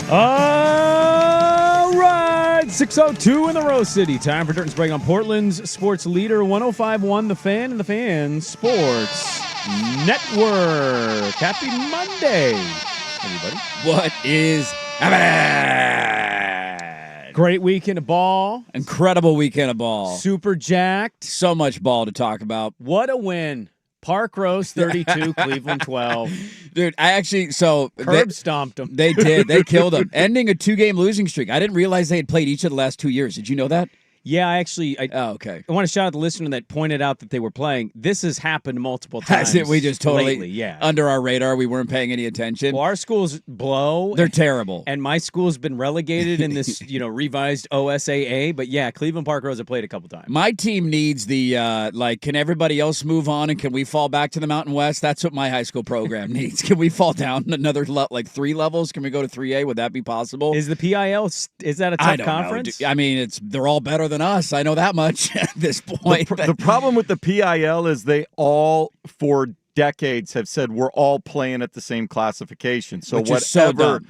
All right, 6:02 in the Rose City. Time for Dirt and Sprague on Portland's sports leader, 105.1 The Fan and the Fan Sports Network. Happy Monday, everybody. What is happening? Great weekend of ball. Incredible weekend of ball. Super jacked. So much ball to talk about. What a win. Park Rose 32, Cleveland 12. Dude, Curb stomped them. They did. They killed them. Ending a 2-game losing streak. I didn't realize they had played each of the last 2 years. Did you know that? Yeah, I okay. I want to shout out the listener that pointed out that they were playing. This has happened multiple times. Has it? We just totally, lately, under our radar, we weren't paying any attention. Well, our schools blow. They're terrible. And my school's been relegated in this, revised OSAA. But yeah, Cleveland Park Rose have played a couple times. My team needs the, can everybody else move on and can we fall back to the Mountain West? That's what my high school program needs. Can we fall down another, 3 levels? Can we go to 3A? Would that be possible? Is the PIL, is that a tough conference? I mean, they're all better than us. I know that much at this point. The problem with the PIL is they all, for decades, have said we're all playing at the same classification. So whatever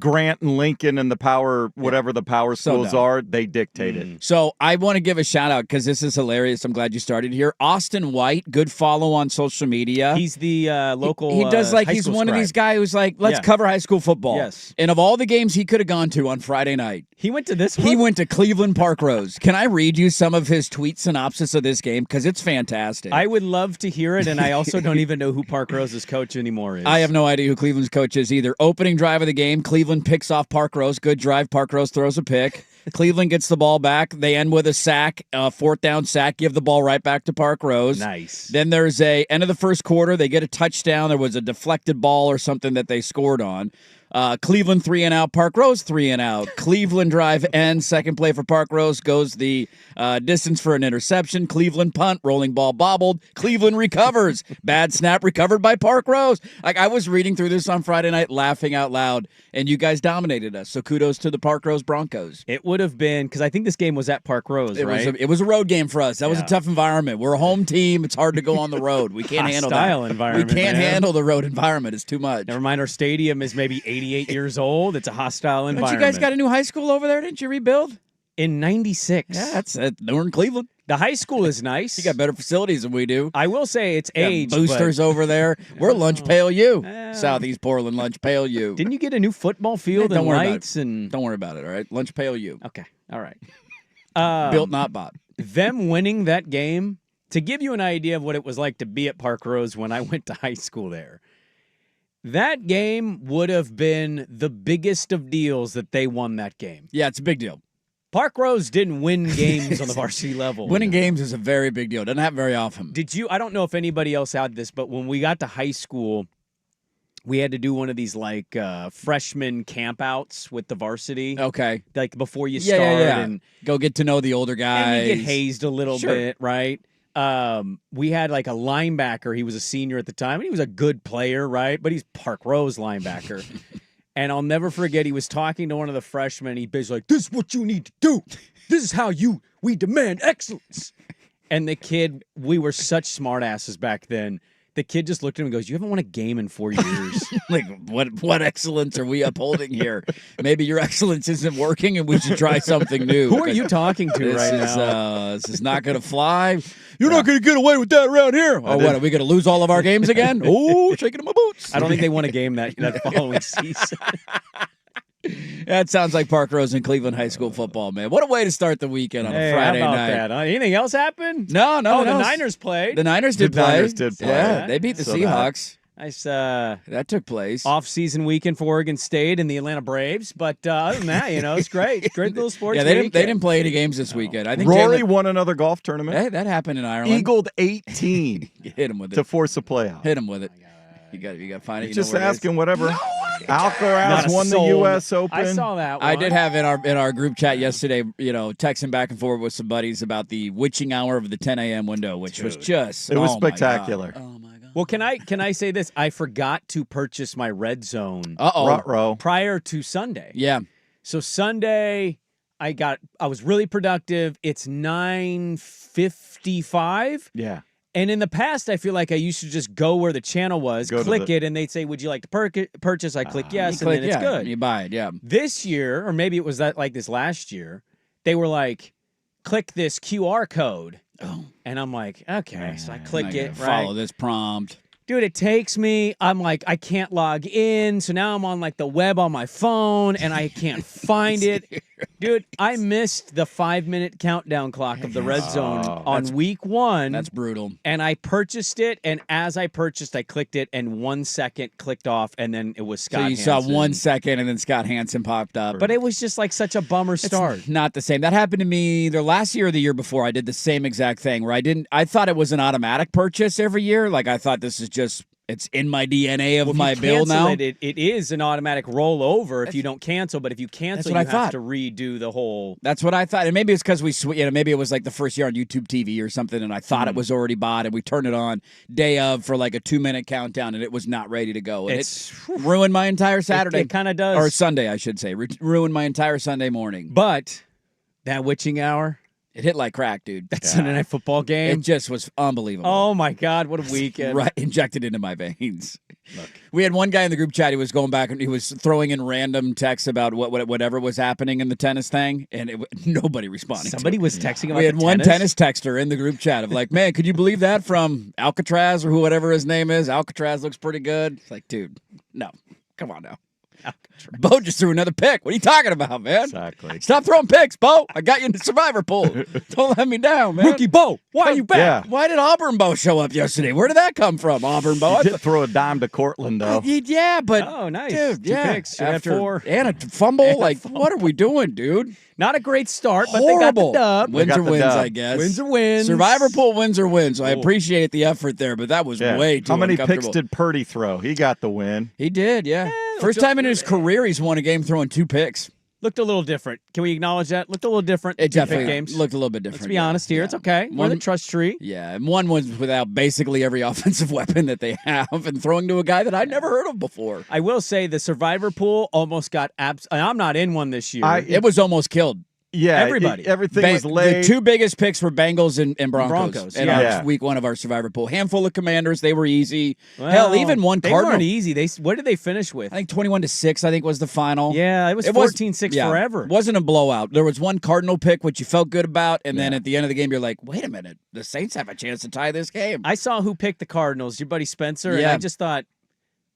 Grant and Lincoln and the power, whatever the power schools are, they dictate it. So I want to give a shout out because this is hilarious. I'm glad you started here. Austin White, good follow on social media. He's the local. He does he's one of these guys who's like, let's cover high school football. Yes. And of all the games he could have gone to on Friday night, he went to this one? He went to Cleveland Park Rose. Can I read you some of his tweet synopsis of this game? Because it's fantastic. I would love to hear it, and I also don't even know who Park Rose's coach anymore is. I have no idea who Cleveland's coach is either. Opening drive of the game, Cleveland picks off Park Rose. Good drive. Park Rose throws a pick. Cleveland gets the ball back. They end with a sack, fourth down sack, give the ball right back to Park Rose. Nice. Then there's end of the first quarter. They get a touchdown. There was a deflected ball or something that they scored on. Cleveland 3 and out, Park Rose 3 and out. Cleveland drive ends. Second play for Park Rose goes the distance for an interception. Cleveland punt, rolling ball bobbled. Cleveland recovers. Bad snap recovered by Park Rose. I was reading through this on Friday night, laughing out loud, and you guys dominated us. So kudos to the Park Rose Broncos. It would have been, because I think this game was at Park Rose, right? It was a road game for us. That was a tough environment. We're a home team. It's hard to go on the road. We can't handle that. Hostile environment. We can't handle the road environment. It's too much. Never mind, our stadium is maybe 88 years old. It's a hostile environment. Don't you guys got a new high school over there? Didn't you rebuild? In 96. Yeah, that's it. We're in Cleveland. The high school is nice. You got better facilities than we do. I will say it's age. Boosters over there. We're Lunch Pail U. Southeast Portland, Lunch Pail U. Didn't you get a new football field and lights? Don't worry about it, all right? Lunch Pail U. Okay, all right. Built, not bought. Them winning that game, to give you an idea of what it was like to be at Park Rose when I went to high school there, that game would have been the biggest of deals that they won that game. Yeah, it's a big deal. Park Rose didn't win games on the varsity level. Winning games is a very big deal. Doesn't happen very often. I don't know if anybody else had this, but when we got to high school, we had to do one of these freshman campouts with the varsity. Okay. Like before you start. And go get to know the older guys. And you get hazed a little bit, right? We had a linebacker. He was a senior at the time, and he was a good player, right? But he's Park Rose linebacker. And I'll never forget, he was talking to one of the freshmen. He was like, "This is what you need to do. This is how we demand excellence." And the kid, we were such smart asses back then. The kid just looked at him and goes, "You haven't won a game in 4 years." What excellence are we upholding here? Maybe your excellence isn't working and we should try something new. Who are you talking to now? This is not going to fly. You're not going to get away with that around here. Oh, what, are we going to lose all of our games again? Oh, shaking in my boots. I don't think they won a game that following season. That sounds like Park Rose and Cleveland high school football, man. What a way to start the weekend on a Friday how about night. That, huh? Anything else happened? No. The Niners played. The Niners did play. Niners did play. Yeah, they beat the Seahawks. Nice. That took place. Off-season weekend for Oregon State and the Atlanta Braves. But other than that, it's great. Great little sports weekend. They didn't play any games this weekend. I think Rory won another golf tournament. Hey, that happened in Ireland. Eagled 18. Hit him with it. To force a playout. Hit him with it. You got to find it. Just asking whatever. Alcaraz won the U.S. Open. I saw that one. I did have in our group chat yesterday, texting back and forth with some buddies about the witching hour of the 10 a.m. window, which was just it was spectacular. Oh my god! Well, can I say this? I forgot to purchase my red zone. Prior to Sunday. Yeah. So Sunday, I was really productive. It's 9:55. Yeah. And in the past, I feel like I used to just go where the channel was, click it, and they'd say, would you like to purchase? I click yes, and then it's good. You buy it, yeah. This year, or maybe it was like this last year, they were like, click this QR code. Oh. And I'm like, okay. So I click it, right? Follow this prompt. Dude, it takes me, I'm like, I can't log in. So now I'm on like the web on my phone and I can't find it. Dude, I missed the 5-minute countdown clock of the red zone on week 1. That's brutal. And I purchased it. And as I purchased, I clicked it and 1 second clicked off. And then it was Scott Hansen. Saw 1 second and then Scott Hansen popped up. But it was just like such a bummer start. It's not the same. That happened to me either last year or the year before. I did the same exact thing where I thought it was an automatic purchase every year. Like I thought this is it's in my DNA of my bill now. It is an automatic rollover if you don't cancel, but if you cancel, you have to redo the whole. That's what I thought, and maybe it's because maybe it was like the first year on YouTube TV or something, and I thought it was already bought, and we turned it on day of for like a 2-minute countdown, and it was not ready to go, and it ruined my entire Saturday. It kind of does, or Sunday, I should say, ruined my entire Sunday morning. But that witching hour. It hit like crack, dude. That Sunday night football game. It just was unbelievable. Oh, my God. What a weekend. Right, injected into my veins. Look. We had one guy in the group chat. He was going back and he was throwing in random texts about whatever was happening in the tennis thing, and nobody responded. Somebody was texting about We had the one tennis texter in the group chat of like, man, could you believe that from Alcatraz or whatever his name is? Alcatraz looks pretty good. It's like, dude, no. Come on now. Bo just threw another pick. What are you talking about, man? Exactly. Stop throwing picks, Bo. I got you in the survivor pool. Don't let me down, man. Rookie Bo, why are you back? Yeah. Why did Auburn Bo show up yesterday? Where did that come from, Auburn Bo? He did throw a dime to Cortland, though. Yeah, but oh, nice. Dude, Two picks. After 4. And a fumble. What are we doing, dude? Not a great start, but Horrible. they got the dub. Wins or wins, I guess. Wins or wins. Survivor pool wins or wins. So I appreciate the effort there, but that was way too How many uncomfortable. picks did Purdy throw? He got the win. He did, yeah. First time in his career he's won a game throwing 2 picks. Looked a little different. Can we acknowledge that? Looked a little different. It definitely games. looked a little bit different. Let's be honest here. It's okay. We're the trust tree. Yeah, and one was without basically every offensive weapon that they have and throwing to a guy that I'd never heard of before. I will say the Survivor pool almost got I'm not in one this year. It was almost killed. Yeah, everybody. Everything was late. The 2 biggest picks were Bengals and Broncos. In yeah. our week 1 of our Survivor pool. Handful of Commanders. They were easy. Well, hell, even one Cardinal. They weren't easy. What did they finish with? I think 21-6. I think was the final. Yeah, it was 14-6 forever. It wasn't a blowout. There was one Cardinal pick which you felt good about, and then at the end of the game you're like, wait a minute, the Saints have a chance to tie this game. I saw who picked the Cardinals. Your buddy Spencer. And I just thought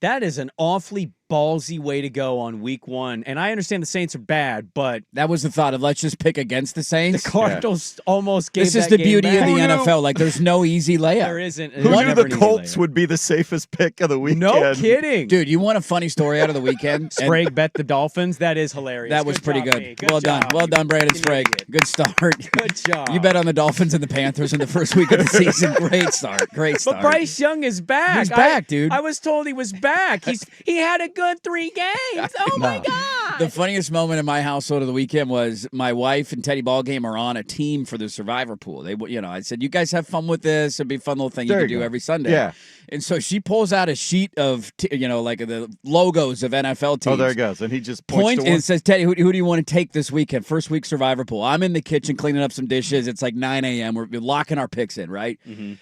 that is an awfully ballsy way to go on week 1. And I understand the Saints are bad, but that was the thought of let's just pick against the Saints. The Cardinals almost gave This is the beauty back. of the NFL. Like there's no easy layup. There isn't. Who knew the Colts would be the safest pick of the weekend? No kidding. Dude, you want a funny story out of the weekend? Sprague bet the Dolphins. That is hilarious. That was pretty good. Well done. Well done, Brandon Sprague. Good start. Good job. You bet on the Dolphins and the Panthers in the first week of the season. Great start. Great start. But Bryce Young is back. He's back, dude. I was told he was back. He had a good 3 games. Oh my God. The funniest moment in my household of the weekend was my wife and Teddy Ballgame are on a team for the Survivor pool. They, I said, you guys have fun with this. It'd be a fun little thing you can do every Sunday. Yeah. And so she pulls out a sheet of, like the logos of NFL teams. Oh, there it goes. And he just points to and says, Teddy, who do you want to take this weekend? First week Survivor pool. I'm in the kitchen cleaning up some dishes. It's like 9 a.m. We're locking our picks in, right? Mm-hmm.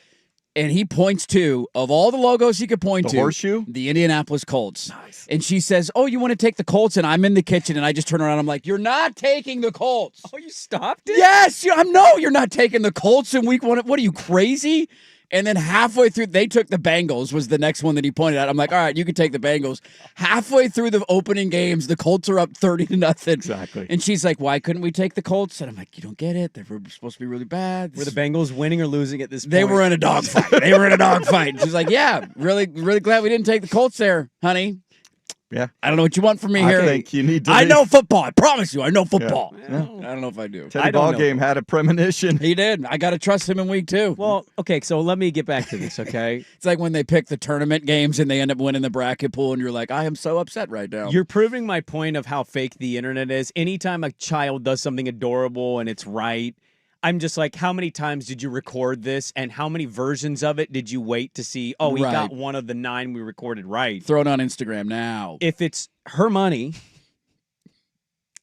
And he points to, of all the logos he could point to, horseshoe? The Indianapolis Colts. Nice. And she says, oh, you want to take the Colts? And I'm in the kitchen, and I just turn around. I'm like, you're not taking the Colts. Oh, you stopped it? Yes. No, you're not taking the Colts in week 1. What are you, crazy? And then halfway through, they took the Bengals was the next one that he pointed out. I'm like, all right, you can take the Bengals. Halfway through the opening games, the Colts are up 30-0. Exactly. And she's like, why couldn't we take the Colts? And I'm like, you don't get it. They were supposed to be really bad. Were the Bengals winning or losing at this point? They were in a dogfight. She's like, yeah, really, really glad we didn't take the Colts there, honey. Yeah. I don't know what you want from me here. I think you need to. I know football. I promise you, I know football. Yeah. I don't know if I do. Teddy Ballgame had a premonition. He did. I got to trust him in week 2. Well, okay, so let me get back to this, okay? It's like when they pick the tournament games and they end up winning the bracket pool, and you're like, I am so upset right now. You're proving my point of how fake the internet is. Anytime a child does something adorable and it's right, I'm just like, how many times did you record this, and how many versions of it did you wait to see? Oh, he got one of the 9 we recorded right. Throw it on Instagram now. If it's her money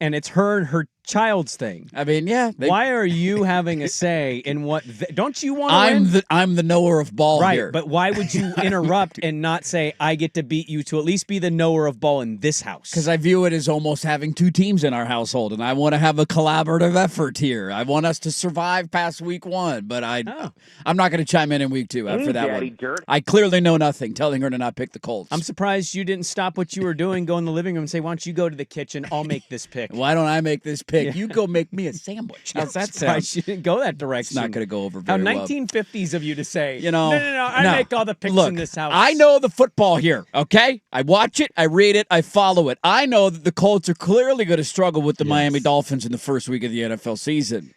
and it's her and her child's thing. I mean, yeah. Why are you having a say in what? Don't you want to win? I'm the knower of ball right, here. But why would you interrupt and not say I get to beat you to at least be the knower of ball in this house? Because I view it as almost having two teams in our household, and I want to have a collaborative effort here. I want us to survive past week 1, but I'm not going to chime in week 2 after that one. I clearly know nothing, telling her to not pick the Colts. I'm surprised you didn't stop what you were doing, go in the living room and say, why don't you go to the kitchen? I'll make this pick. Why don't I make this pick? You go make me a sandwich. How's that sound? You didn't go that direction. It's not going to go over very well. How 1950s of you to say, no, I make all the picks in this house. I know the football here, okay? I watch it, I read it, I follow it. I know that the Colts are clearly going to struggle with the Miami Dolphins in the first week of the NFL season.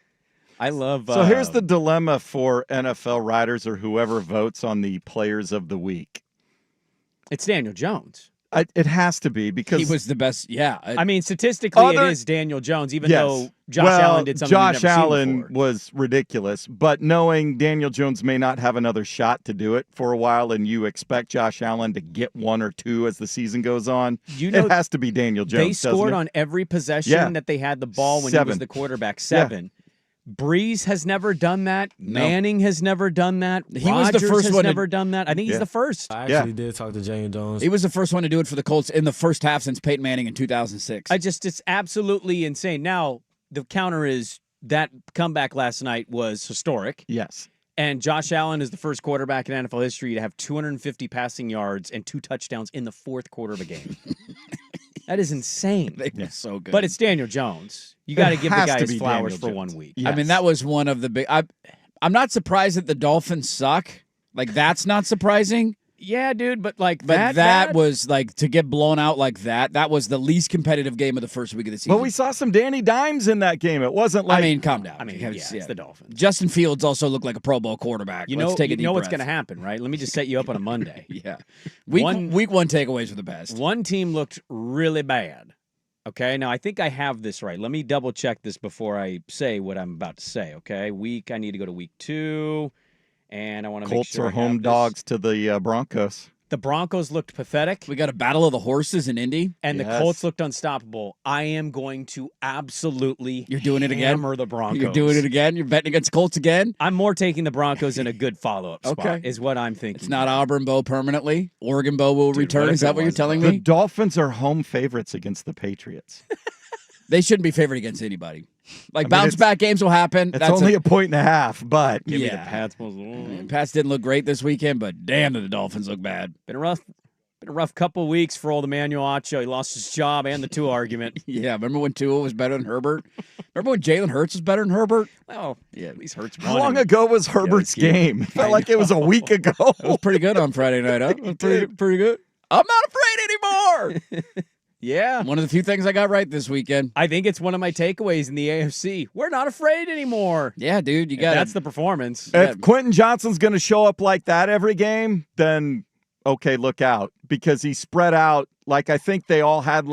I love. So here's the dilemma for NFL writers or whoever votes on the players of the week. It's Daniel Jones. It has to be because he was the best. Yeah, I mean, statistically, it is Daniel Jones. Even though Josh Allen did something Josh we've never Allen seen before. was ridiculous, but knowing Daniel Jones may not have another shot to do it for a while, and you expect Josh Allen to get 1 or 2 as the season goes on, it has to be Daniel Jones. They scored on every possession that they had the ball when he was the quarterback. 7. Yeah. Breeze has never done that. Manning has never done that. He was the first one. Never done that. I think he's the first. I actually did talk to Daniel Jones. He was the first one to do it for the Colts in the first half since Peyton Manning in 2006. It's absolutely insane. Now the counter is that comeback last night was historic. Yes. And Josh Allen is the first quarterback in NFL history to have 250 passing yards and 2 touchdowns in the fourth quarter of a game. That is insane. They were so good. But it's Daniel Jones. You got to give the guy his flowers for 1 week. Yes. I mean, that was one of the big. I'm not surprised that the Dolphins suck. Like, that's not surprising. Yeah, dude, but that was like to get blown out like that. That was the least competitive game of the first week of the season. But we saw some Danny Dimes in that game. It wasn't like. I mean, calm down. I mean, it's the Dolphins. Justin Fields also looked like a Pro Bowl quarterback. Let's take a deep breath. What's going to happen, right? Let me just set you up on a Monday. Yeah, week 1 takeaways were the best. One team looked really bad. Okay, now I think I have this right. Let me double check this before I say what I'm about to say. Okay, I need to go to week 2, and I want to make sure. Colts are home dogs to the Broncos. The Broncos looked pathetic. We got a battle of the horses in Indy. And the Colts looked unstoppable. I am going to absolutely You're doing it again? hammer the Broncos. You're doing it again? You're betting against Colts again? I'm more taking the Broncos in a good follow-up spot, is what I'm thinking. It's not Auburn Bo permanently. Oregon Bo will return. Is that what you're telling me? The Dolphins are home favorites against the Patriots. They shouldn't be favored against anybody. Bounce-back games will happen. It's only a 1.5, but... Give me the Pats. Pats didn't look great this weekend, but damn, did the Dolphins look bad. Been a rough couple of weeks for old Emmanuel Acho. He lost his job and the Tua argument. Yeah, remember when Tua was better than Herbert? Remember when Jalen Hurts was better than Herbert? Well, yeah, at least Hurts won. How long ago was Herbert's game? It felt like it was a week ago. It was pretty good on Friday night, huh? It was pretty good. I'm not afraid anymore. Yeah. One of the few things I got right this weekend. I think it's one of my takeaways in the AFC. We're not afraid anymore. Yeah, dude, you got That's the performance. If Quentin Johnson's going to show up like that every game, then okay, look out. Because he spread out, I think they all had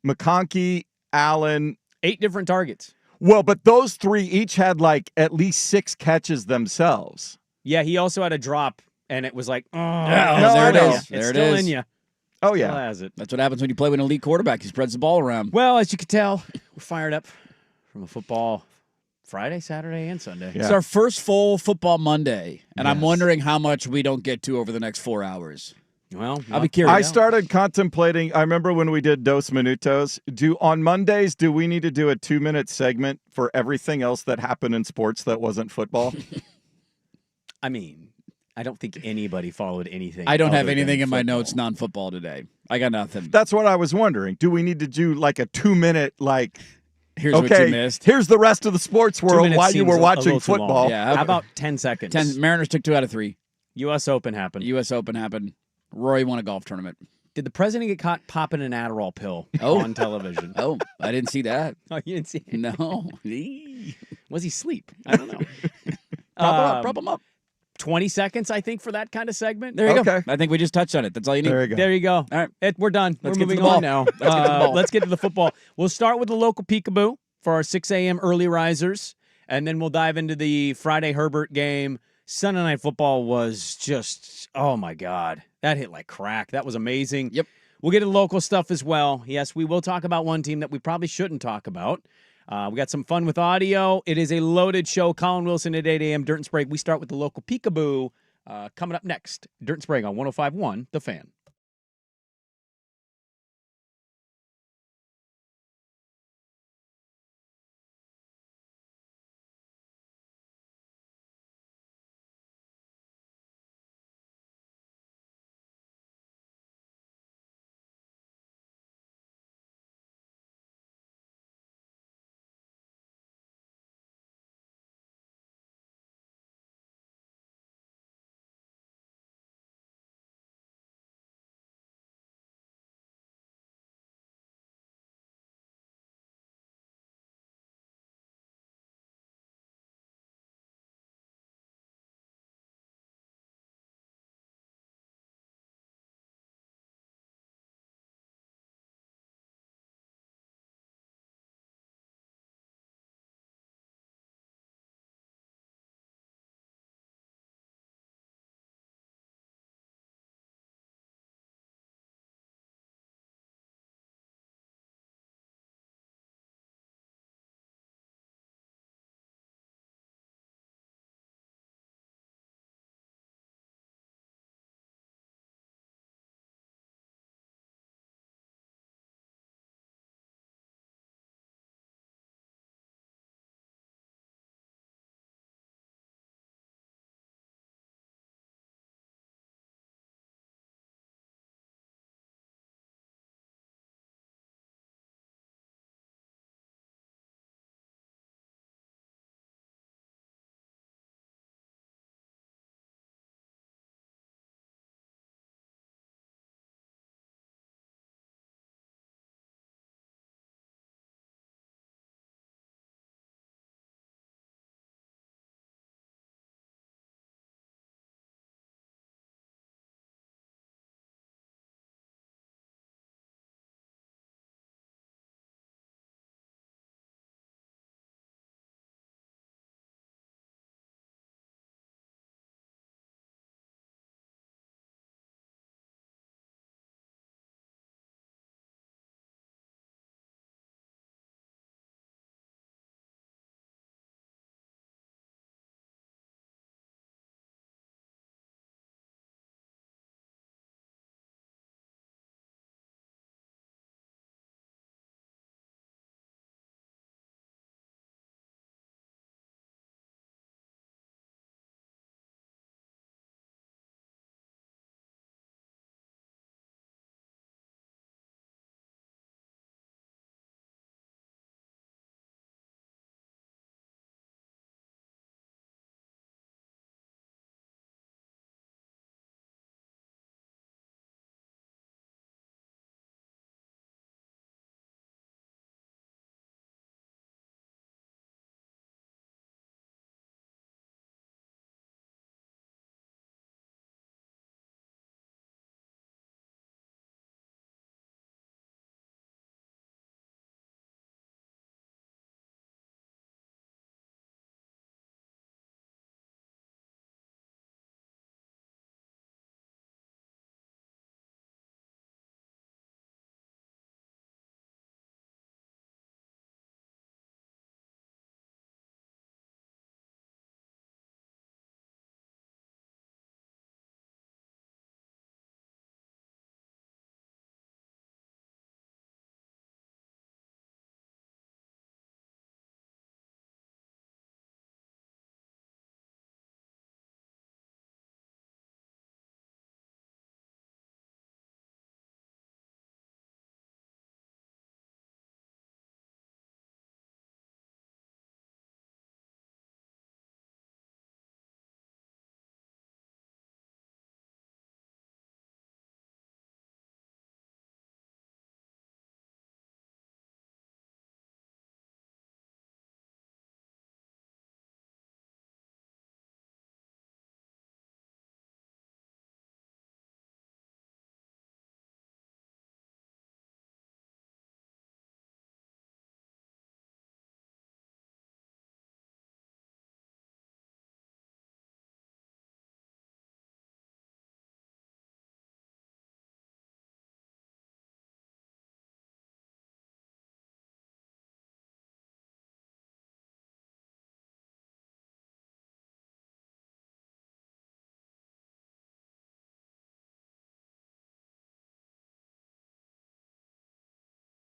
McConkey, Allen. 8 different targets. Well, but those 3 each had at least 6 catches themselves. Yeah, he also had a drop, and it was there it is. It's still in you. Oh, yeah. Still has it. That's what happens when you play with an elite quarterback. He spreads the ball around. Well, as you can tell, we're fired up from a football Friday, Saturday, and Sunday. Yeah. It's our first full football Monday, and I'm wondering how much we don't get to over the next 4 hours. Well, I'll be curious. I started contemplating. I remember when we did Dos Minutos. On Mondays, do we need to do a 2-minute segment for everything else that happened in sports that wasn't football? I mean, I don't think anybody followed anything. I don't have anything in my notes non-football today. I got nothing. That's what I was wondering. Do we need to do a 2-minute Here's what you missed. Here's the rest of the sports world while you were watching football. Yeah, how about 10 seconds? Mariners took 2 out of 3. U.S. Open happened. Rory won a golf tournament. Did the president get caught popping an Adderall pill on television? Oh, I didn't see that. Oh, you didn't see it? No. Was he asleep? I don't know. Prop him up. 20 seconds, I think, for that kind of segment. There you go. I think we just touched on it. That's all you need. There you go. All right. We're done. We're moving on now. Let's get to the football. We'll start with the local peekaboo for our 6 a.m. early risers, and then we'll dive into the Friday Herbert game. Sunday Night Football was just, oh, my God. That hit like crack. That was amazing. Yep. We'll get to local stuff as well. Yes, we will talk about one team that we probably shouldn't talk about. We got some fun with audio. It is a loaded show. Colin Wilson at 8 a.m. Dirt and Sprague. We start with the local peekaboo coming up next. Dirt and Sprague on 105.1 The Fan.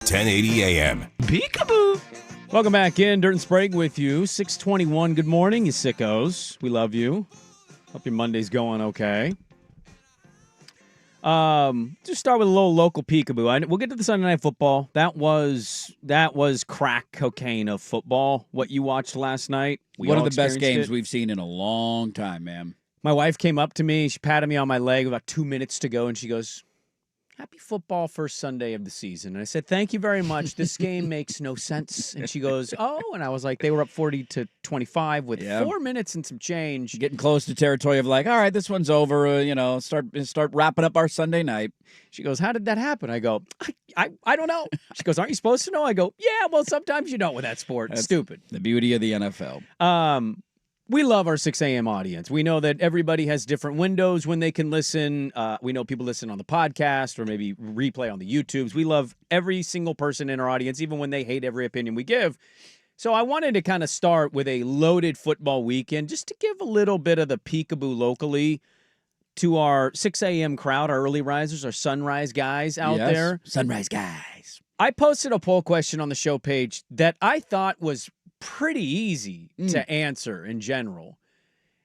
1080 AM. Peekaboo. Welcome back in. Dirt and Sprague with you. 621. Good morning, you sickos. We love you. Hope your Monday's going okay. Just start with a little local peekaboo. We'll get to the Sunday Night Football. That was crack cocaine of football. What you watched last night. One of the best games we've seen in a long time, man. My wife came up to me. She patted me on my leg about 2 minutes to go, and she goes, "Happy football first Sunday of the season." And I said, "Thank you very much. This game makes no sense." And she goes, "Oh," and I was like, they were up 40-25 with 4 minutes and some change. Getting close to territory of like, all right, this one's over. Start wrapping up our Sunday night. She goes, "How did that happen?" I go, I don't know. She goes, "Aren't you supposed to know?" I go, "Yeah, well, sometimes you don't with that sport." It's stupid. The beauty of the NFL. We love our 6 a.m. audience. We know that everybody has different windows when they can listen. We know people listen on the podcast or maybe replay on the YouTubes. We love every single person in our audience, even when they hate every opinion we give. So I wanted to kind of start with a loaded football weekend just to give a little bit of the peekaboo locally to our 6 a.m. crowd, our early risers, our sunrise guys out there. Sunrise guys. I posted a poll question on the show page that I thought was pretty easy to answer in general.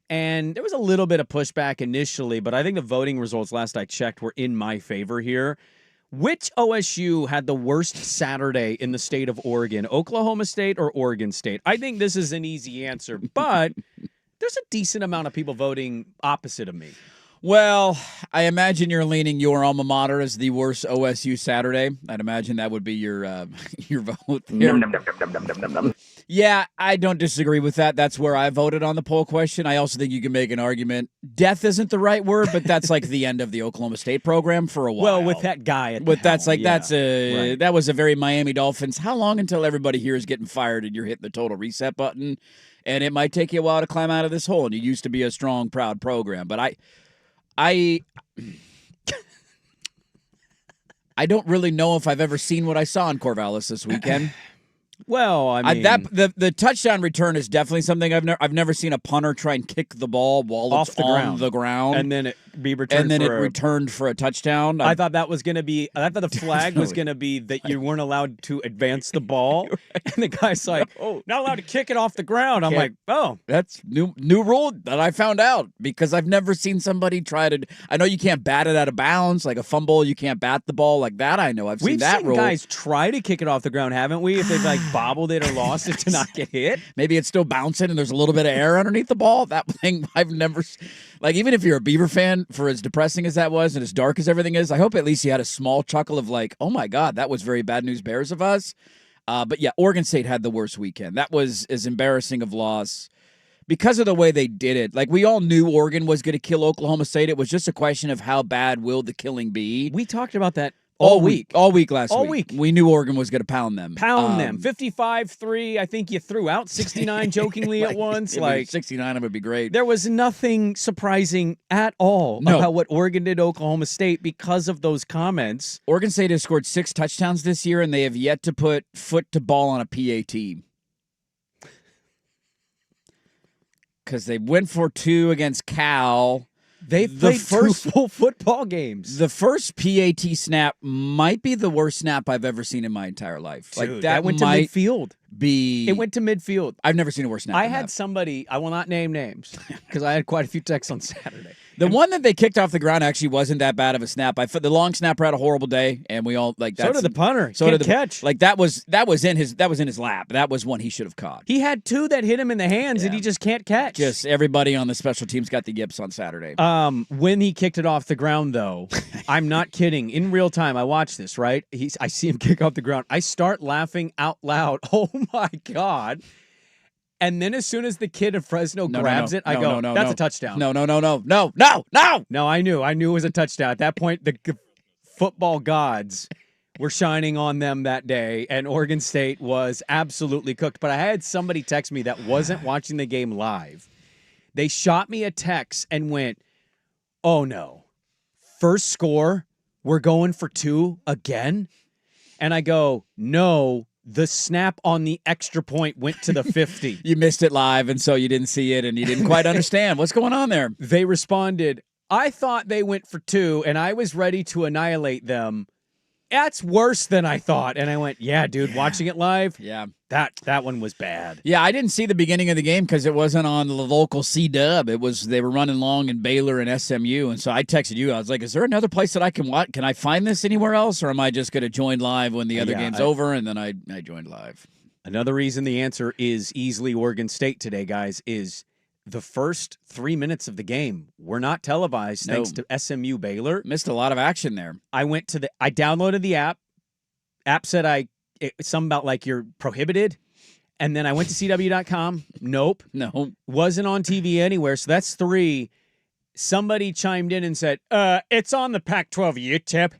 And there was a little bit of pushback initially, but I think the voting results last I checked were in my favor here. Which OSU had the worst Saturday in the state of Oregon, Oklahoma State or Oregon State? I think this is an easy answer, but there's a decent amount of people voting opposite of me. Well, I imagine you're leaning your alma mater as the worst OSU Saturday. I'd imagine that would be your vote there. Yeah, I don't disagree with that. That's where I voted on the poll question. I also think you can make an argument. Death isn't the right word, but that's like the end of the Oklahoma State program for a while. Well, with that guy at the helm, that was a very Miami Dolphins. How long until everybody here is getting fired and you're hitting the total reset button? And it might take you a while to climb out of this hole. And you used to be a strong, proud program, but I don't really know if I've ever seen what I saw in Corvallis this weekend. Well, I mean, the touchdown return is definitely something I've never seen a punter try and kick the ball while off it's the on the ground, and then it be returned. And then it returned for a touchdown. I thought that was going to be. I thought the flag was going to be that you weren't allowed to advance the ball, and the guy's like, "Oh, not allowed to kick it off the ground." I'm like, "Oh, that's new rule that I found out because I've never seen somebody try to. I know you can't bat it out of bounds like a fumble. You can't bat the ball like that. I know I've seen that rule. We've seen guys try to kick it off the ground, haven't we? If they've like bobbled it or lost it to not get hit. Maybe it's still bouncing and there's a little bit of air underneath the ball. That thing I've never, like, even if you're a Beaver fan, for as depressing as that was and as dark as everything is, I hope at least you had a small chuckle of like, oh my God, that was very bad news bears of us. But yeah, Oregon State had the worst weekend. That was as embarrassing of loss because of the way they did it. Like, we all knew Oregon was going to kill Oklahoma State. It was just a question of how bad will the killing be. We talked about that all week last week. We knew Oregon was going to pound them. 55-3. I think you threw out 69 jokingly at once. Like 69 would be great. There was nothing surprising at all about what Oregon did to Oklahoma State because of those comments. Oregon State has scored 6 touchdowns this year, and they have yet to put foot to ball on a PAT. Because they went for 2 against Cal. They've played 2 full football games. The first PAT snap might be the worst snap I've ever seen in my entire life. Dude, like that went to midfield. It went to midfield. I've never seen a worse snap. I had somebody, I will not name names, because I had quite a few texts on Saturday. The one that they kicked off the ground actually wasn't that bad of a snap. The long snapper had a horrible day, and we all like that. So did the punter. So did the catch. Like that was in his lap. That was one he should have caught. He had 2 that hit him in the hands, and he just can't catch. Just everybody on the special teams got the yips on Saturday. When he kicked it off the ground, though, I'm not kidding. In real time, I watched this. Right, I see him kick off the ground. I start laughing out loud. Oh my God. And then as soon as the kid in Fresno grabs it, I go, that's a touchdown. No. No, I knew it was a touchdown. At that point, the football gods were shining on them that day, and Oregon State was absolutely cooked. But I had somebody text me that wasn't watching the game live. They shot me a text and went, oh no, first score, we're going for 2 again? And I go, no, the snap on the extra point went to the 50. You missed it live, and so you didn't see it, and you didn't quite understand what's going on there. They responded, I thought they went for 2, and I was ready to annihilate them. that's worse than I thought. And I went, yeah, dude, watching it live, Yeah. that one was bad. Yeah, I didn't see the beginning of the game because it wasn't on the local C-Dub. They were running long in Baylor and SMU, and so I texted you. I was like, is there another place that I can watch? Can I find this anywhere else, or am I just going to join live when the other game's over? And then I joined live. Another reason the answer is easily Oregon State today, guys, is the first 3 minutes of the game were not televised thanks to SMU Baylor. Missed a lot of action there. I downloaded the app. App said something about like you're prohibited. And then I went to CW.com. Nope. No. Wasn't on TV anywhere. So that's 3. Somebody chimed in and said, it's on the Pac-12 UTEP.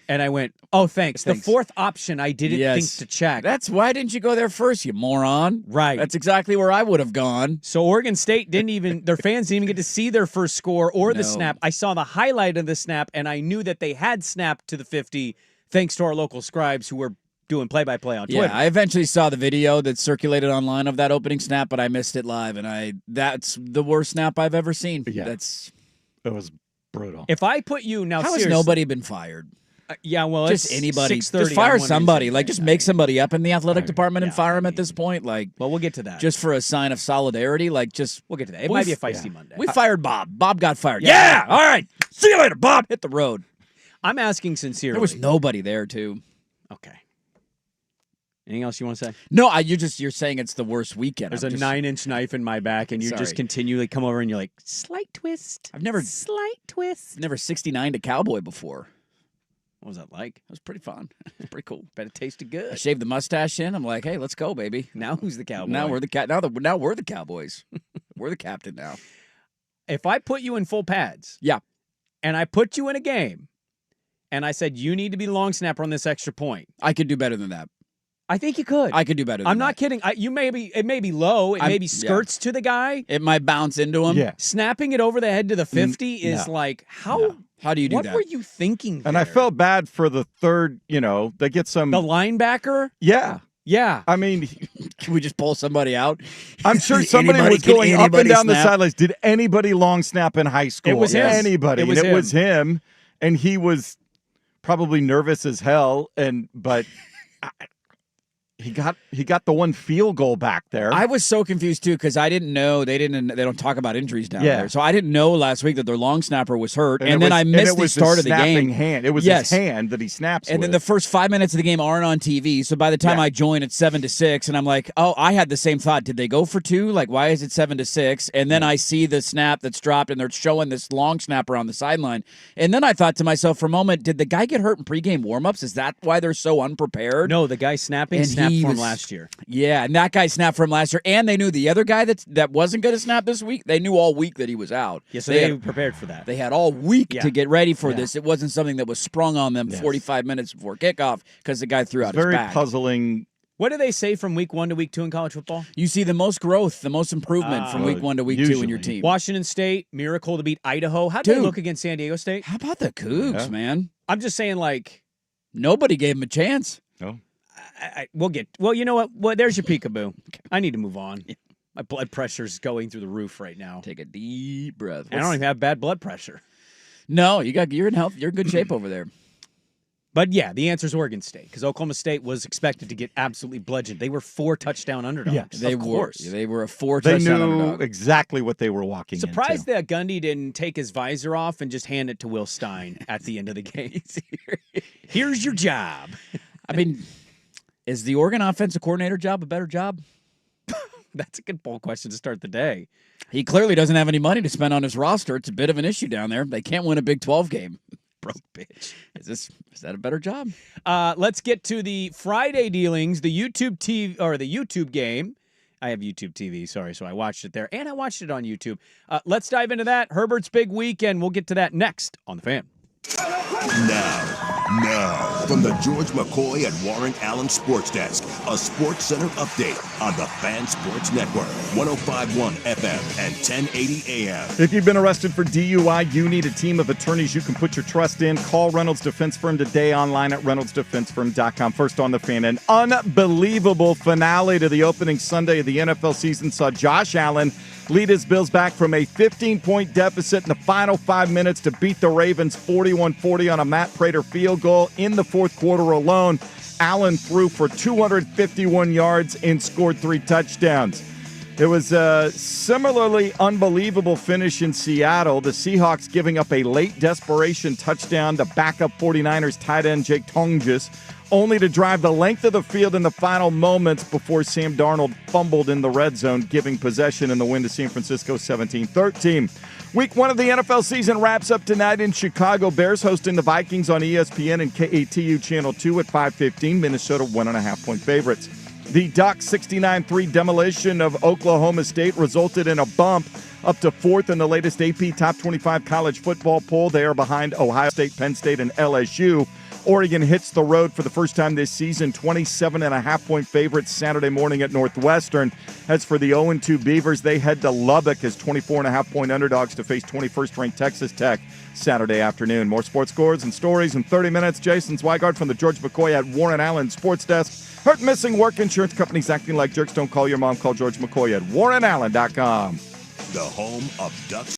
And I went, oh, thanks. The fourth option I didn't think to check. That's why didn't you go there first, you moron? Right. That's exactly where I would have gone. So Oregon State their fans didn't even get to see their first score or the snap. I saw the highlight of the snap, and I knew that they had snapped to the 50 thanks to our local scribes who were doing play-by-play on Twitter. Yeah, I eventually saw the video that circulated online of that opening snap, but I missed it live, and that's the worst snap I've ever seen. Yeah. It was brutal. If I put you now, how has nobody been fired? Yeah, well, just it's anybody. 6:30. Just fire somebody. Like, just make somebody up in the athletic department and fire them at this point. Like, well, we'll get to that. Just for a sign of solidarity. Like, we'll get to that. It might be a feisty Monday. We fired Bob. Bob got fired. Yeah. All right. See you later, Bob. Hit the road. I'm asking sincerely. There was nobody there, too. Okay. Anything else you want to say? No, you're saying it's the worst weekend. There's a 9-inch knife in my back, and you just continually come over and you're like, slight twist. Slight twist. I've never 69'd a Cowboy before. What was that like? It was pretty fun. It was pretty cool. Bet it tasted good. I shaved the mustache in. I'm like, hey, let's go, baby. Now who's the Cowboy? Now we're the Cowboys. We're the captain now. If I put you in full pads, and I put you in a game, and I said you need to be the long snapper on this extra point, I could do better than that. I think you could. I could do better than I'm not kidding. It may be low. It may be skirts to the guy. It might bounce into him. Yeah. Snapping it over the head to the 50 is like, how do you do that? What were you thinking there? And I felt bad for the third, they get some... The linebacker? Yeah. Yeah. I mean... Can we just pull somebody out? I'm sure somebody was going up and down the sidelines. Did anybody long snap in high school? It was him. Anybody. It was him. And he was probably nervous as hell. But... He got the one field goal back there. I was so confused too because I didn't know they don't talk about injuries down there. So I didn't know last week that their long snapper was hurt, and then I missed the start of the game. Hand. It was his hand that he snaps. And then the first 5 minutes of the game aren't on TV. So by the time I join, it's 7-6, and I'm like, oh, I had the same thought. Did they go for 2? Like, why is it 7-6? And then I see the snap that's dropped, and they're showing this long snapper on the sideline. And then I thought to myself for a moment, did the guy get hurt in pregame warmups? Is that why they're so unprepared? No, the guy snapping snapped from last year. Yeah, and that guy snapped from last year, and they knew the other guy that wasn't going to snap this week. They knew all week that he was out. Yeah, so they prepared for that. They had all week to get ready for this. It wasn't something that was sprung on them 45 minutes before kickoff because the guy threw out his back. Very puzzling. What do they say from week 1 to week 2 in college football? You see the most growth, the most improvement from week 1 to week 2 in your team. Washington State, miracle to beat Idaho. How did they look against San Diego State? How about the Cougs, man? I'm just saying, like, nobody gave them a chance. No. Well, you know what? Well, there's your peekaboo. I need to move on. My blood pressure's going through the roof right now. Take a deep breath. I don't even have bad blood pressure. No, you're in health. You're in good shape over there. But yeah, the answer is Oregon State because Oklahoma State was expected to get absolutely bludgeoned. They were 4-touchdown underdogs. Yeah, they were. They were a 4-touchdown underdog. They knew exactly what they were walking into. Surprised that Gundy didn't take his visor off and just hand it to Will Stein at the end of the game. Here's your job. I mean, is the Oregon offensive coordinator job a better job? That's a good poll question to start the day. He clearly doesn't have any money to spend on his roster. It's a bit of an issue down there. They can't win a Big 12 game. Broke bitch. Is that a better job? Let's get to the Friday dealings, the YouTube TV or the YouTube game. I have YouTube TV, sorry, so I watched it there, and I watched it on YouTube. Let's dive into that. Herbert's big weekend. We'll get to that next on The Fan. Now, from the George McCoy and Warren Allen Sports Desk, a Sports Center update on the Fan Sports Network, 105.1 FM and 1080 AM. If you've been arrested for DUI, you need a team of attorneys you can put your trust in. Call Reynolds Defense Firm today online at reynoldsdefensefirm.com. First on The Fan, an unbelievable finale to the opening Sunday of the NFL season saw Josh Allen lead his Bills back from a 15-point deficit in the final 5 minutes to beat the Ravens 41-40 on a Matt Prater field field goal in the fourth quarter alone. Allen threw for 251 yards and scored 3 touchdowns. It was a similarly unbelievable finish in Seattle. The Seahawks giving up a late desperation touchdown to backup 49ers tight end Jake Tonges, only to drive the length of the field in the final moments before Sam Darnold fumbled in the red zone, giving possession in the win to San Francisco 17-13. Week 1 of the NFL season wraps up tonight in Chicago. Bears hosting the Vikings on ESPN and KATU Channel 2 at 5:15. Minnesota 1.5-point favorites. The Ducks' 69-3 demolition of Oklahoma State resulted in a bump up to 4th in the latest AP Top 25 college football poll. They are behind Ohio State, Penn State, and LSU. Oregon hits the road for the first time this season, 27.5-point favorites Saturday morning at Northwestern. As for the 0-2 Beavers, they head to Lubbock as 24.5-point underdogs to face 21st-ranked Texas Tech Saturday afternoon. More sports scores and stories in 30 minutes. Jason Swigart from the George McCoy at Warren Allen Sports Desk. Hurt, missing work, insurance companies acting like jerks. Don't call your mom. Call George McCoy at warrenallen.com. The home of Ducks.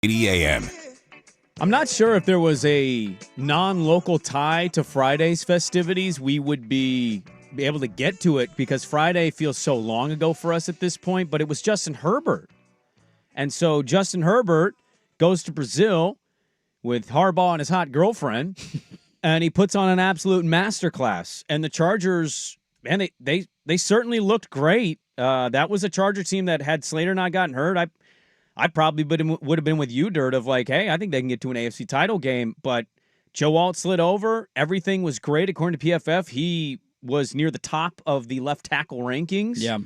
80 a.m. I'm not sure if there was a non-local tie to Friday's festivities, we would be able to get to it because Friday feels so long ago for us at this point, but it was Justin Herbert. And so Justin Herbert goes to Brazil with Harbaugh and his hot girlfriend, and he puts on an absolute masterclass. And the Chargers, man, they certainly looked great. That was a Charger team that had Slater not gotten hurt, I probably would have been with you, Dirt, of like, hey, I think they can get to an AFC title game. But Joe Alt slid over. Everything was great. According to PFF, he was near the top of the left tackle rankings. Yeah.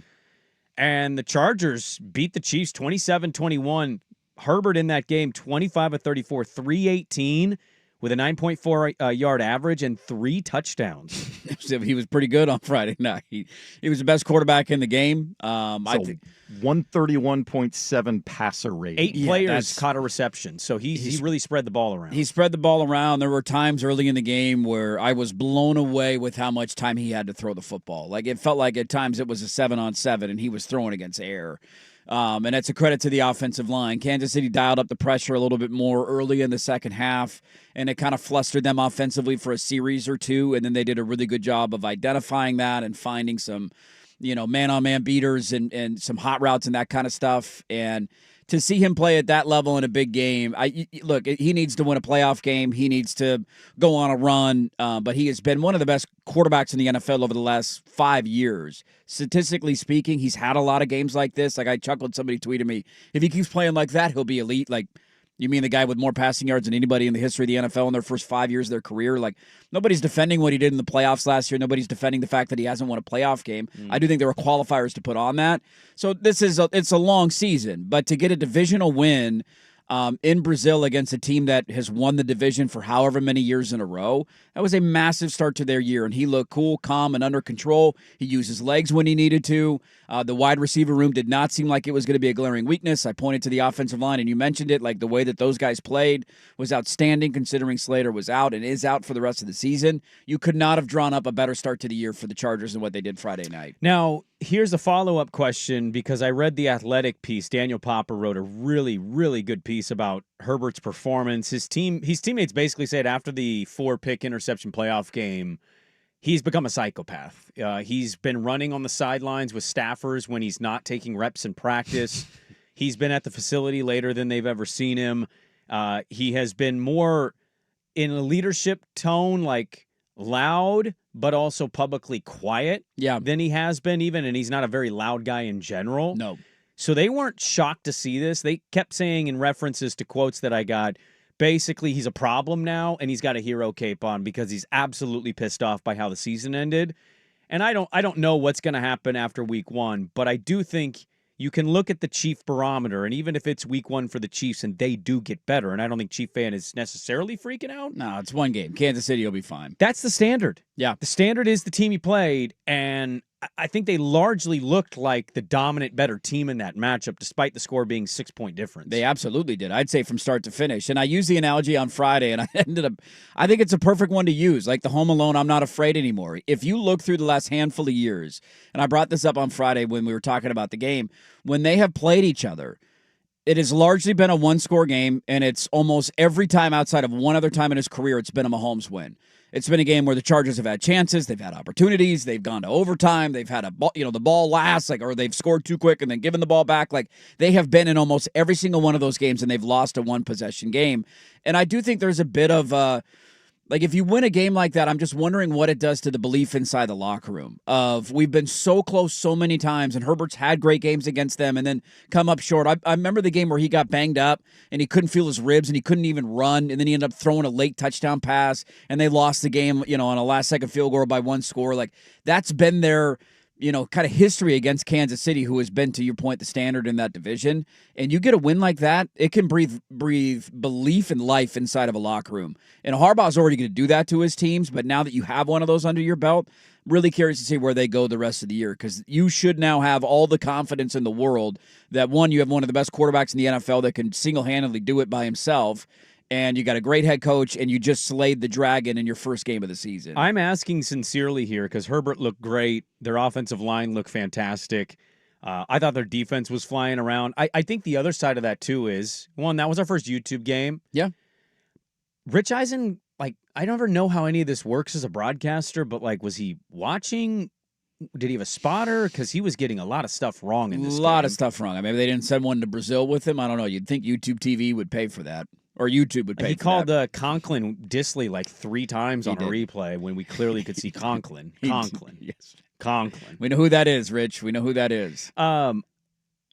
And the Chargers beat the Chiefs 27-21. Herbert in that game, 25 of 34, 318 with a 9.4 yard average and 3 touchdowns. He was pretty good on Friday night. He was the best quarterback in the game. I think 131.7 passer rate. 8 players caught a reception, so he really spread the ball around. He spread the ball around. There were times early in the game where I was blown away with how much time he had to throw the football. Like, it felt like at times it was a 7-on-7, and he was throwing against air. And that's a credit to the offensive line. Kansas City dialed up the pressure a little bit more early in the second half, and it kind of flustered them offensively for a series or two, and then they did a really good job of identifying that and finding some, man-on-man beaters and some hot routes and that kind of stuff. And to see him play at that level in a big game, look, he needs to win a playoff game. He needs to go on a run, but he has been one of the best quarterbacks in the NFL over the last 5 years. Statistically speaking, he's had a lot of games like this. Like, I chuckled, somebody tweeted me, if he keeps playing like that, he'll be elite. Like, you mean the guy with more passing yards than anybody in the history of the NFL in their first 5 years of their career? Like, nobody's defending what he did in the playoffs last year. Nobody's defending the fact that he hasn't won a playoff game. I do think there are qualifiers to put on that. So it's a long season, but to get a divisional win in Brazil against a team that has won the division for however many years in a row, that was a massive start to their year, and he looked cool, calm, and under control. He used his legs when he needed to. The wide receiver room did not seem like it was going to be a glaring weakness. I pointed to the offensive line, and you mentioned it, like the way that those guys played was outstanding considering Slater was out and is out for the rest of the season. You could not have drawn up a better start to the year for the Chargers than what they did Friday night. Now, here's a follow-up question, because I read the Athletic piece. Daniel Popper wrote a really, really good piece about Herbert's performance. His teammates basically said after the 4-pick interception playoff game, he's become a psychopath. He's been running on the sidelines with staffers when he's not taking reps in practice. He's been at the facility later than they've ever seen him. He has been more in a leadership tone, like loud, but also publicly quiet than he has been even, and he's not a very loud guy in general. No. So they weren't shocked to see this. They kept saying in references to quotes that I got, basically he's a problem now and he's got a hero cape on because he's absolutely pissed off by how the season ended. And I don't know what's going to happen after week 1, but I do think you can look at the Chief barometer, and even if it's week 1 for the Chiefs and they do get better, and I don't think Chief fan is necessarily freaking out. No, it's one game. Kansas City will be fine. That's the standard. Yeah. The standard is the team he played, and I think they largely looked like the dominant, better team in that matchup, despite the score being 6-point difference. They absolutely did. I'd say from start to finish. And I used the analogy on Friday, and I think it's a perfect one to use. Like the Home Alone, I'm not afraid anymore. If you look through the last handful of years, and I brought this up on Friday when we were talking about the game, when they have played each other, it has largely been a one-score game, and it's almost every time outside of one other time in his career, it's been a Mahomes win. It's been a game where the Chargers have had chances, they've had opportunities, they've gone to overtime, they've had the ball last, or they've scored too quick and then given the ball back. Like, they have been in almost every single one of those games, and they've lost a one-possession game. And I do think there's a bit of if you win a game like that, I'm just wondering what it does to the belief inside the locker room of we've been so close so many times, and Herbert's had great games against them and then come up short. I remember the game where he got banged up and he couldn't feel his ribs and he couldn't even run, and then he ended up throwing a late touchdown pass, and they lost the game, on a last-second field goal by 1 score. Like, that's been their kind of history against Kansas City, who has been, to your point, the standard in that division. And you get a win like that, it can breathe belief and life inside of a locker room. And Harbaugh's already going to do that to his teams, but now that you have one of those under your belt, really curious to see where they go the rest of the year, because you should now have all the confidence in the world that, one, you have one of the best quarterbacks in the NFL that can single-handedly do it by himself, and you got a great head coach, and you just slayed the dragon in your first game of the season. I'm asking sincerely here because Herbert looked great. Their offensive line looked fantastic. I thought their defense was flying around. I think the other side of that, too, is, one, that was our first YouTube game. Yeah. Rich Eisen, I never know how any of this works as a broadcaster, but, was he watching? Did he have a spotter? Because he was getting a lot of stuff wrong in this game. A lot of stuff wrong. Maybe they didn't send one to Brazil with him. I don't know. You'd think YouTube TV would pay for that. Or YouTube would pay for that. He called Conklin Disley 3 times on a replay when we clearly could see Conklin. Conklin. Yes. Conklin. We know who that is, Rich. We know who that is.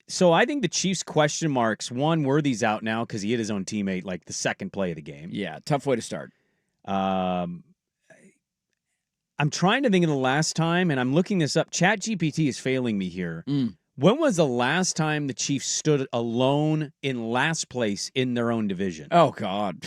So I think the Chiefs' question marks, one, Worthy's out now because he hit his own teammate the second play of the game. Yeah, tough way to start. I'm trying to think of the last time, and I'm looking this up. ChatGPT is failing me here. When was the last time the Chiefs stood alone in last place in their own division? Oh, God.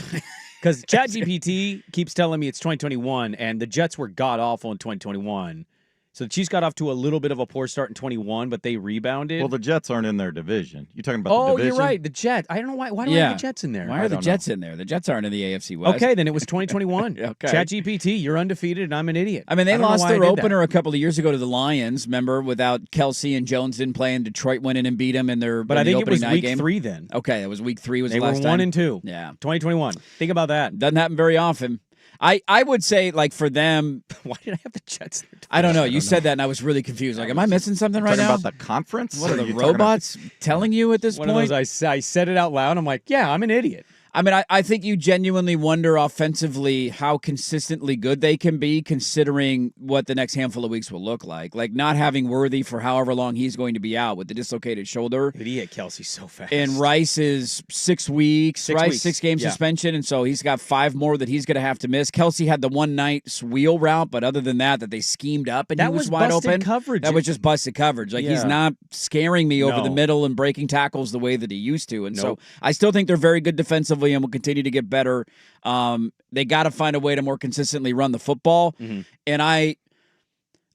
Because ChatGPT keeps telling me it's 2021, and the Jets were god-awful in 2021. So the Chiefs got off to a little bit of a poor start in 21, but they rebounded. Well, the Jets aren't in their division. You're talking about the division? Oh, you're right. The Jets. I don't know why. Why do I have the Jets in there? Why are the Jets in there? The Jets aren't in the AFC West. Okay, then it was 2021. Okay. ChatGPT, you're undefeated, and I'm an idiot. They lost their opener a couple of years ago to the Lions, remember, without Kelsey and Jones didn't play, and Detroit went in and beat them in their But I think it was week game. 3 then. Okay, it was week 3 was they the last time. They were 1 and 2. Yeah. 2021. Think about that. Doesn't happen very often. I would say, for them... Why did I have the Jets there? I don't know. You said that, and I was really confused. Am I missing something right now? Talking about the conference? What are the robots telling you at this point? One of those, I said it out loud. I'm like, yeah, I'm an idiot. I think you genuinely wonder offensively how consistently good they can be considering what the next handful of weeks will look like. Not having Worthy for however long he's going to be out with the dislocated shoulder. But he hit Kelsey so fast. And Rice is 6 weeks, 6-game suspension, and so he's got 5 more that he's going to have to miss. Kelsey had the one night wheel route, but other than that they schemed up and that he was wide open. Coverage. That was just busted coverage. He's not scaring me over the middle and breaking tackles the way that he used to. And so I still think they're very good defensively and will continue to get better. They got to find a way to more consistently run the football. Mm-hmm. And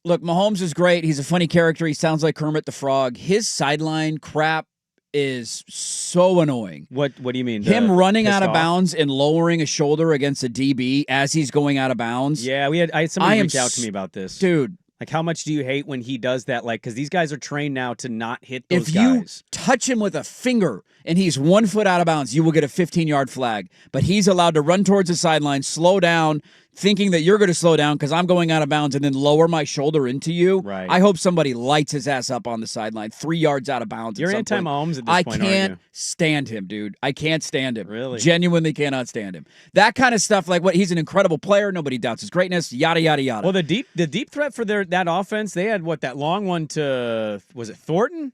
look, Mahomes is great. He's a funny character. He sounds like Kermit the Frog. His sideline crap is so annoying. What do you mean? Him running out of bounds and lowering a shoulder against a DB as he's going out of bounds. Yeah, I had somebody reach out to me about this. Dude. How much do you hate when he does that? Because these guys are trained now to not hit those guys. If you touch him with a finger and he's 1 foot out of bounds, you will get a 15-yard flag. But he's allowed to run towards the sideline, slow down, thinking that you're going to slow down because I'm going out of bounds and then lower my shoulder into you. Right. I hope somebody lights his ass up on the sideline, 3 yards out of bounds. You're anti-Mahomes at this point, aren't you? I can't stand him, dude. I can't stand him. Really? Genuinely cannot stand him. That kind of stuff, he's an incredible player. Nobody doubts his greatness, yada, yada, yada. Well, the deep threat for that offense, they had that long one to, was it Thornton?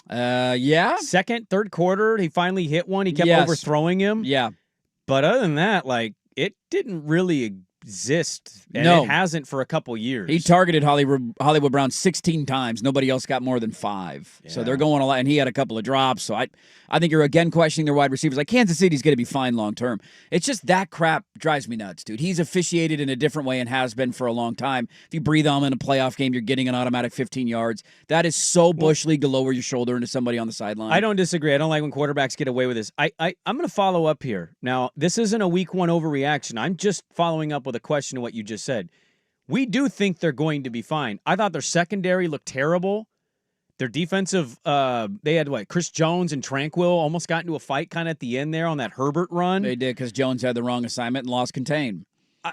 Yeah. Second, third quarter, he finally hit one. He kept overthrowing him. Yeah. But other than that, it didn't really exist, and it hasn't for a couple years. He targeted Hollywood Brown 16 times. Nobody else got more than 5. Yeah. So they're going a lot, and he had a couple of drops. So I think you're again questioning their wide receivers. Kansas City's going to be fine long term. It's just that crap drives me nuts, dude. He's officiated in a different way and has been for a long time. If you breathe on him in a playoff game, you're getting an automatic 15 yards. That is so Bush League to lower your shoulder into somebody on the sideline. I don't disagree. I don't like when quarterbacks get away with this. I'm going to follow up here. Now, this isn't a week 1 overreaction. I'm just following up with a question to what you just said. We do think they're going to be fine. I thought their secondary looked terrible. Their defensive, they had Chris Jones and Tranquil almost got into a fight kind of at the end there on that Herbert run. They did because Jones had the wrong assignment and lost contain.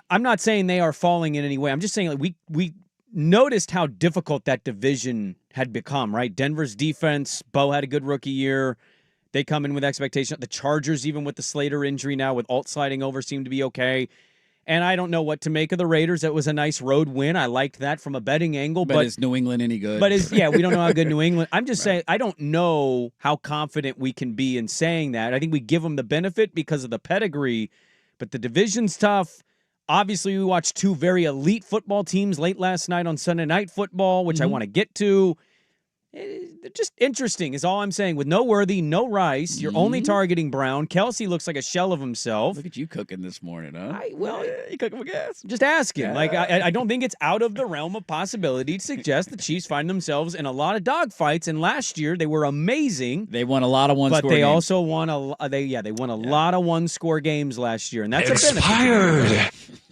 I'm not saying they are falling in any way. I'm just saying we noticed how difficult that division had become, right? Denver's defense, Bo had a good rookie year. They come in with expectation. The Chargers, even with the Slater injury now, with Alt sliding over, seem to be okay. And I don't know what to make of the Raiders. That was a nice road win. I liked that from a betting angle. But is New England any good? But we don't know how good New England. I'm just saying, I don't know how confident we can be in saying that. I think we give them the benefit because of the pedigree, but the division's tough. Obviously, we watched 2 very elite football teams late last night on Sunday Night Football, which I want to get to. They're just interesting is all I'm saying. With no Worthy, no Rice, you're only targeting Brown. Kelsey looks like a shell of himself. Look at you cooking this morning, huh? You cooking with gas? Just asking. Yeah. I don't think it's out of the realm of possibility to suggest the Chiefs find themselves in a lot of dogfights. And last year they were amazing. They won a lot of one-score games. But they also won they won a lot of one-score games last year, and that's expired.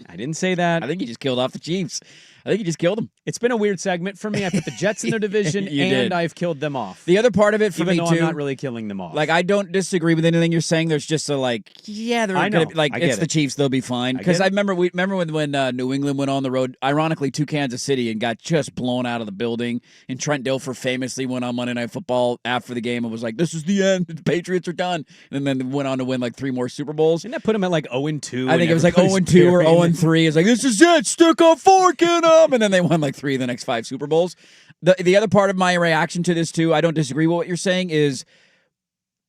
I didn't say that. I think he just killed off the Chiefs. I think you just killed them. It's been a weird segment for me. I put the Jets in their division, and I've killed them off. The other part of it for Even me, though too. I'm not really killing them off. Like, I don't disagree with anything you're saying. There's just a, like, yeah, they're I know. gonna, like, I it's get the it. Chiefs. They'll be fine. Because I remember when New England went on the road, ironically, to Kansas City and got just blown out of the building. And Trent Dilfer famously went on Monday Night Football after the game and was like, this is the end. The Patriots are done. And then went on to win, like, 3 more Super Bowls. Didn't that put him at, like, 0-2? I think it was like 0-2 or 0-3. It's like, this is it. Stick a fork in them. And then they won, like, 3 of the next 5 Super Bowls. The other part of my reaction to this, too, I don't disagree with what you're saying, is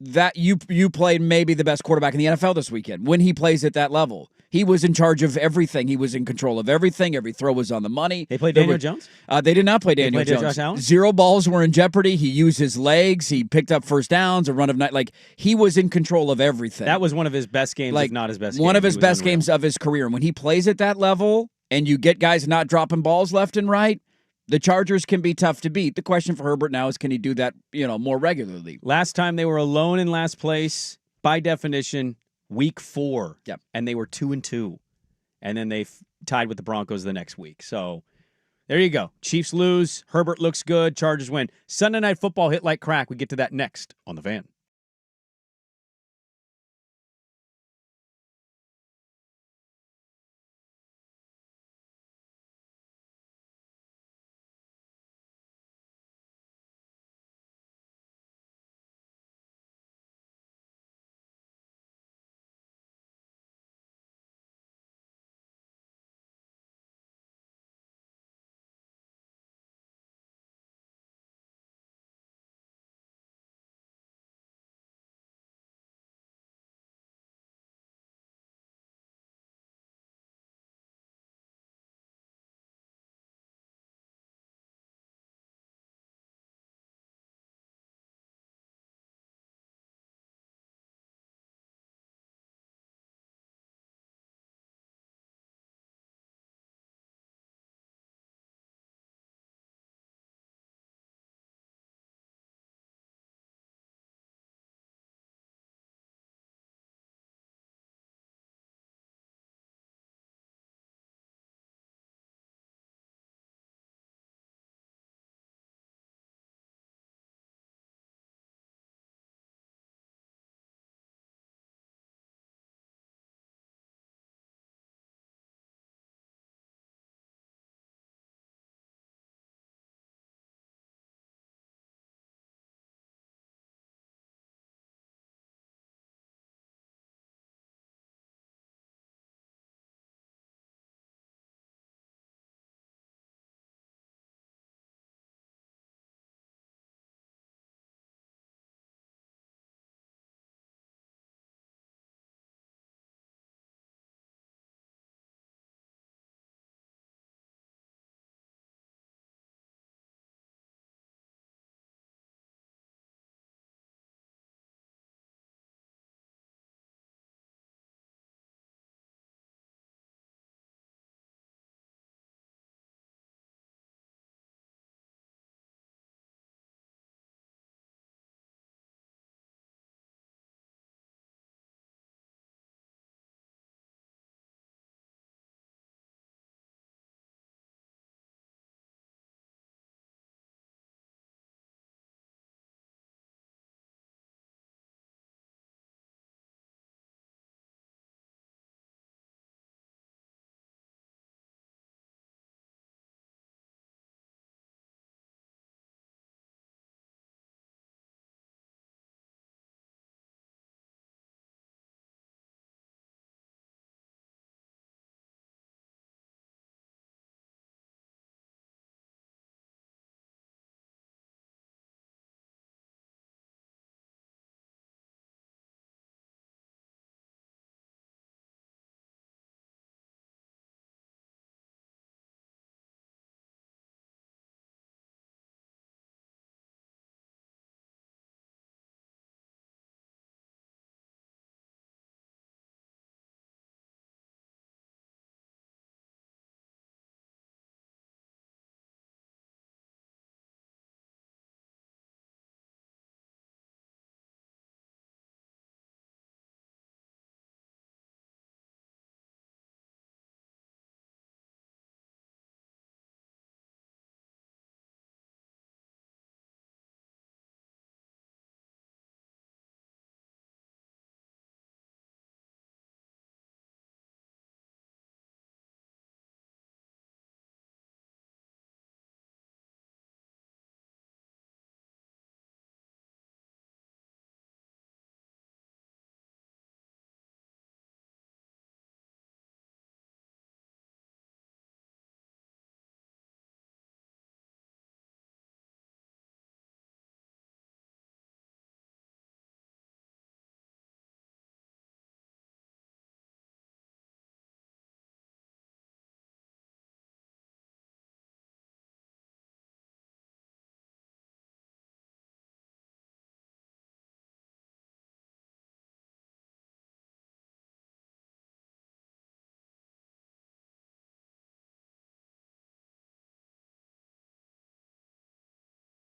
that you played maybe the best quarterback in the NFL this weekend when he plays at that level. He was in charge of everything. He was in control of everything. Every throw was on the money. They played Daniel Jones? They did not play Daniel Jones. Josh Allen? 0 balls were in jeopardy. He used his legs. He picked up first downs, a run of night. Like, he was in control of everything. That was one of his best games, if not his best game. One of his best games of his career. And when he plays at that level and you get guys not dropping balls left and right, the Chargers can be tough to beat. The question for Herbert now is, can he do that, more regularly? Last time they were alone in last place, by definition, week 4. Yep. And they were 2-2. And then they tied with the Broncos the next week. So there you go. Chiefs lose. Herbert looks good. Chargers win. Sunday Night Football hit like crack. We get to that next on The Fan.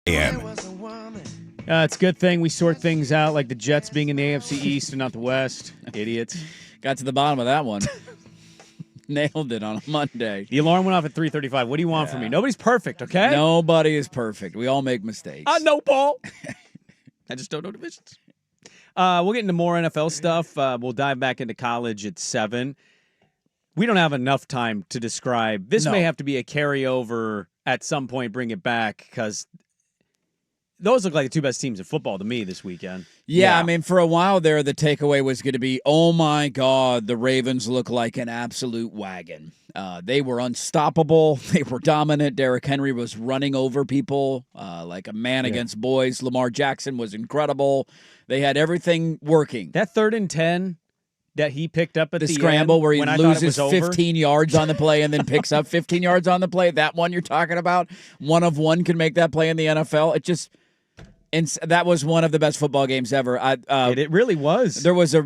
a.m. It's a good thing we sort things out like the Jets being in the AFC East and not the West. Idiots. Got to the bottom of that one. Nailed it on a Monday. The alarm went off at 3:35. What do you want from me? Nobody's perfect, okay? Nobody is perfect. We all make mistakes. I know, Paul. I just don't know divisions. We'll get into more NFL stuff. We'll dive back into college at 7. We don't have enough time to describe. This may have to be a carryover at some point, bring it back, because those look like the two best teams in football to me this weekend. Yeah, I mean, for a while there, the takeaway was going to be, oh, my God, the Ravens look like an absolute wagon. They were unstoppable. They were dominant. Derrick Henry was running over people like a man against boys. Lamar Jackson was incredible. They had everything working. That 3rd and 10 that he picked up at the scramble end, where he when loses 15 yards on the play and then picks up 15 yards on the play, that one you're talking about, one of one can make that play in the NFL. It just... And that was one of the best football games ever. It really was. There was a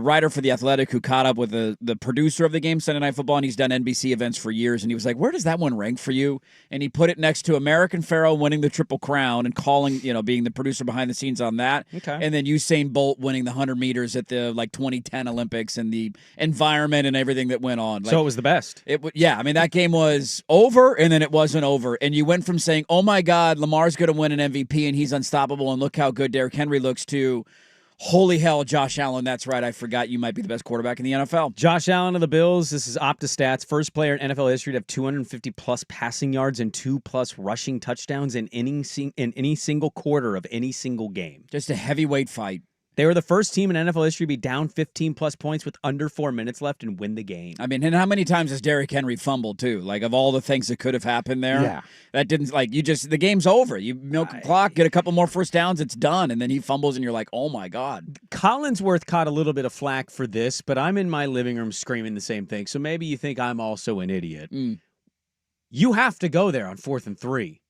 writer for The Athletic who caught up with the producer of the game, Sunday Night Football, and he's done NBC events for years. And he was like, where does that one rank for you? And he put it next to American Pharoah winning the Triple Crown and being the producer behind the scenes on that. Okay. And then Usain Bolt winning the 100 meters at the 2010 Olympics and the environment and everything that went on. So it was the best. I mean, that game was over and then it wasn't over. And you went from saying, oh my God, Lamar's going to win an MVP and he's unstoppable. And look how good Derrick Henry looks to, holy hell, Josh Allen, that's right, I forgot you might be the best quarterback in the NFL. Josh Allen of the Bills, this is OptaStats, first player in NFL history to have 250-plus passing yards and 2+ rushing touchdowns in any single quarter of any single game. Just a heavyweight fight. They were the first team in NFL history to be down 15-plus points with under 4 minutes left and win the game. I mean, and how many times has Derrick Henry fumbled, too? Like, of all the things that could have happened there, that didn't, the game's over. You milk the clock, get a couple more first downs, it's done, and then he fumbles, and you're like, oh, my God. Collinsworth caught a little bit of flack for this, but I'm in my living room screaming the same thing, so maybe you think I'm also an idiot. You have to go there on 4th and 3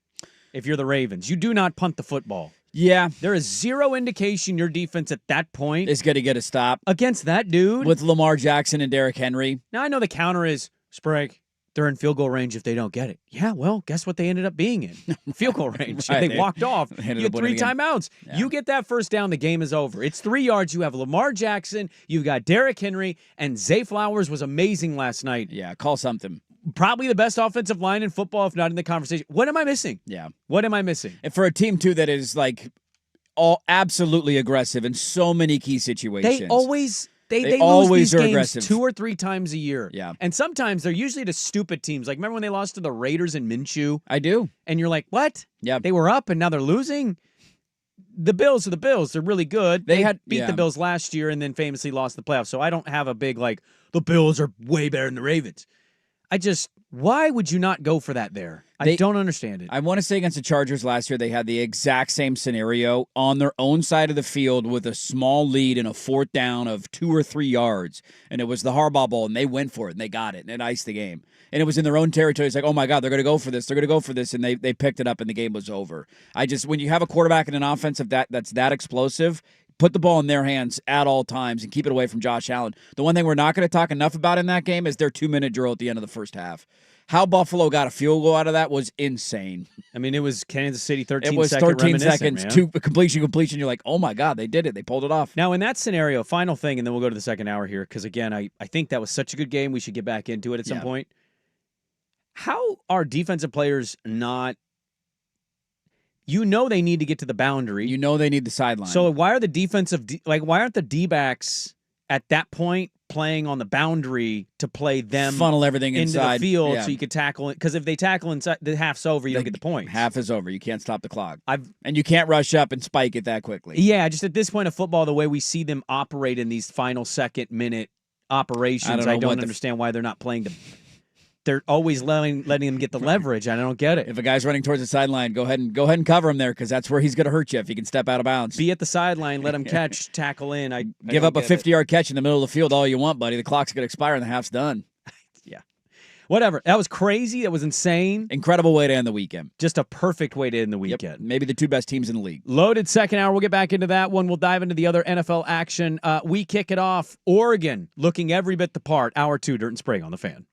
if you're the Ravens. You do not punt the football. Yeah. There is zero indication your defense at that point is going to get a stop against that dude. With Lamar Jackson and Derrick Henry. Now, I know the counter is, Sprague, they're in field goal range if they don't get it. Yeah, well, guess what they ended up being in? Field goal range. Right. They walked off. You had 3 timeouts. Yeah. You get that first down, the game is over. It's 3 yards. You have Lamar Jackson. You've got Derrick Henry. And Zay Flowers was amazing last night. Yeah, call something. Probably the best offensive line in football, if not in the conversation. What am I missing? Yeah. What am I missing? And for a team, too, that is all absolutely aggressive in so many key situations. They always lose these games aggressive 2 or 3 times a year. Yeah. And sometimes they're usually to stupid teams. Like, remember when they lost to the Raiders in Minshew? I do. And you're like, what? Yeah. They were up and now they're losing? The Bills are the Bills. They're really good. They had beat the Bills last year and then famously lost the playoffs. So I don't have a big, the Bills are way better than the Ravens. Why would you not go for that there? I don't understand it. I want to say against the Chargers last year, they had the exact same scenario on their own side of the field with a small lead and a 4th down of 2 or 3 yards. And it was the Harbaugh Bowl, and they went for it, and they got it, and it iced the game. And it was in their own territory. It's like, oh, my God, they're going to go for this. They're going to go for this. And they picked it up, and the game was over. When you have a quarterback and an offense that's that explosive, put the ball in their hands at all times and keep it away from Josh Allen. The one thing we're not going to talk enough about in that game is their 2-minute drill at the end of the first half. How Buffalo got a field goal out of that was insane. I mean, it was Kansas City 13 It was second 13 seconds, man. 2 completion. You're like, oh, my God, they did it. They pulled it off. Now, in that scenario, final thing, and then we'll go to the second hour here, because, again, I think that was such a good game. We should get back into it at some point. How are defensive players not... You know they need to get to the boundary. You know they need the sideline. So why are the why aren't the D-backs at that point playing on the boundary to play them funnel everything into inside the field so you could tackle it? Because if they tackle inside, the half's over, you don't get the points. Half is over. You can't stop the clock. And you can't rush up and spike it that quickly. Yeah, just at this point of football, the way we see them operate in these final minute operations, I don't understand why they're not playing the... They're always letting them get the leverage, and I don't get it. If a guy's running towards the sideline, go ahead and cover him there, because that's where he's going to hurt you if he can step out of bounds. Be at the sideline, let him catch, tackle in. I give up a 50-yard catch in the middle of the field all you want, buddy. The clock's going to expire and the half's done. Yeah. Whatever. That was crazy. That was insane. Incredible way to end the weekend. Just a perfect way to end the weekend. Yep. Maybe the 2 best teams in the league. Loaded second hour. We'll get back into that one. We'll dive into the other NFL action. We kick it off. Oregon looking every bit the part. Hour 2, Dirt and Sprague on the Fan.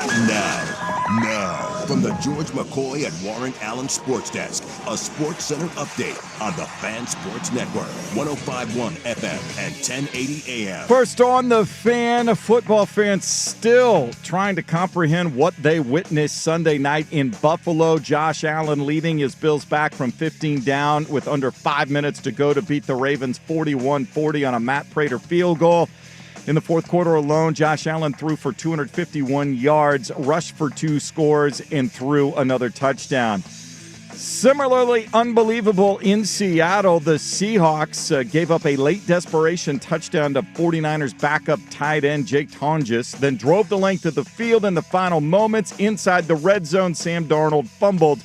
Now, from the George McCoy and Warren Allen Sports Desk, a Sports Center update on the Fan Sports Network, 105.1 FM and 1080 AM. First on the Fan, football fans still trying to comprehend what they witnessed Sunday night in Buffalo. Josh Allen leading his Bills back from 15 down with under 5 minutes to go to beat the Ravens 41-40 on a Matt Prater field goal. In the fourth quarter alone, Josh Allen threw for 251 yards, rushed for 2 scores, and threw another touchdown. Similarly unbelievable in Seattle, the Seahawks gave up a late desperation touchdown to 49ers backup tight end Jake Tonjes, then drove the length of the field in the final moments. Inside the red zone, Sam Darnold fumbled,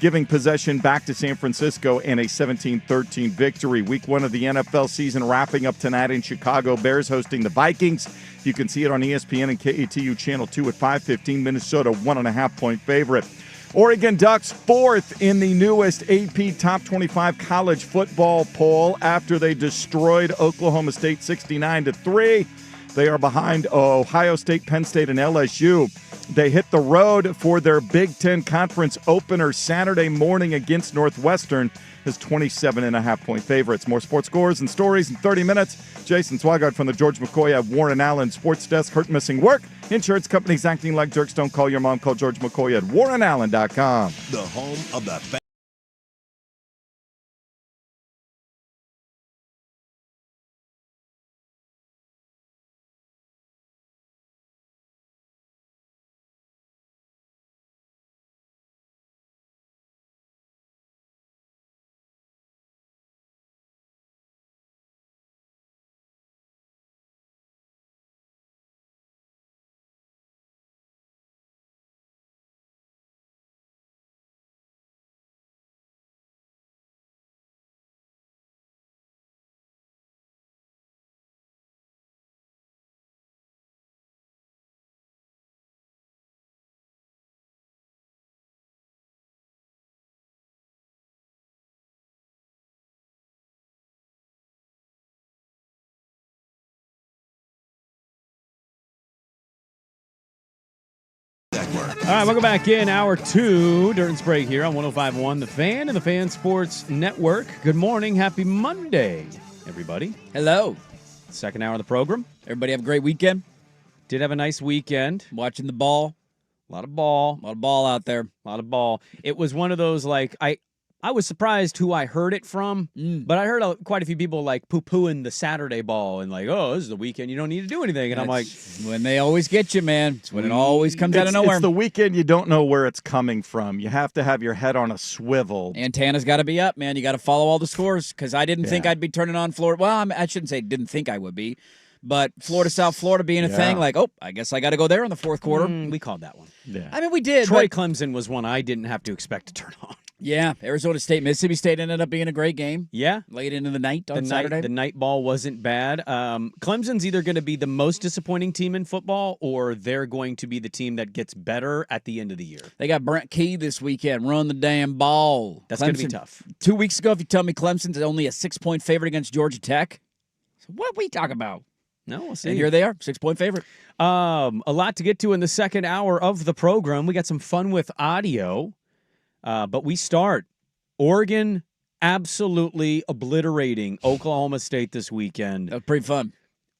giving possession back to San Francisco and a 17-13 victory. Week 1 of the NFL season wrapping up tonight in Chicago. Bears hosting the Vikings. You can see it on ESPN and KATU Channel 2 at 5:15. Minnesota 1.5-point favorite. Oregon Ducks 4th in the newest AP Top 25 college football poll after they destroyed Oklahoma State 69-3. They are behind Ohio State, Penn State, and LSU. They hit the road for their Big Ten Conference opener Saturday morning against Northwestern as 27.5-point favorites. More sports scores and stories in 30 minutes. Jason Swigard from the George McCoy at Warren Allen Sports Desk. Hurt missing work. Insurance companies acting like jerks. Don't call your mom. Call George McCoy at warrenallen.com. The home of the All right, welcome back in Hour 2. Dirt and Sprague here on 105.1 The Fan and the Fan Sports Network. Good morning. Happy Monday, everybody. Hello. Second hour of the program. Everybody have a great weekend? Did have a nice weekend. Watching the ball. A lot of ball. A lot of ball out there. A lot of ball. It was one of those, like, I was surprised who I heard it from, but I heard quite a few people, like, poo-pooing the Saturday ball and, like, oh, this is the weekend. You don't need to do anything. And I'm like, when they always get you, man. It's when it always comes out of nowhere. It's the weekend you don't know where it's coming from. You have to have your head on a swivel. Antenna's got to be up, man. You got to follow all the scores because I didn't think I'd be turning on Florida. Well, I shouldn't say didn't think I would be. But Florida, South Florida being a thing, like, oh, I guess I got to go there in the fourth quarter. We called that one. Yeah. I mean, we did. Troy Clemson was one I didn't have to expect to turn on. Yeah, Arizona State, Mississippi State ended up being a great game. Yeah. Late into the night on Saturday. The night ball wasn't bad. Clemson's either going to be the most disappointing team in football or they're going to be the team that gets better at the end of the year. They got Brent Key this weekend. Run the damn ball. That's going to be tough. 2 weeks ago, if you tell me Clemson's only a 6-point favorite against Georgia Tech, so what we talk about? No, we'll see. And here they are, 6-point favorite. A lot to get to in the second hour of the program. We got some fun with audio, but we start. Oregon absolutely obliterating Oklahoma State this weekend. That was pretty fun.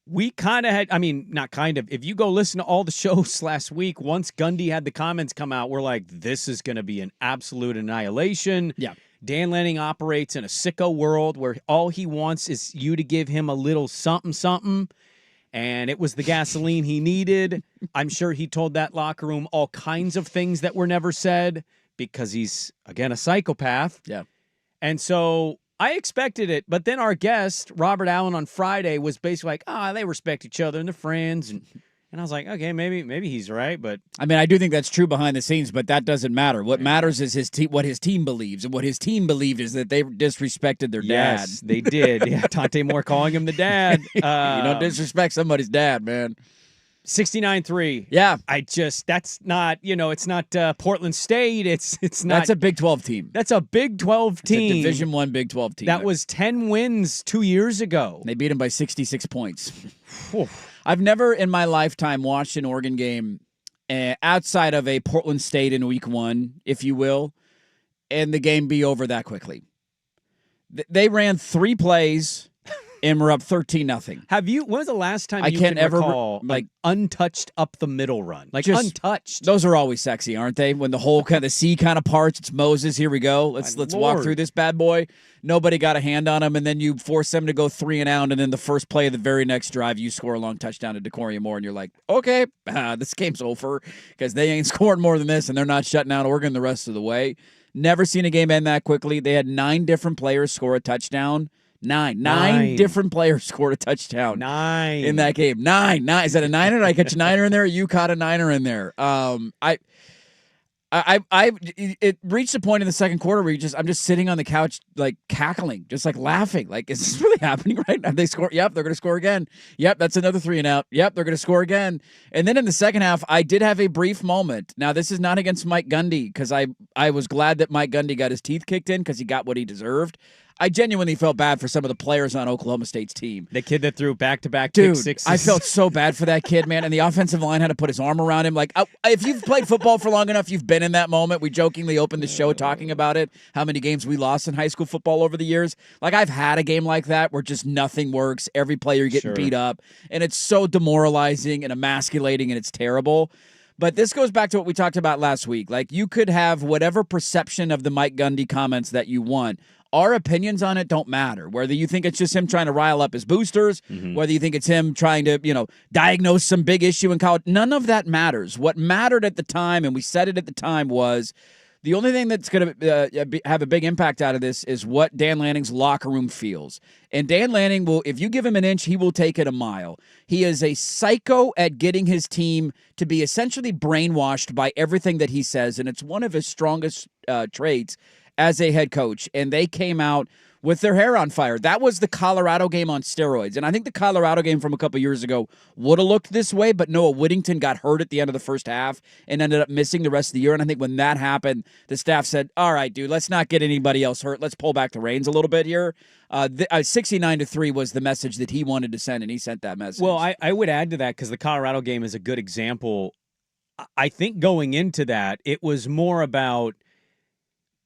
We kind of had, I mean, not kind of. If you go listen to all the shows last week, once Gundy had the comments come out, we're like, this is going to be an absolute annihilation. Yeah. Dan Lanning operates in a sicko world where all he wants is you to give him a little something, and it was the gasoline he needed. I'm sure he told that locker room all kinds of things that were never said because he's, again, a psychopath. Yeah. And so I expected it, but then our guest, Robert Allen, on Friday was basically like, they respect each other and they're friends. And I was like, okay, maybe he's right, but I mean, I do think that's true behind the scenes, but that doesn't matter. What matters is what his team believes, and what his team believed is that they disrespected their dad. Yes, they did. Yeah, Tante Moore calling him the dad. You don't disrespect somebody's dad, man. 69-3. Yeah, that's not, it's not Portland State. It's not. That's a Big 12 team. That's a Big 12 team. It's a Division I Big 12 team. That was 10 wins 2 years ago. They beat him by 66 points. I've never in my lifetime watched an Oregon game outside of a Portland State in week 1, if you will, and the game be over that quickly. They ran 3 plays and we're up 13-0. When was the last time you can't can ever recall like untouched up the middle run? Like just untouched. Those are always sexy, aren't they? When the whole the sea kind of parts, it's Moses, here we go. Let's walk through this bad boy. Nobody got a hand on him, and then you force them to go 3 and out, and then the first play of the very next drive, you score a long touchdown to Decoria Moore, and you're like, okay, this game's over because they ain't scored more than this, and they're not shutting out Oregon the rest of the way. Never seen a game end that quickly. They had 9 different players score a touchdown. Nine different players scored a touchdown. 9 in that game. Nine. Is that a niner? Did I catch a niner in there? Or you caught a niner in there. It reached a point in the second quarter where I'm just sitting on the couch like cackling, just like laughing. Like, is this really happening right now? They score. Yep, they're going to score again. Yep, that's another 3 and out. Yep, they're going to score again. And then in the second half, I did have a brief moment. Now, this is not against Mike Gundy because I was glad that Mike Gundy got his teeth kicked in because he got what he deserved. I genuinely felt bad for some of the players on Oklahoma State's team. The kid that threw back-to-back pick sixes. I felt so bad for that kid, man. And the offensive line had to put his arm around him. Like, if you've played football for long enough, you've been in that moment. We jokingly opened the show talking about it, how many games we lost in high school football over the years. Like, I've had a game like that where just nothing works. Every player getting beat up. And it's so demoralizing and emasculating, and it's terrible. But this goes back to what we talked about last week. Like, you could have whatever perception of the Mike Gundy comments that you want. Our opinions on it don't matter. Whether you think it's just him trying to rile up his boosters, whether you think it's him trying to, diagnose some big issue in college, none of that matters. What mattered at the time, and we said it at the time, was the only thing that's going to have a big impact out of this is what Dan Lanning's locker room feels. And Dan Lanning will, if you give him an inch, he will take it a mile. He is a psycho at getting his team to be essentially brainwashed by everything that he says, and it's one of his strongest traits as a head coach, and they came out with their hair on fire. That was the Colorado game on steroids, and I think the Colorado game from a couple years ago would have looked this way, but Noah Whittington got hurt at the end of the first half and ended up missing the rest of the year, and I think when that happened, the staff said, all right, dude, let's not get anybody else hurt. Let's pull back the reins a little bit here. 69-3 was the message that he wanted to send, and he sent that message. Well, I would add to that because the Colorado game is a good example. I think going into that, it was more about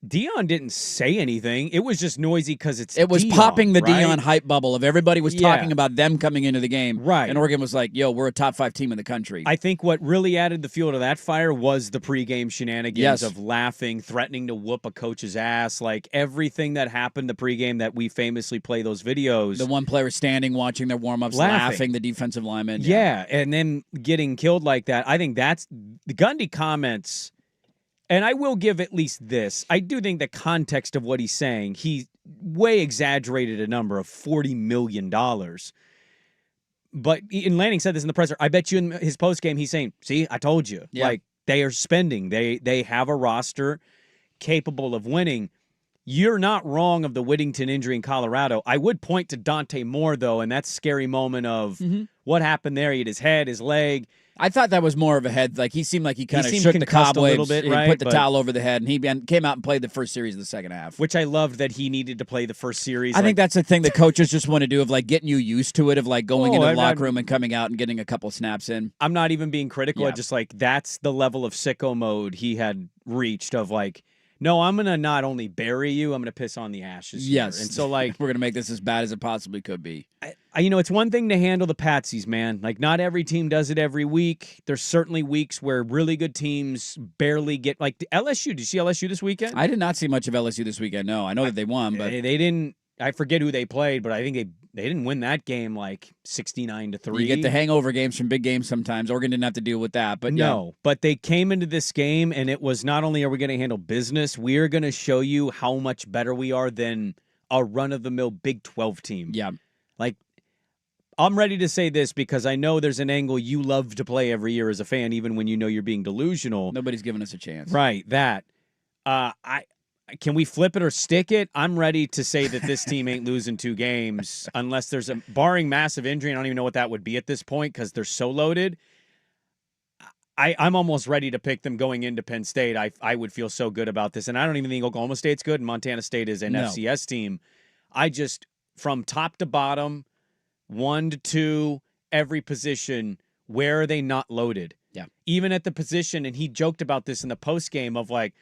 Deion didn't say anything. It was just noisy because it was Deion, popping the right? Deion hype bubble of everybody was talking about them coming into the game. Right. And Oregon was like, yo, we're a top 5 team in the country. I think what really added the fuel to that fire was the pregame shenanigans of laughing, threatening to whoop a coach's ass, like everything that happened the pregame that we famously play those videos. The one player standing, watching their warm-ups, laughing, the defensive lineman. Yeah, and then getting killed like that. I think that's the Gundy comments. And I will give at least this. I do think the context of what he's saying, he way exaggerated a number of $40 million. But Lanning said this in the presser. I bet you in his postgame, he's saying, see, I told you. Yeah. Like, they are spending. They have a roster capable of winning. You're not wrong of the Whittington injury in Colorado. I would point to Dante Moore, though, and that scary moment of what happened there. He hit his head, his leg. I thought that was more of a head. Like, he seemed like he kind of shook the cobwebs a little bit, right? Put the towel over the head, and he came out and played the first series of the second half. Which I loved that he needed to play the first series. I think that's the thing that coaches just want to do, of like getting you used to it, of like going into the locker room and coming out and getting a couple snaps in. I'm not even being critical. I just like that's the level of sicko mode he had reached of like, no, I'm going to not only bury you, I'm going to piss on the ashes. Yes. Here. And so, like, we're going to make this as bad as it possibly could be. It's one thing to handle the patsies, man. Like, not every team does it every week. There's certainly weeks where really good teams barely get, like, LSU. Did you see LSU this weekend? I did not see much of LSU this weekend, no. I know that they won, but they didn't. I forget who they played, but I think they didn't win that game like 69-3. You get the hangover games from big games sometimes. Oregon didn't have to deal with that, but no. But they came into this game, and it was not only are we going to handle business, we are going to show you how much better we are than a run-of-the-mill Big 12 team. Yeah. Like, I'm ready to say this because I know there's an angle you love to play every year as a fan, even when you know you're being delusional. Nobody's giving us a chance. Right, that. Can we flip it or stick it? I'm ready to say that this team ain't losing 2 games unless there's barring massive injury. I don't even know what that would be at this point because they're so loaded. I'm almost ready to pick them going into Penn State. I would feel so good about this. And I don't even think Oklahoma State's good and Montana State is an FCS team. I just, from top to bottom, 1 to 2, every position, where are they not loaded? Yeah. Even at the position, and he joked about this in the post game of like,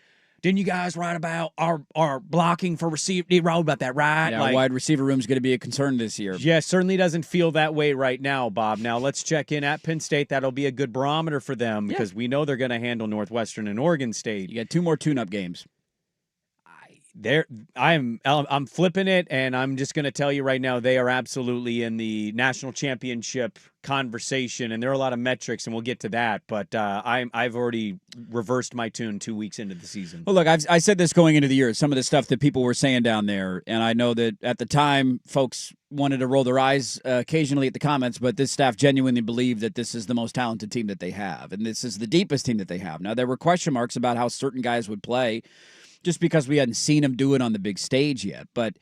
didn't you guys write about our blocking for receiver? You wrote about that, right? Yeah, like, wide receiver room is going to be a concern this year. Yeah, certainly doesn't feel that way right now, Bob. Now let's check in at Penn State. That'll be a good barometer for them because we know they're going to handle Northwestern and Oregon State. You got 2 more tune-up games. I'm flipping it, and I'm just going to tell you right now, they are absolutely in the national championship conversation, and there are a lot of metrics, and we'll get to that. But I've already reversed my tune 2 weeks into the season. Well, look, I said this going into the year, some of the stuff that people were saying down there, and I know that at the time, folks wanted to roll their eyes occasionally at the comments, but this staff genuinely believed that this is the most talented team that they have, and this is the deepest team that they have. Now, there were question marks about how certain guys would play, just because we hadn't seen him do it on the big stage yet. But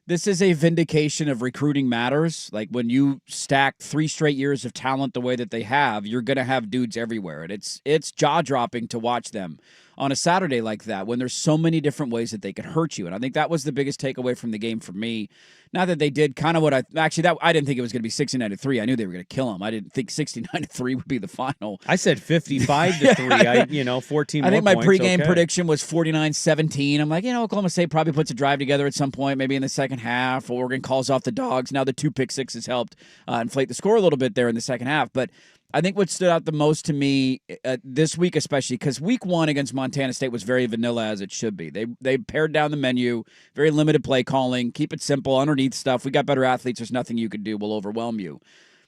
this is a vindication of recruiting matters. Like when you stack 3 straight years of talent the way that they have, you're going to have dudes everywhere. And it's jaw-dropping to watch them on a Saturday like that when there's so many different ways that they can hurt you. And I think that was the biggest takeaway from the game for me. Not that they did kind of what I didn't think it was going to be 69-3. I knew they were going to kill them. I didn't think 69-3 would be the final. I said 55-3. 14 I think more my points, pregame okay. prediction was 49-17. I'm like, Oklahoma State probably puts a drive together at some point, maybe in the second half. Oregon calls off the Dogs. Now the 2 pick sixes helped inflate the score a little bit there in the second half. But I think what stood out the most to me this week, especially because week 1 against Montana State was very vanilla as it should be. They pared down the menu, very limited play calling, keep it simple, underneath stuff. We got better athletes. There's nothing you can do. We'll overwhelm you.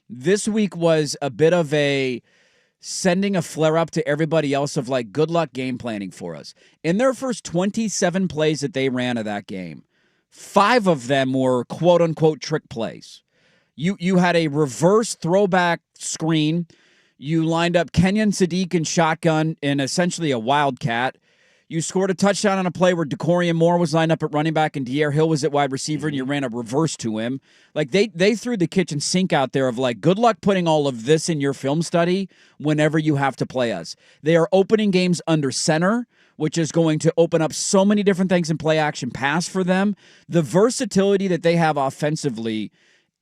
This week was a bit of a sending a flare up to everybody else of like, good luck game planning for us. In their first 27 plays that they ran of that game, 5 of them were quote unquote trick plays. You had a reverse throwback screen. You lined up Kenyon Sadiq in shotgun in essentially a wildcat. You scored a touchdown on a play where DeCorian Moore was lined up at running back and Dier Hill was at wide receiver, and you ran a reverse to him. Like they threw the kitchen sink out there of like, good luck putting all of this in your film study whenever you have to play us. They are opening games under center, which is going to open up so many different things in play action pass for them. The versatility that they have offensively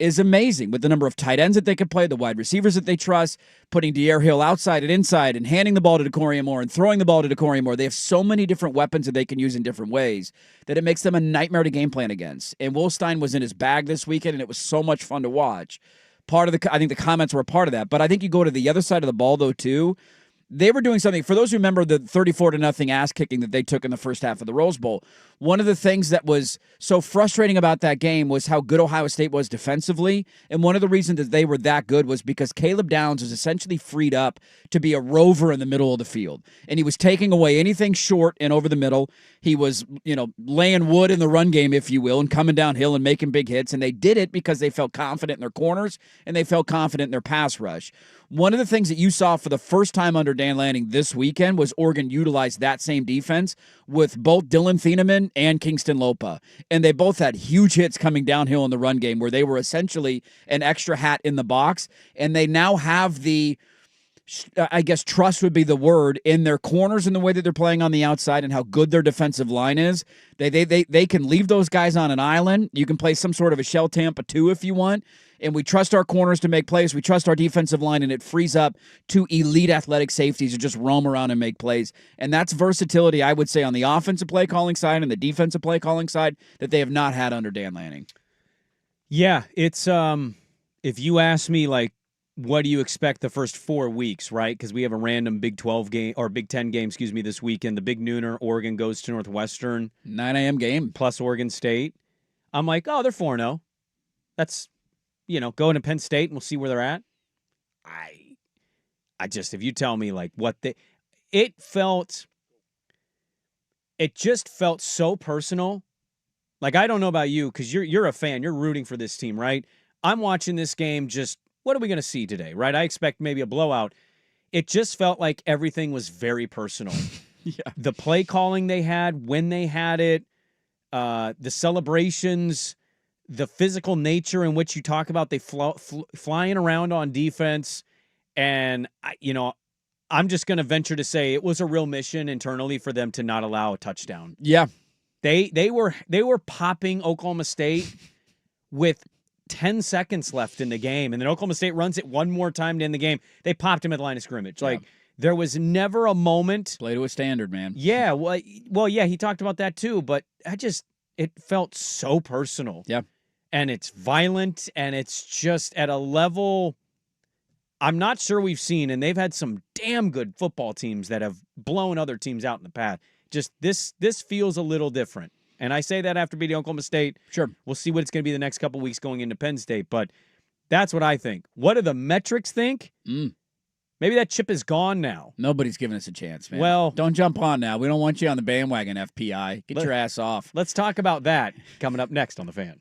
is amazing with the number of tight ends that they could play, the wide receivers that they trust, putting Dier Hill outside and inside and handing the ball to DeCorian Moore and throwing the ball to DeCorian Moore. They have so many different weapons that they can use in different ways that it makes them a nightmare to game plan against. And Wolstein was in his bag this weekend, and it was so much fun to watch. I think the comments were a part of that. But I think you go to the other side of the ball, though, too. They were doing something. For those who remember the 34-0 ass kicking that they took in the first half of the Rose Bowl, one of the things that was so frustrating about that game was how good Ohio State was defensively. And one of the reasons that they were that good was because Caleb Downs was essentially freed up to be a rover in the middle of the field. And he was taking away anything short and over the middle. He was, laying wood in the run game, if you will, and coming downhill and making big hits. And they did it because they felt confident in their corners and they felt confident in their pass rush. One of the things that you saw for the first time under Dan Lanning this weekend was Oregon utilize that same defense with both Dylan Thieneman and Kingston Lopa. And they both had huge hits coming downhill in the run game where they were essentially an extra hat in the box. And they now have the, I guess trust would be the word, in their corners and the way that they're playing on the outside and how good their defensive line is. They can leave those guys on an island. You can play some sort of a shell Tampa 2 if you want. And we trust our corners to make plays. We trust our defensive line, and it frees up 2 elite athletic safeties to just roam around and make plays. And that's versatility, I would say, on the offensive play calling side and the defensive play calling side that they have not had under Dan Lanning. Yeah, it's if you ask me, like, what do you expect the first 4 weeks, right? Because we have a random Big 12 game or Big 10 game, this weekend. The big nooner, Oregon goes to Northwestern. 9 a.m. game. Plus Oregon State. I'm like, oh, they're 4-0. That's, going to Penn State and we'll see where they're at. I just, if you tell me like it just felt so personal. Like, I don't know about you, because you're a fan, you're rooting for this team, right? I'm watching this game, just what are we going to see today, right? I expect maybe a blowout. It just felt like everything was very personal. Yeah. The play calling they had, when they had it, the celebrations, the physical nature in which you talk about they flying around on defense. And, I'm just going to venture to say it was a real mission internally for them to not allow a touchdown. Yeah. They were popping Oklahoma State with 10 seconds left in the game, and then Oklahoma State runs it one more time to end the game. They popped him at the line of scrimmage. Like, There was never a moment. Play to a standard, man. Yeah, well, yeah, he talked about that too, but it felt so personal. Yeah. And it's violent, and it's just at a level I'm not sure we've seen, and they've had some damn good football teams that have blown other teams out in the past. Just this feels a little different. And I say that after beating Oklahoma State. Sure. We'll see what it's going to be the next couple weeks going into Penn State, but that's what I think. What do the metrics think? Maybe that chip is gone now. Nobody's giving us a chance, man. Well, don't jump on now. We don't want you on the bandwagon, FPI. Get your ass off. Let's talk about that coming up next on The Fan.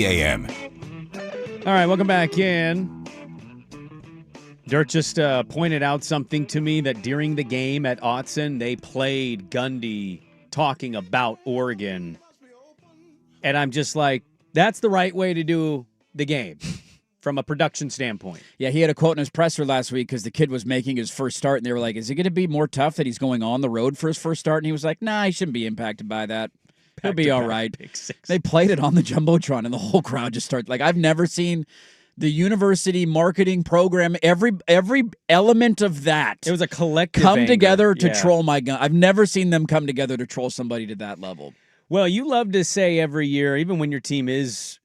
6:30 a.m. All right, welcome back in. Dirt just pointed out something to me that during the game at Autzen, they played Gundy talking about Oregon. And I'm just like, that's the right way to do the game from a production standpoint. Yeah, he had a quote in his presser last week because the kid was making his first start, and they were like, is it going to be more tough that he's going on the road for his first start? And he was like, nah, he shouldn't be impacted by that. He'll be all right. They played it on the Jumbotron, and the whole crowd just started. Like, I've never seen the university marketing program, every element of that. It was a collective come anger. together to troll my gun. I've never seen them come together to troll somebody to that level. Well, you love to say every year, even when your team is,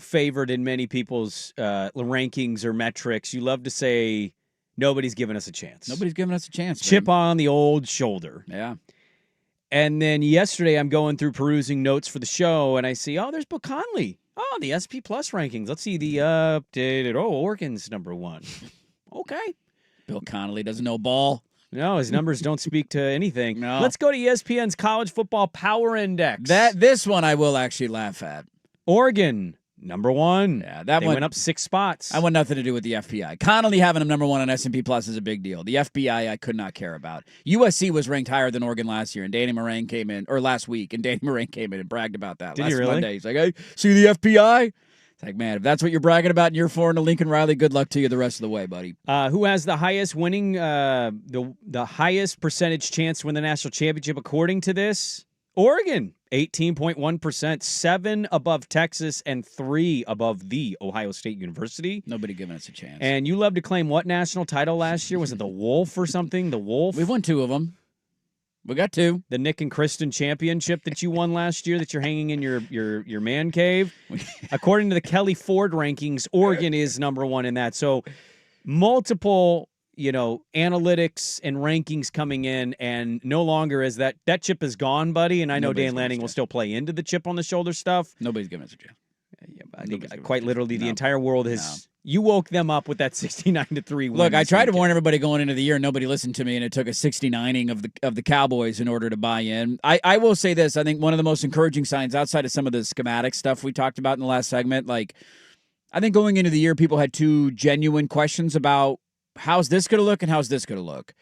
favored in many people's rankings or metrics, you love to say nobody's giving us a chance. Nobody's giving us a chance. Chip man. on the old shoulder. Yeah. And then yesterday, I'm going through perusing notes for the show, and I see, there's Bill Connolly. Oh, the SP Plus rankings. Let's see the updated. Oregon's number 1. Okay. Bill Connolly doesn't know ball. No, his numbers don't speak to anything. No. Let's go to ESPN's College Football Power Index. This one I will actually laugh at. Oregon, number 1. Yeah, they went up 6 spots. I want nothing to do with the FBI. Connolly having him number 1 on S&P Plus is a big deal. The FBI I could not care about. USC was ranked higher than Oregon last year, and Danny Moraine came in, or last week, and Danny Moraine came in and bragged about that. Did last he really? Monday. He's like, hey, see the FBI? It's like, man, if that's what you're bragging about in year 4 in the Lincoln Riley, good luck to you the rest of the way, buddy. Who has the highest winning, the highest percentage chance to win the national championship according to this? Oregon, 18.1%, 7 above Texas, and 3 above the Ohio State University. Nobody giving us a chance. And you love to claim what national title last year? Was it the Wolf or something? The Wolf? We won 2 of them. We got 2. The Nick and Kristen championship that you won last year that you're hanging in your man cave. According to the Kelly Ford rankings, Oregon is number 1 in that. So multiple, analytics and rankings coming in, and no longer is that chip is gone, buddy. And I know Nobody's Dan Lanning will still play into the chip on the shoulder stuff. Nobody's giving us a chance. Yeah, I think quite literally the entire world has. You woke them up with that 69-3 win. Look, I tried to warn everybody going into the year. Nobody listened to me, and it took a 69ing of the Cowboys in order to buy in. I will say this. I think one of the most encouraging signs outside of some of the schematic stuff we talked about in the last segment, like I think going into the year, people had 2 genuine questions about how's this going to look and how's this going to look.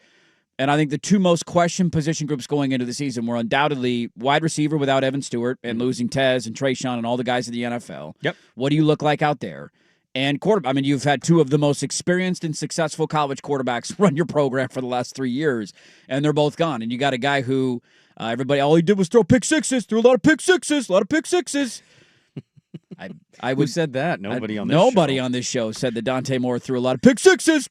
And I think the 2 most questioned position groups going into the season were undoubtedly wide receiver without Evan Stewart and losing Tez and Trayshawn and all the guys in the NFL. Yep. What do you look like out there? And quarterback. I mean, you've had 2 of the most experienced and successful college quarterbacks run your program for the last 3 years, and they're both gone. And you got a guy who all he did was throw pick sixes, threw a lot of pick sixes. Who said that? Nobody on this show said that Dante Moore threw a lot of pick sixes.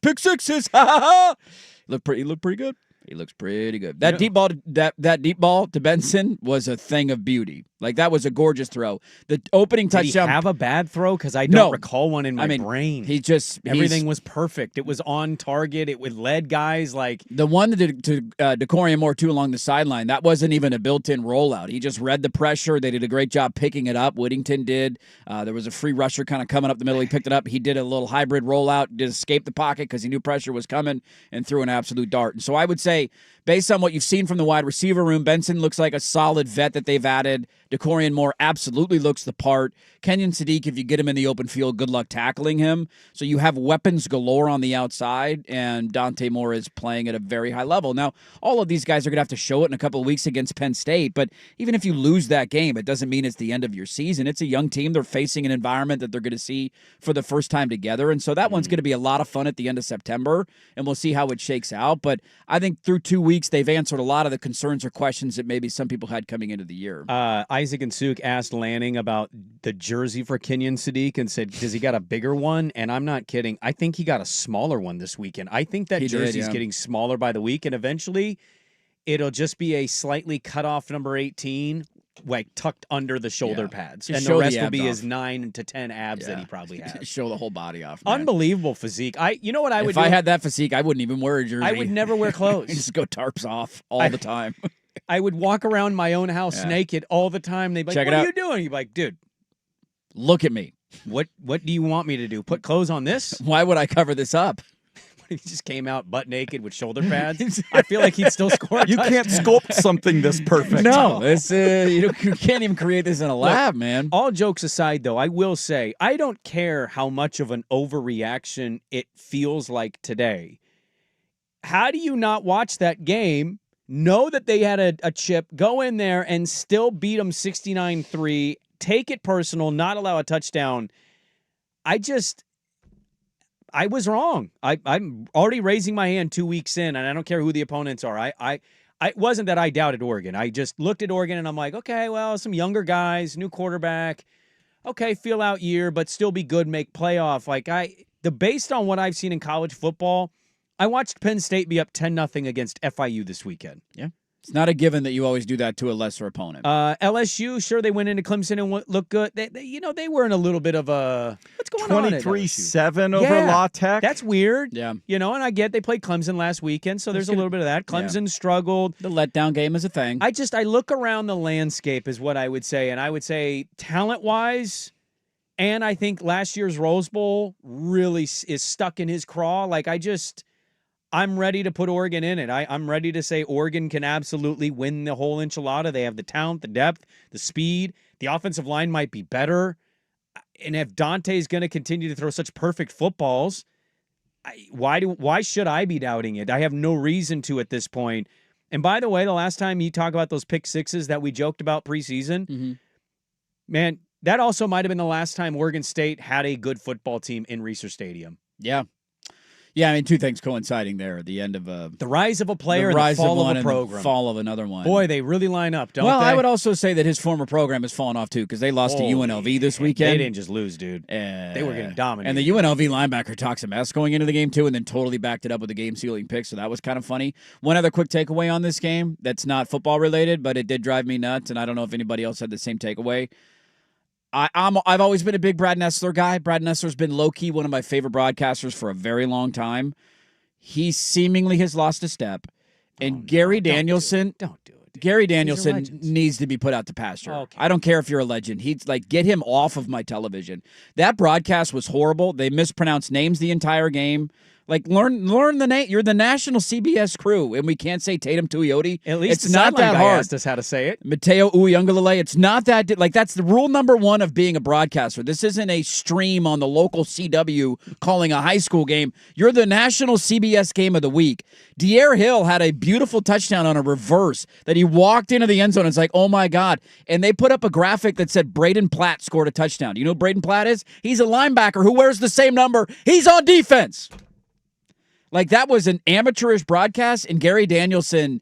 Looked pretty good. He looks pretty good. That deep ball, that deep ball to Benson was a thing of beauty. Like that was a gorgeous throw. The opening touchdown. Did he have a bad throw? Because I don't recall one in my brain. Everything was perfect. It was on target. It led guys like the one that did to DeCorian Moore too along the sideline. That wasn't even a built-in rollout. He just read the pressure. They did a great job picking it up. Whittington did. There was a free rusher kind of coming up the middle. He picked it up. He did a little hybrid rollout. Did escape the pocket because he knew pressure was coming and threw an absolute dart. And so I would say, based on what you've seen from the wide receiver room, Benson looks like a solid vet that they've added. DeCorian Moore absolutely looks the part. Kenyon Sadiq, if you get him in the open field, good luck tackling him. So you have weapons galore on the outside, and Dante Moore is playing at a very high level. Now, all of these guys are going to have to show it in a couple of weeks against Penn State, but even if you lose that game, it doesn't mean it's the end of your season. It's a young team. They're facing an environment that they're going to see for the first time together, and so that one's going to be a lot of fun at the end of September, and we'll see how it shakes out. But I think through 2 weeks, they've answered a lot of the concerns or questions that maybe some people had coming into the year. Isaac and Suk asked Lanning about the jersey for Kenyon Sadiq and said, does he got a bigger one? And I'm not kidding. I think he got a smaller one this weekend. I think that jersey's getting smaller by the week, and eventually it'll just be a slightly cut off number 18, like tucked under the shoulder pads. Just and the rest will abs be off. his 9 to 10 abs that he probably has. Show the whole body off, man. Unbelievable physique. You know what I would do? If I had that physique, I wouldn't even wear a jersey. I would never wear clothes. Just go tarps off all the time. I would walk around my own house naked all the time. They'd be like, what are you doing? You'd be like, dude, look at me. What do you want me to do? Put clothes on this? Why would I cover this up? he just came out butt naked with shoulder pads, I feel like he'd still score. You can't sculpt something this perfect. No, it's you can't even create this in a lab, man. All jokes aside, though, I will say I don't care how much of an overreaction it feels like today. How do you not watch that game, know that they had a chip, go in there and still beat them 69-3, take it personal, not allow a touchdown? I was wrong. I'm already raising my hand 2 weeks in, and I don't care who the opponents are. It wasn't that I doubted Oregon. I just looked at Oregon, and I'm like, okay, well, some younger guys, new quarterback. Okay, feel out year, but still be good, make playoff. Based on what I've seen in college football, I watched Penn State be up 10-0 against FIU this weekend. Yeah. It's not a given that you always do that to a lesser opponent. LSU, sure, they went into Clemson and looked good. They were in a little bit of a what's going on? 23-7 over La Tech. That's weird. Yeah. And I get they played Clemson last weekend, so there's a little bit of that. Clemson struggled. The letdown game is a thing. I look around the landscape is what I would say, and I would say talent-wise, and I think last year's Rose Bowl really is stuck in his craw. I'm ready to put Oregon in it. I'm ready to say Oregon can absolutely win the whole enchilada. They have the talent, the depth, the speed. The offensive line might be better. And if Dante's going to continue to throw such perfect footballs, why should I be doubting it? I have no reason to at this point. And by the way, the last time you talk about those pick sixes that we joked about preseason, man, that also might have been the last time Oregon State had a good football team in Reser Stadium. Yeah. Yeah, I mean, two things coinciding there. The end of the rise of a player and the fall of a program. And the fall of another one. Boy, they really line up, don't they? Well, I would also say that his former program has fallen off, too, because they lost to UNLV this weekend. They didn't just lose, dude. They were getting dominated. And the UNLV linebacker talks a mess going into the game, too, and then totally backed it up with a game-sealing pick, so that was kind of funny. One other quick takeaway on this game that's not football-related, but it did drive me nuts, and I don't know if anybody else had the same takeaway. I've always been a big Brad Nessler guy. Brad Nessler's been low-key one of my favorite broadcasters for a very long time. He seemingly has lost a step. And Gary Danielson... Don't do it. Gary Danielson needs to be put out to pasture. Okay. I don't care if you're a legend. He's get him off of my television. That broadcast was horrible. They mispronounced names the entire game. Learn the name. You're the national CBS crew, and we can't say Tatum Tuioti. At least it's not that hard. Asked us how to say it. Mateo Uiagalelei. It's not that that's the rule number one of being a broadcaster. This isn't a stream on the local CW calling a high school game. You're the national CBS game of the week. Dier Hill had a beautiful touchdown on a reverse that he walked into the end zone. It's like, oh my God! And they put up a graphic that said Braden Platt scored a touchdown. You know who Braden Platt is? He's a linebacker who wears the same number. He's on defense. That was an amateurish broadcast, and Gary Danielson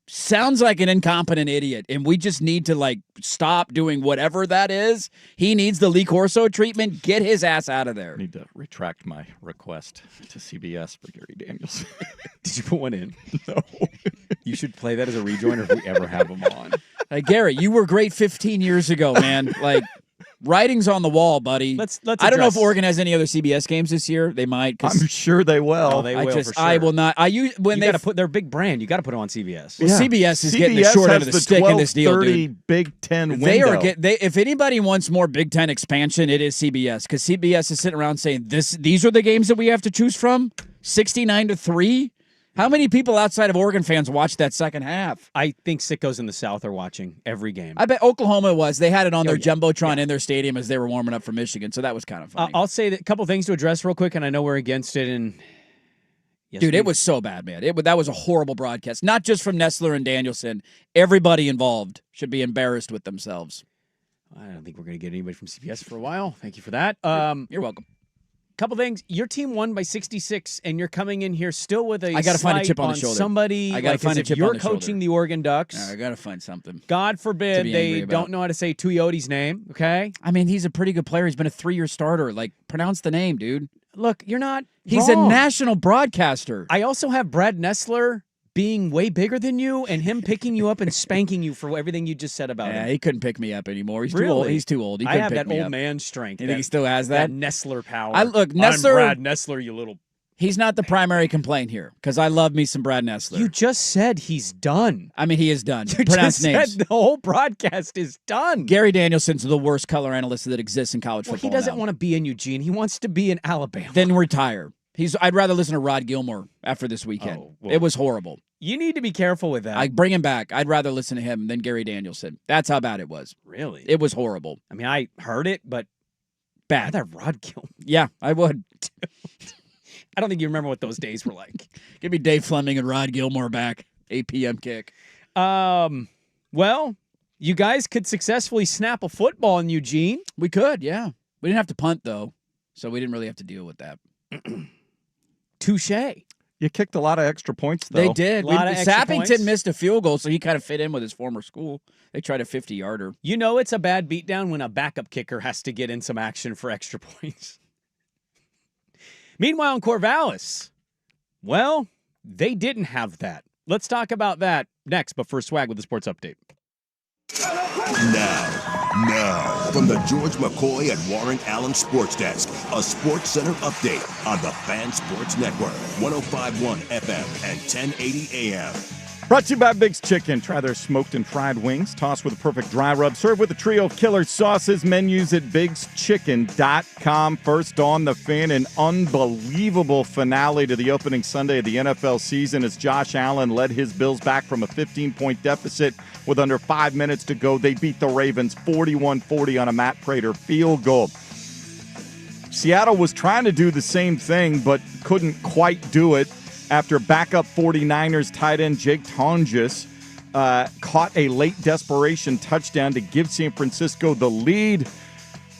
sounds like an incompetent idiot, and we just need to, stop doing whatever that is. He needs the Lee Corso treatment. Get his ass out of there. I need to retract my request to CBS for Gary Danielson. Did you put one in? No. You should play that as a rejoiner if we ever have him on. Gary, you were great 15 years ago, man. Writing's on the wall, buddy. Let's I don't know if Oregon has any other CBS games this year. They might. I'm sure they will. Oh, they will for sure. I will not. You got to put their big brand. You got to put them on CBS. Well, CBS is getting the short end of the stick in this deal, dude. Big Ten window. If anybody wants more Big Ten expansion, it is CBS, because CBS is sitting around saying these are the games that we have to choose from. 69-3. How many people outside of Oregon fans watched that second half? I think sickos in the South are watching every game. I bet Oklahoma was. They had it on their Jumbotron in their stadium as they were warming up for Michigan, so that was kind of funny. I'll say a couple things to address real quick, and I know we're against it. And dude, it was so bad, man. That was a horrible broadcast. Not just from Nessler and Danielson. Everybody involved should be embarrassed with themselves. I don't think we're going to get anybody from CBS for a while. Thank you for that. You're welcome. Couple things. Your team won by 66, and you're coming in here still with I gotta find a chip on the shoulder. Somebody. I gotta find a chip on the shoulder. You're coaching the Oregon Ducks. I gotta find something. God forbid they don't know how to say Tuiotti's name. Okay. I mean, he's a pretty good player. He's been a 3-year starter. Pronounce the name, dude. Look, you're not. He's wrong. a national broadcaster. I also have Brad Nessler being way bigger than you and him picking you up and spanking you for everything you just said about him. He couldn't pick me up anymore. He's too old. He's too old. I have that old man strength. You think he still has that? That Nessler power. Nessler. I'm Brad Nessler, you little. He's not the primary complaint here, because I love me some Brad Nessler. You just said he's done. I mean, he is done. You Pronounce just names. said the whole broadcast is done. Gary Danielson's the worst color analyst that exists in college football. He doesn't want to be in Eugene. He wants to be in Alabama. Then retire. I'd rather listen to Rod Gilmore after this weekend. Oh, well, it was horrible. You need to be careful with that. I bring him back. I'd rather listen to him than Gary Danielson. That's how bad it was. Really? It was horrible. I mean, I heard it, but Bad. that Rod Gilmore. Yeah, I would. I don't think you remember what those days were like. Give me Dave Fleming and Rod Gilmore back. 8 p.m. kick. Well, you guys could successfully snap a football in Eugene. We could, yeah. We didn't have to punt, though, so we didn't really have to deal with that. Touche. You kicked a lot of extra points, though. They did. Lot of extra Sappington points. missed a field goal, so he kind of fit in with his former school. They tried a 50-yarder. You know it's a bad beatdown when a backup kicker has to get in some action for extra points. Meanwhile, in Corvallis, well, they didn't have that. Let's talk about that next, but first, Swag with the sports update. Now, from the George McCoy and Warren Allen Sports Desk, a Sports Center update on the Fan Sports Network, 105.1 FM and 1080 AM. Brought to you by Big's Chicken. Try their smoked and fried wings, tossed with a perfect dry rub, served with a trio of killer sauces. Menus at bigschicken.com. First on the Fan, an unbelievable finale to the opening Sunday of the NFL season as Josh Allen led his Bills back from a 15-point deficit with under 5 minutes to go. They beat the Ravens 41-40 on a Matt Prater field goal. Seattle was trying to do the same thing, but couldn't quite do it after backup 49ers tight end Jake Tonjes caught a late desperation touchdown to give San Francisco the lead.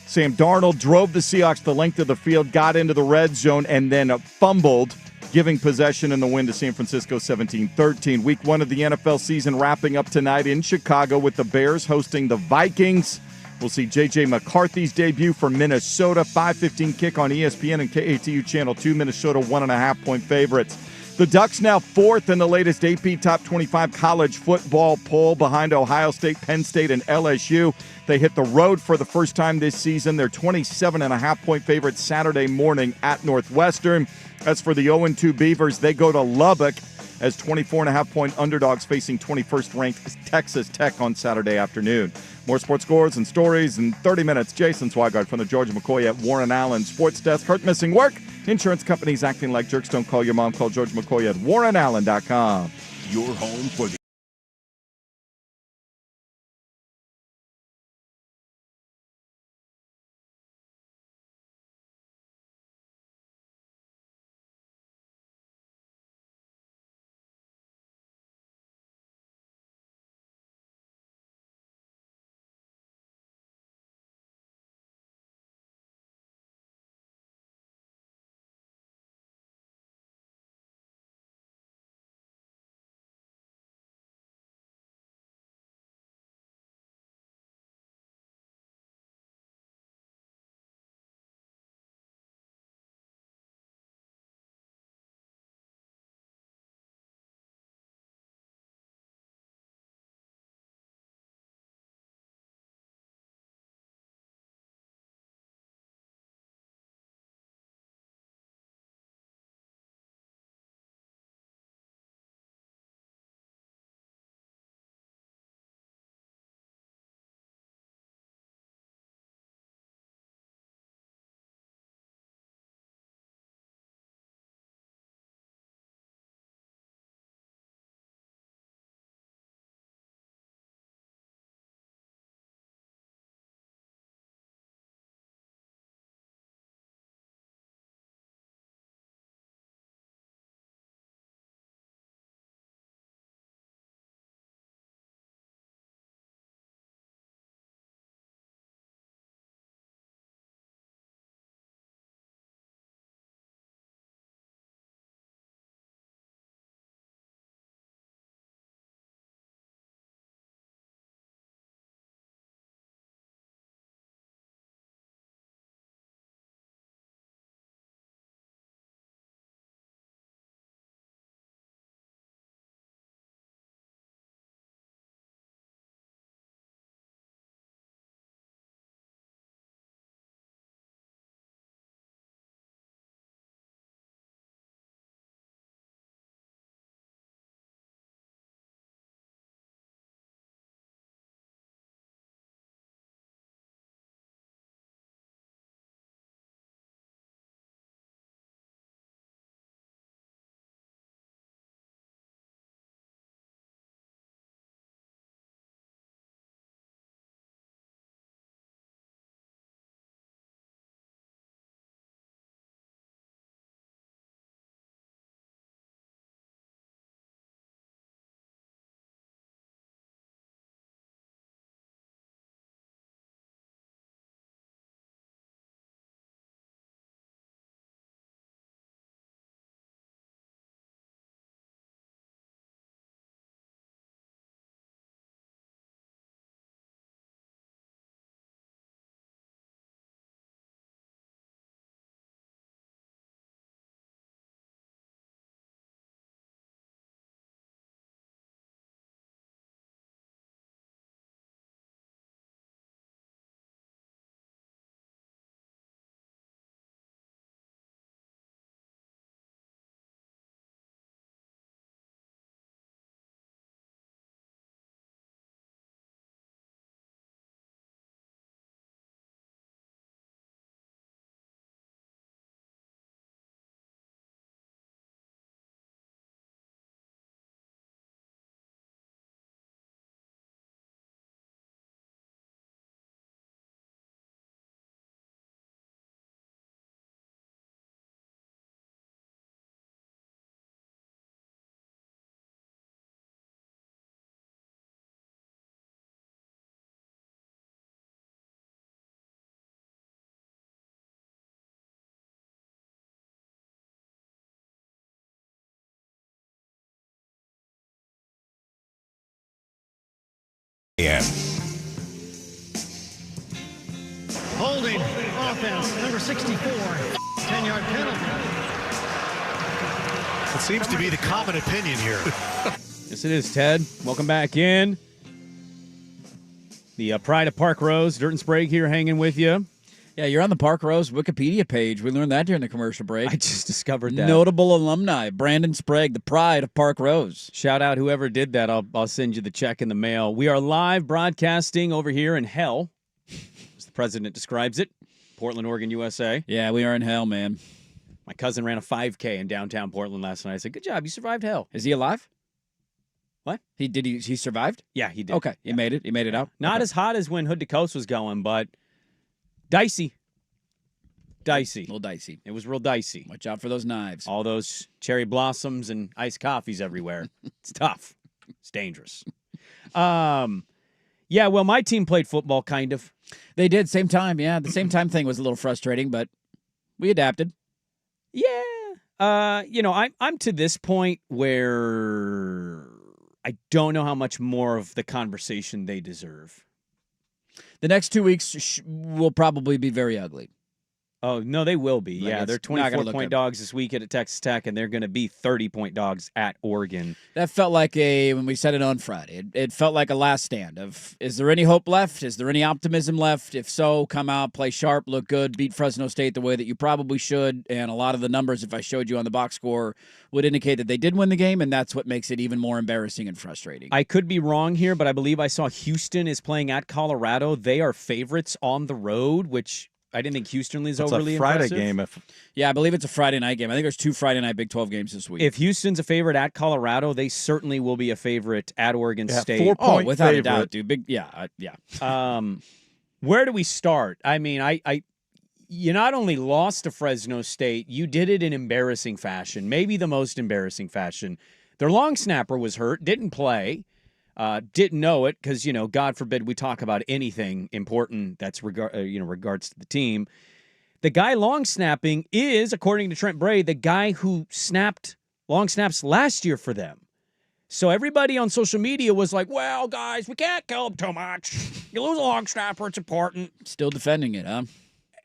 Sam Darnold drove the Seahawks the length of the field, got into the red zone, and then fumbled, giving possession in the win to San Francisco 17-13. Week 1 of the NFL season wrapping up tonight in Chicago with the Bears hosting the Vikings. We'll see J.J. McCarthy's debut for Minnesota. 5:15 kick on ESPN and KATU Channel 2. Minnesota 1.5-point favorites. The Ducks now 4th in the latest AP Top 25 college football poll behind Ohio State, Penn State, and LSU. They hit the road for the first time this season. They're 27.5-point favorites Saturday morning at Northwestern. As for the 0-2 Beavers, they go to Lubbock as 24.5-point underdogs facing 21st-ranked Texas Tech on Saturday afternoon. More sports scores and stories in 30 minutes. Jason Swigart from the George McCoy at Warren Allen Sports Desk. Hurt missing work? Insurance companies acting like jerks. Don't call your mom. Call George McCoy at warrenallen.com. Your home for the AM. Holding offense, number 64, 10-yard penalty. It seems to be the common opinion here. Yes, it is, Ted. Welcome back in. The Pride of Park Rose, Dirt and Sprague here hanging with you. Yeah, you're on the Park Rose Wikipedia page. We learned that during the commercial break. I just discovered that. Notable alumni, Brandon Sprague, the pride of Park Rose. Shout out whoever did that. I'll send you the check in the mail. We are live broadcasting over here in hell, as the president describes it, Portland, Oregon, USA. Yeah, we are in hell, man. My cousin ran a 5K in downtown Portland last night. I said, good job. You survived hell. Is he alive? What? He survived? Yeah, he did. Okay, he made it. He made it out. Not Okay. as hot as when Hood to Coast was going, but dicey. Dicey. A little dicey. It was real dicey. Watch out for those knives. All those cherry blossoms and iced coffees everywhere. It's tough. It's dangerous. Yeah, well, my team played football, kind of. They did, same time. Yeah, the same time thing was a little frustrating, but we adapted. Yeah. I'm to this point where I don't know how much more of the conversation they deserve. The next 2 weeks will probably be very ugly. Oh, no, they will be. Like, Yeah, they're it's not gonna 24-point look dogs this week at Texas Tech, and they're going to be 30-point dogs at Oregon. That felt like when we said it on Friday, it felt like a last stand of, is there any hope left? Is there any optimism left? If so, come out, play sharp, look good, beat Fresno State the way that you probably should. And a lot of the numbers, if I showed you on the box score, would indicate that they did win the game, and that's what makes it even more embarrassing and frustrating. I could be wrong here, but I believe I saw Houston is playing at Colorado. They are favorites on the road, which I didn't think Houston is overly a Friday impressive. game. Yeah, I believe it's a Friday night game. I think there's 2 Friday night Big 12 games this week. If Houston's a favorite at Colorado, they certainly will be a favorite at Oregon State. 4-point without favorite. a doubt, dude. Big, yeah. Where do we start? I mean, you not only lost to Fresno State, you did it in embarrassing fashion, maybe the most embarrassing fashion. Their long snapper was hurt, didn't play, didn't know it because, God forbid we talk about anything important that's regards to the team. The guy long snapping is, according to Trent Bray, the guy who snapped long snaps last year for them. So everybody on social media was like, well, guys, we can't kill him too much. You lose a long snapper, it's important. Still defending it, huh?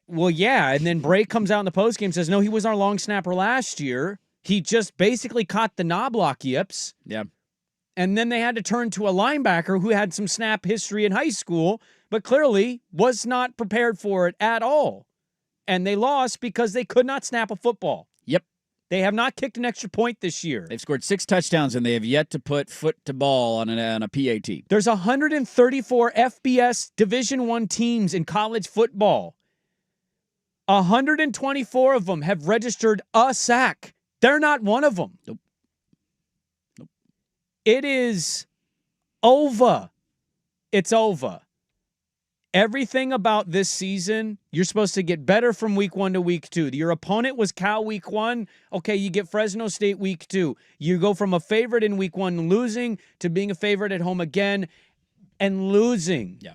Well, yeah, and then Bray comes out in the postgame and says, no, he was our long snapper last year. He just basically caught the knoblock yips. Yeah. And then they had to turn to a linebacker who had some snap history in high school, but clearly was not prepared for it at all. And they lost because they could not snap a football. Yep. They have not kicked an extra point this year. They've scored 6 touchdowns, and they have yet to put foot to ball on a PAT. There's 134 FBS Division I teams in college football. 124 of them have registered a sack. They're not one of them. Nope. It is over. It's over. Everything about this season, you're supposed to get better from week 1 to week 2. Your opponent was Cal week 1. Okay, you get Fresno State week 2. You go from a favorite in week 1 losing to being a favorite at home again and losing. Yeah.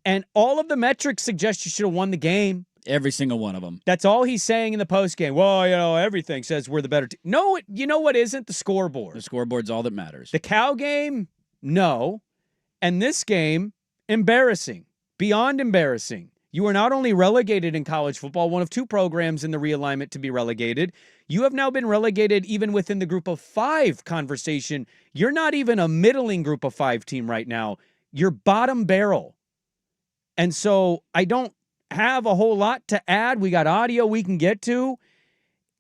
And all of the metrics suggest you should have won the game. Every single one of them. That's all he's saying in the postgame. Well, everything says we're the better team. No, you know what isn't? The scoreboard. The scoreboard's all that matters. The Cal game, no. And this game, embarrassing. Beyond embarrassing. You are not only relegated in college football, one of 2 programs in the realignment to be relegated, you have now been relegated even within the group of 5 conversation. You're not even a middling group of 5 team right now. You're bottom barrel. And so I don't have a whole lot to add. We got audio we can get to.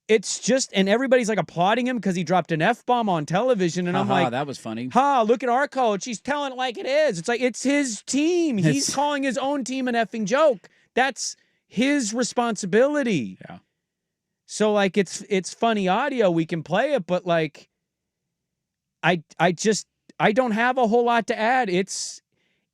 It's just, and everybody's like applauding him because he dropped an F-bomb on television. And I'm like, that was funny. Look at our coach. He's telling it like it is. It's like, it's his team. He's calling his own team an effing joke. That's his responsibility. Yeah. So like, it's funny audio. We can play it, but like, I don't have a whole lot to add. It's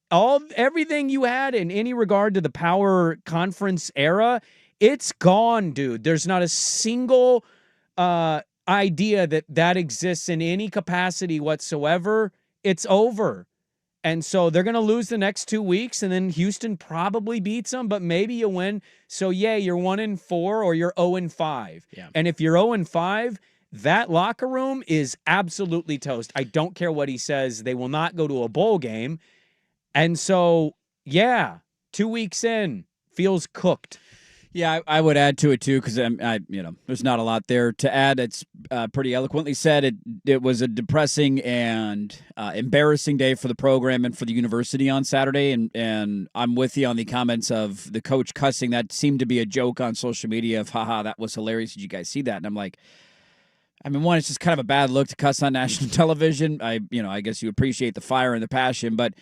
everything you had in any regard to the power conference era. It's gone, dude. There's not a single idea that exists in any capacity whatsoever. It's over. And so they're going to lose the next 2 weeks, and then Houston probably beats them, but maybe you win. So, yeah, you're 1-4 or you're 0-5. Yeah. And if you're 0-5, that locker room is absolutely toast. I don't care what he says. They will not go to a bowl game. And so, yeah, 2 weeks in, feels cooked. Yeah, I would add to it too because there's not a lot there to add. It's pretty eloquently said. It was a depressing and embarrassing day for the program and for the university on Saturday. And I'm with you on the comments of the coach cussing. That seemed to be a joke on social media of, haha, that was hilarious. Did you guys see that? And I'm like, one, it's just kind of a bad look to cuss on national television. I guess you appreciate the fire and the passion, but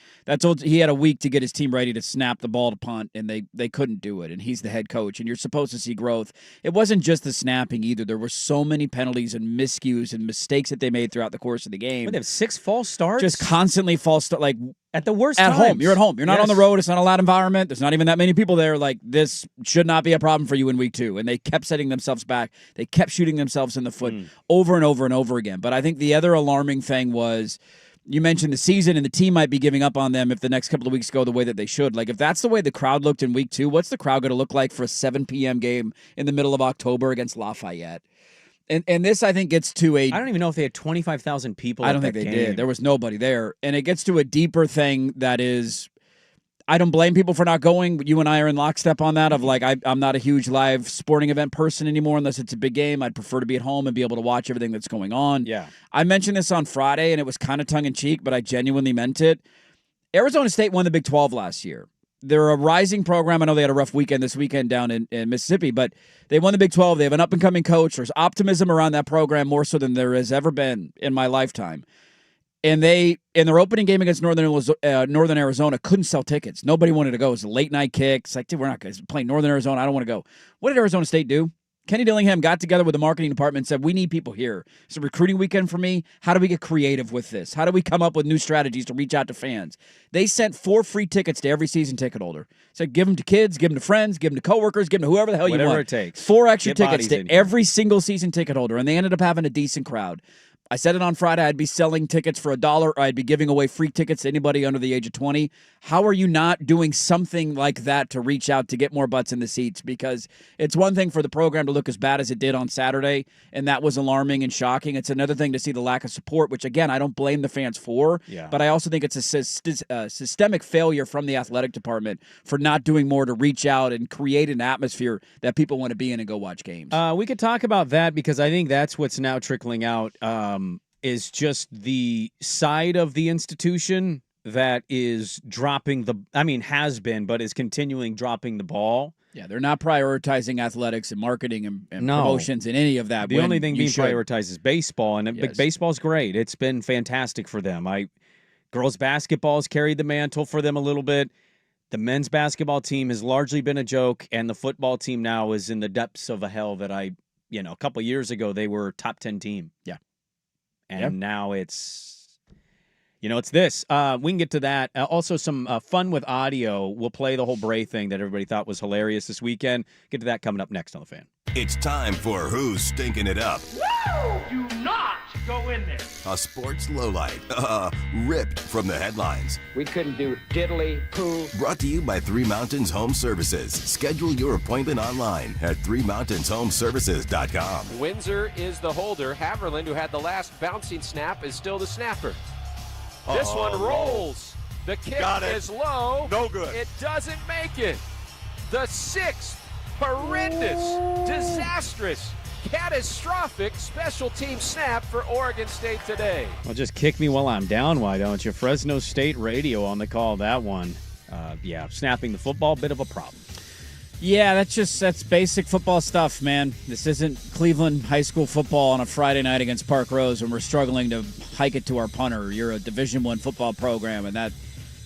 he had a week to get his team ready to snap the ball to punt, and they couldn't do it. And he's the head coach, and you're supposed to see growth. It wasn't just the snapping either. There were so many penalties and miscues and mistakes that they made throughout the course of the game. They have 6 false starts? Just constantly false start, like at the worst at times. home. You're at home. You're not on the road. It's not a loud environment. There's not even that many people there. Like, this should not be a problem for you in week 2. And they kept setting themselves back. They kept shooting themselves in the foot over and over and over again. But I think the other alarming thing was, you mentioned the season, and the team might be giving up on them if the next couple of weeks go the way that they should. Like, if that's the way the crowd looked in week 2, what's the crowd going to look like for a 7 p.m. game in the middle of October against Lafayette? And this, I think, gets to a... I don't even know if they had 25,000 people. I don't think they did. There was nobody there. And it gets to a deeper thing that is... I don't blame people for not going. You and I are in lockstep on that of, like, I'm not a huge live sporting event person anymore unless it's a big game. I'd prefer to be at home and be able to watch everything that's going on. Yeah. I mentioned this on Friday, and it was kind of tongue-in-cheek, but I genuinely meant it. Arizona State won the Big 12 last year. They're a rising program. I know they had a rough weekend this weekend down in Mississippi, but they won the Big 12. They have an up-and-coming coach. There's optimism around that program more so than there has ever been in my lifetime. And they, in their opening game against Northern Arizona, couldn't sell tickets. Nobody wanted to go. It was a late-night kick. It's like, dude, we're not going to play Northern Arizona. I don't want to go. What did Arizona State do? Kenny Dillingham got together with the marketing department and said, we need people here. It's a recruiting weekend for me. How do we get creative with this? How do we come up with new strategies to reach out to fans? They sent 4 free tickets to every season ticket holder. Said, give them to kids, give them to friends, give them to coworkers, give them to whoever the hell you want. Whatever it takes. 4 extra tickets to every single season ticket holder, and they ended up having a decent crowd. I said it on Friday, I'd be selling tickets for $1, or I'd be giving away free tickets to anybody under the age of 20. How are you not doing something like that to reach out to get more butts in the seats? Because it's one thing for the program to look as bad as it did on Saturday, and that was alarming and shocking. It's another thing to see the lack of support, which, again, I don't blame the fans for, but I also think it's a systemic failure from the athletic department for not doing more to reach out and create an atmosphere that people want to be in and go watch games. We could talk about that because I think that's what's now trickling out. Is just the side of the institution that is dropping has been, but is continuing dropping the ball. Yeah, they're not prioritizing athletics and marketing and promotions and any of that. The only thing being prioritized is baseball, and baseball's great. It's been fantastic for them. Girls basketball has carried the mantle for them a little bit. The men's basketball team has largely been a joke, and the football team now is in the depths of a hell that a couple of years ago they were top 10 team. Yeah. And now it's this. We can get to that. Also, some fun with audio. We'll play the whole Bray thing that everybody thought was hilarious this weekend. Get to that coming up next on The Fan. It's time for Who's Stinking It Up? Woo! Do not go in there. A sports lowlight, ripped from the headlines. We couldn't do diddly poo. Brought to you by Three Mountains Home Services. Schedule your appointment online at threemountainshomservices.com. Windsor is the holder. Haverland, who had the last bouncing snap, is still the snapper. This one rolls. The kick is low. No good. It doesn't make it. The 6th horrendous, disastrous, catastrophic special team snap for Oregon State today. Well, just kick me while I'm down, why don't you? Fresno State radio on the call, that one. Snapping the football, bit of a problem. Yeah, that's basic football stuff, man. This isn't Cleveland high school football on a Friday night against Park Rose when we're struggling to hike it to our punter. You're a Division I football program, and that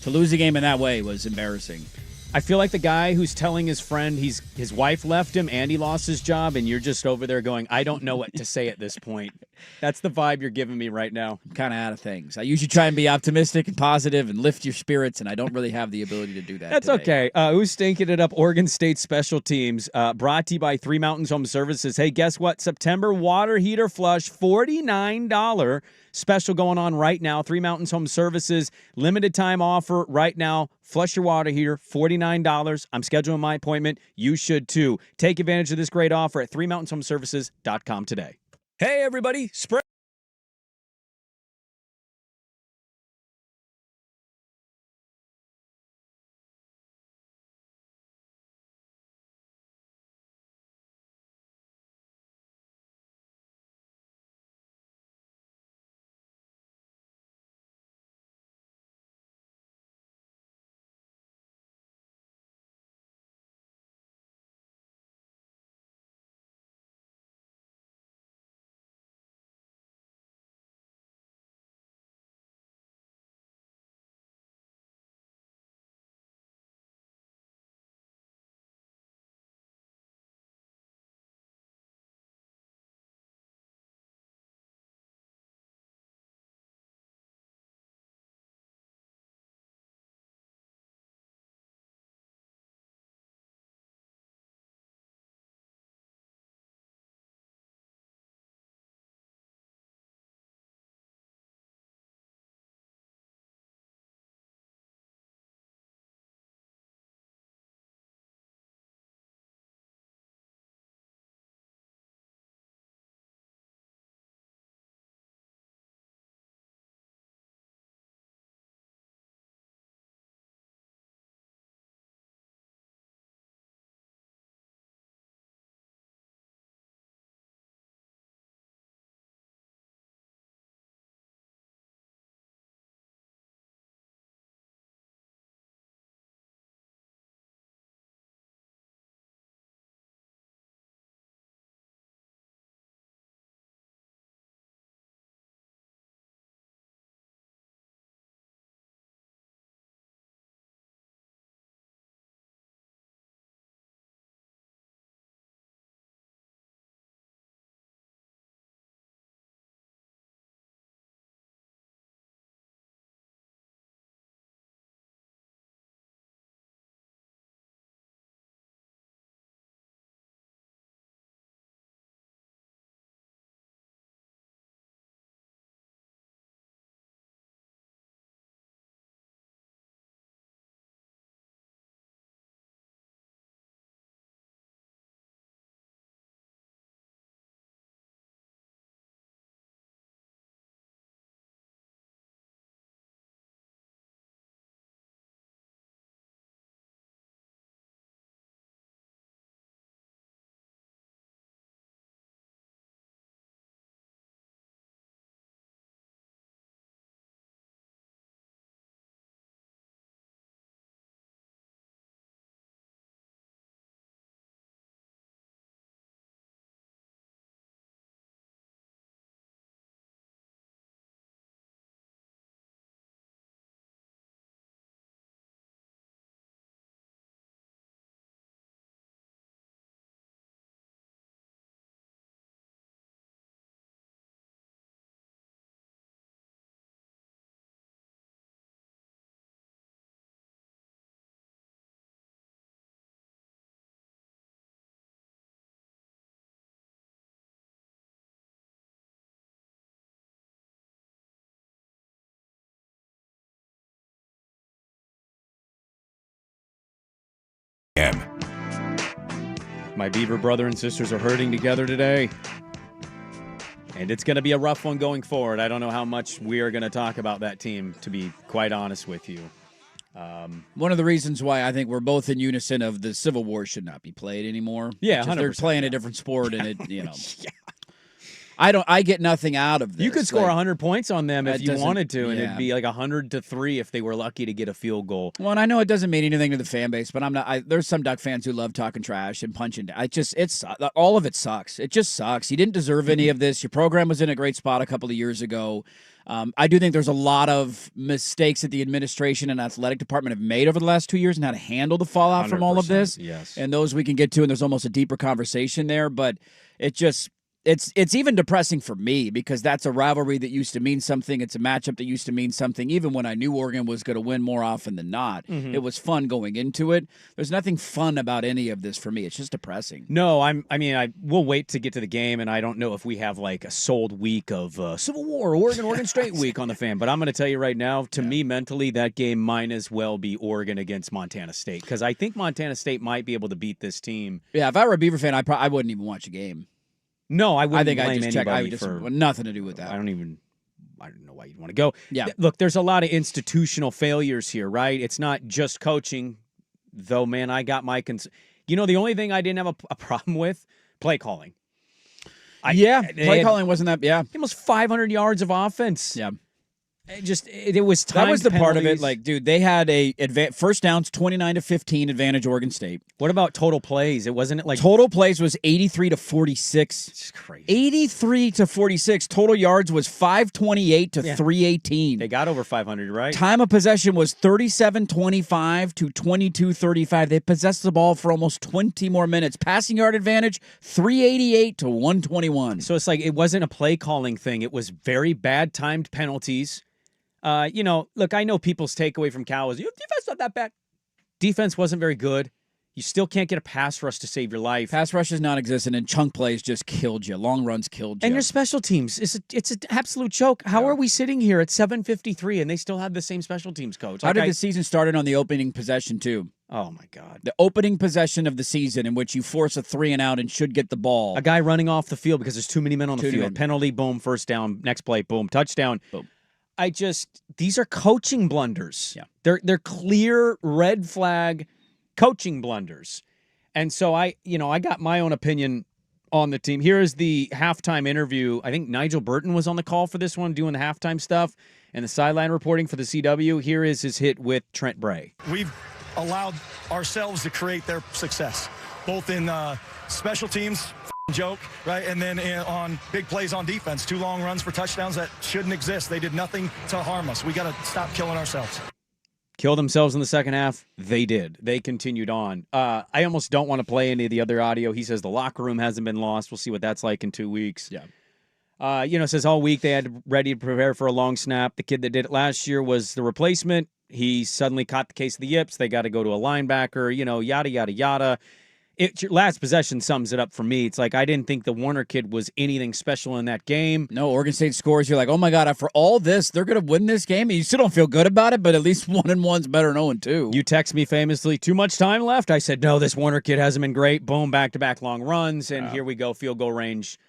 to lose a game in that way was embarrassing. I feel like the guy who's telling his friend his wife left him and he lost his job, and you're just over there going, I don't know what to say at this point. That's the vibe you're giving me right now. I'm kind of out of things. I usually try and be optimistic and positive and lift your spirits, and I don't really have the ability to do that. That's today. okay. Who's stinking it up? Oregon State special teams, brought to you by Three Mountains Home Services. Hey, guess what? September water heater flush, $49 special going on right now. Three Mountains Home Services, limited time offer right now. Flush your water heater, $49. I'm scheduling my appointment. You should too. Take advantage of this great offer at threemountainshomservices.com today. Hey, everybody. Sprague. My Beaver brother and sisters are herding together today. And it's going to be a rough one going forward. I don't know how much we are going to talk about that team, to be quite honest with you. One of the reasons why I think we're both in unison of the Civil War should not be played anymore. Yeah, 100%. They're playing a different sport, and it, yeah. I get nothing out of this. You could score 100 points on them if you wanted to, and it'd be like 100-3 if they were lucky to get a field goal. Well, and I know it doesn't mean anything to the fan base, but I'm not. There's some Duck fans who love talking trash and punching. It's all of it sucks. It just sucks. You didn't deserve any of this. Your program was in a great spot a couple of years ago. I do think there's a lot of mistakes that the administration and athletic department have made over the last 2 years and how to handle the fallout from all of this. Yes, and those we can get to, and there's almost a deeper conversation there, but it just. It's even depressing for me because that's a rivalry that used to mean something. It's a matchup that used to mean something. Even when I knew Oregon was going to win more often than not, it was fun going into it. There's nothing fun about any of this for me. It's just depressing. No, we'll wait to get to the game, and I don't know if we have like a sold week of Civil War, Oregon State week on the fan. But I'm going to tell you right now, to me mentally, that game might as well be Oregon against Montana State because I think Montana State might be able to beat this team. Yeah, if I were a Beaver fan, I wouldn't even watch a game. No, I wouldn't blame anybody for nothing to do with that. I don't know why you'd want to go. Yeah. Look, there's a lot of institutional failures here, right? It's not just coaching, though, man, I got my the only thing I didn't have a problem with, play calling. Play calling wasn't that, almost 500 yards of offense. Yeah. It was time. That was the part of it. Like, dude, they had a first downs 29-15 advantage Oregon State. What about total plays? It wasn't like total plays was 83-46. It's crazy. 83-46. Total yards was 528 to 318. They got over 500, right? Time of possession was 37-25 to 22-35. They possessed the ball for almost 20 more minutes. Passing yard advantage 388 to 121. So it's like it wasn't a play calling thing. It was very bad timed penalties. Look, I know people's takeaway from Cal was, defense not that bad. Defense wasn't very good. You still can't get a pass rush to save your life. Pass rush is non-existent, and chunk plays just killed you. Long runs killed you. And your special teams, it's an absolute joke. How are we sitting here at 7:53 and they still have the same special teams coach? How did the season start on the opening possession, too? Oh, my God. The opening possession of the season in which you force a 3-and-out and should get the ball. A guy running off the field because there's too many men on the field. Penalty, boom, first down, next play, boom, touchdown. Boom. These are coaching blunders. Yeah. They're clear red flag coaching blunders. And so I got my own opinion on the team. Here is the halftime interview. I think Nigel Burton was on the call for this one doing the halftime stuff and the sideline reporting for the CW. Here is his hit with Trent Bray. We've allowed ourselves to create their success, both in special teams, joke, right? And then on big plays on defense, 2 long runs for touchdowns that shouldn't exist. They did nothing to harm us. We got to stop killing ourselves. Kill themselves in the second half? They did. They continued on. I almost don't want to play any of the other audio. He says the locker room hasn't been lost. We'll see what that's like in 2 weeks. Yeah. Says all week they had ready to prepare for a long snap. The kid that did it last year was the replacement. He suddenly caught the case of the yips. They got to go to a linebacker, yada, yada, yada. Last possession sums it up for me. It's like I didn't think the Warner kid was anything special in that game. No, Oregon State scores. You're like, oh my God, after all this, they're going to win this game. And you still don't feel good about it, but at least 1-1's better than 0-2. You text me famously, too much time left? I said, no, this Warner kid hasn't been great. Boom, back-to-back long runs, and here we go, field goal range.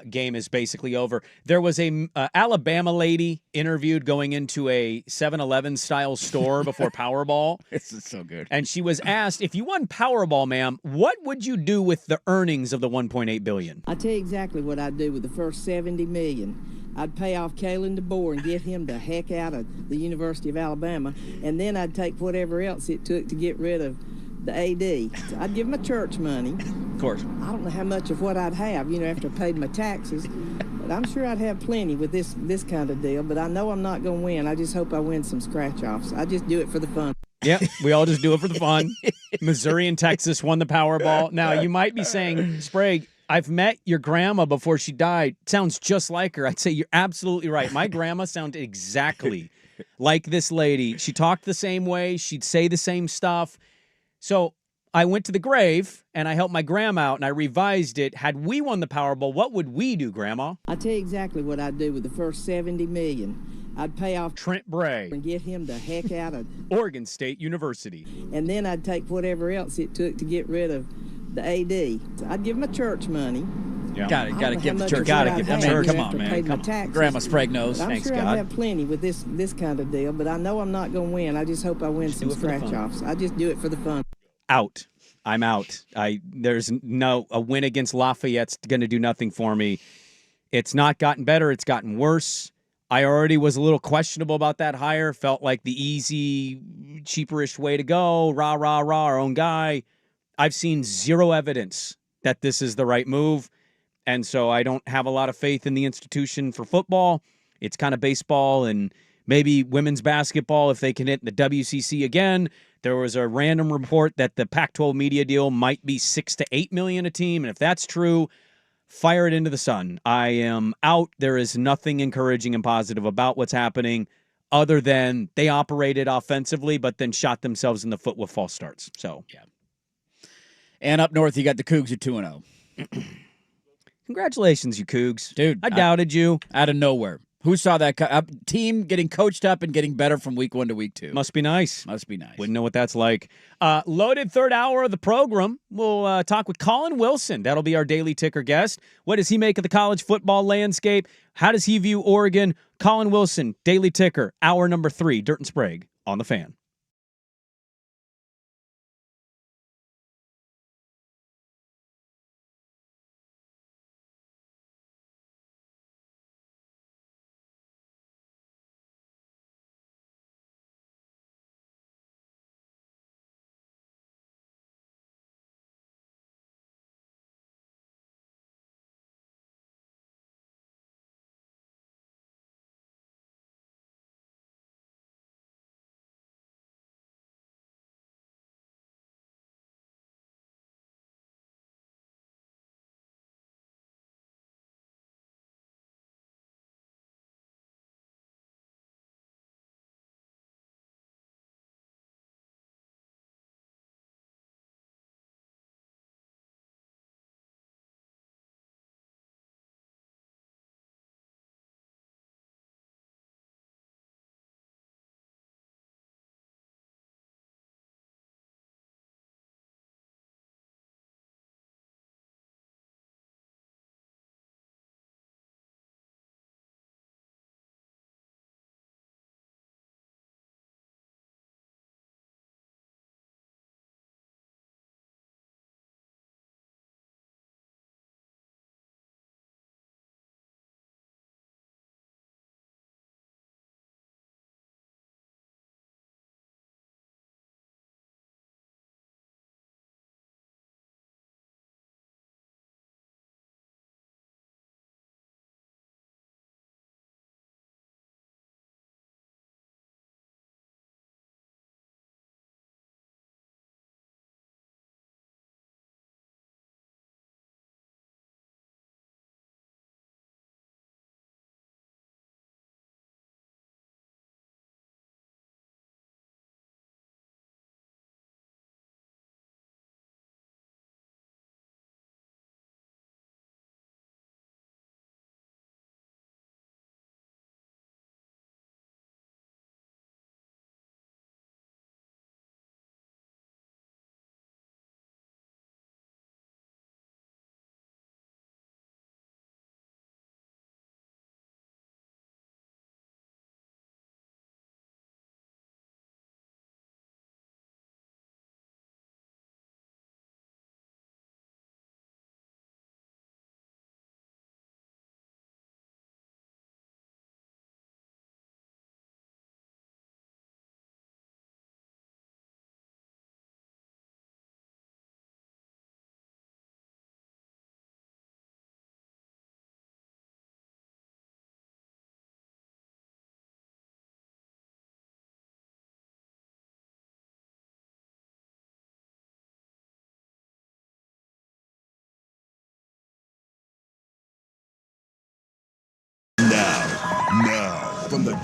Game is basically over. There was a Alabama lady interviewed going into a 7-Eleven style store before Powerball. This is so good. And she was asked, if you won Powerball, ma'am, what would you do with the earnings of the $1.8 billion? I'll tell you exactly what I'd do with the first $70 million. I'd pay off Kalen DeBoer and get him the heck out of the University of Alabama, and then I'd take whatever else it took to get rid of the AD. So I'd give my church money. Of course. I don't know how much of what I'd have, after I paid my taxes, but I'm sure I'd have plenty with this kind of deal, but I know I'm not going to win. I just hope I win some scratch-offs. I just do it for the fun. Yep, we all just do it for the fun. Missouri and Texas won the Powerball. Now, you might be saying, Sprague, I've met your grandma before she died. Sounds just like her. I'd say you're absolutely right. My grandma sounded exactly like this lady. She talked the same way. She'd say the same stuff. So I went to the grave, and I helped my grandma out, and I revised it. Had we won the Powerball, what would we do, Grandma? I'll tell you exactly what I'd do with the first $70 million. I'd pay off Trent Bray and get him the heck out of Oregon State University. And then I'd take whatever else it took to get rid of the AD. I'd give him a church money. Yeah. Got to give the church. Got to give the church. Come on, man. Come on. Grandma Sprague knows. I'm Thanks, sure God. I'd have plenty with this kind of deal, but I know I'm not going to win. I just hope I win some scratch-offs. I just do it for the fun. Out. I'm out. There's a win against Lafayette's going to do nothing for me. It's not gotten better. It's gotten worse. I already was a little questionable about that hire. Felt like the easy, cheaperish way to go. Rah, rah, rah, our own guy. I've seen zero evidence that this is the right move. And so I don't have a lot of faith in the institution for football. It's kind of baseball and maybe women's basketball if they can hit the WCC again. There was a random report that the Pac-12 media deal might be $6 to $8 million a team. And if that's true, fire it into the sun. I am out. There is nothing encouraging and positive about what's happening other than they operated offensively but then shot themselves in the foot with false starts. So, yeah. And up north, you got the Cougs at 2-0. Congratulations, you Cougs. Dude. I doubted you. Out of nowhere. Who saw that team getting coached up and getting better from week 1 to week 2? Must be nice. Must be nice. Wouldn't know what that's like. Loaded third hour of the program. We'll talk with Colin Wilson. That'll be our Daily Ticker guest. What does he make of the college football landscape? How does he view Oregon? Colin Wilson, Daily Ticker, hour number 3, Dirt and Sprague on the Fan.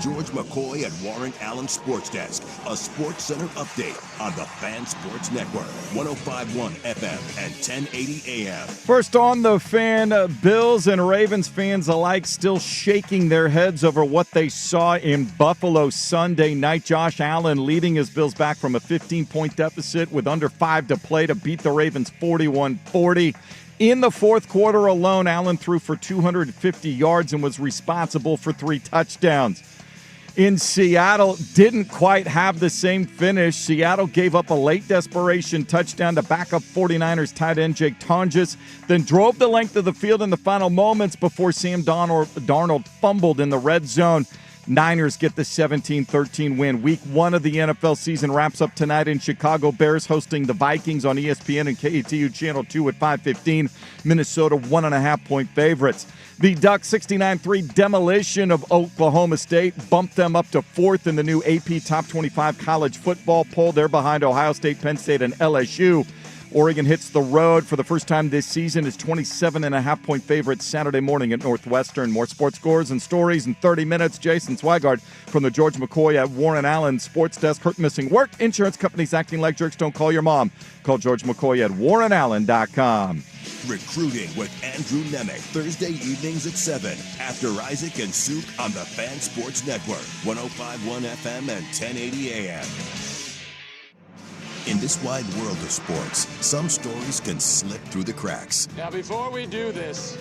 George McCoy and Warren Allen Sports Desk, a Sports Center update on the Fan Sports Network, 105.1 FM and 1080 AM. First on the Fan, Bills and Ravens fans alike still shaking their heads over what they saw in Buffalo Sunday night. Josh Allen leading his Bills back from a 15-point deficit with under 5 to play to beat the Ravens 41-40. In the fourth quarter alone, Allen threw for 250 yards and was responsible for 3 touchdowns. In Seattle, didn't quite have the same finish. Seattle gave up a late desperation touchdown to backup 49ers tight end Jake Tonjes, then drove the length of the field in the final moments before Sam Darnold fumbled in the red zone. Niners get the 17-13 win. Week 1 of the NFL season wraps up tonight in Chicago. Bears hosting the Vikings on ESPN and KATU Channel 2 at 5:15. Minnesota 1.5-point favorites. The Ducks' 69-3 demolition of Oklahoma State bumped them up to 4th in the new AP Top 25 college football poll. They're behind Ohio State, Penn State, and LSU. Oregon hits the road for the first time this season as 27.5-point favorites Saturday morning at Northwestern. More sports scores and stories in 30 minutes. Jason Swigard from the George McCoy at Warren Allen Sports Desk. Hurt missing work. Insurance companies acting like jerks. Don't call your mom. Call George McCoy at warrenallen.com. Recruiting with Andrew Nemec, Thursday evenings at 7 after Isaac and Souk on the Fan Sports Network, 105.1 FM and 1080 AM. In this wide world of sports, some stories can slip through the cracks. Now, before we do this,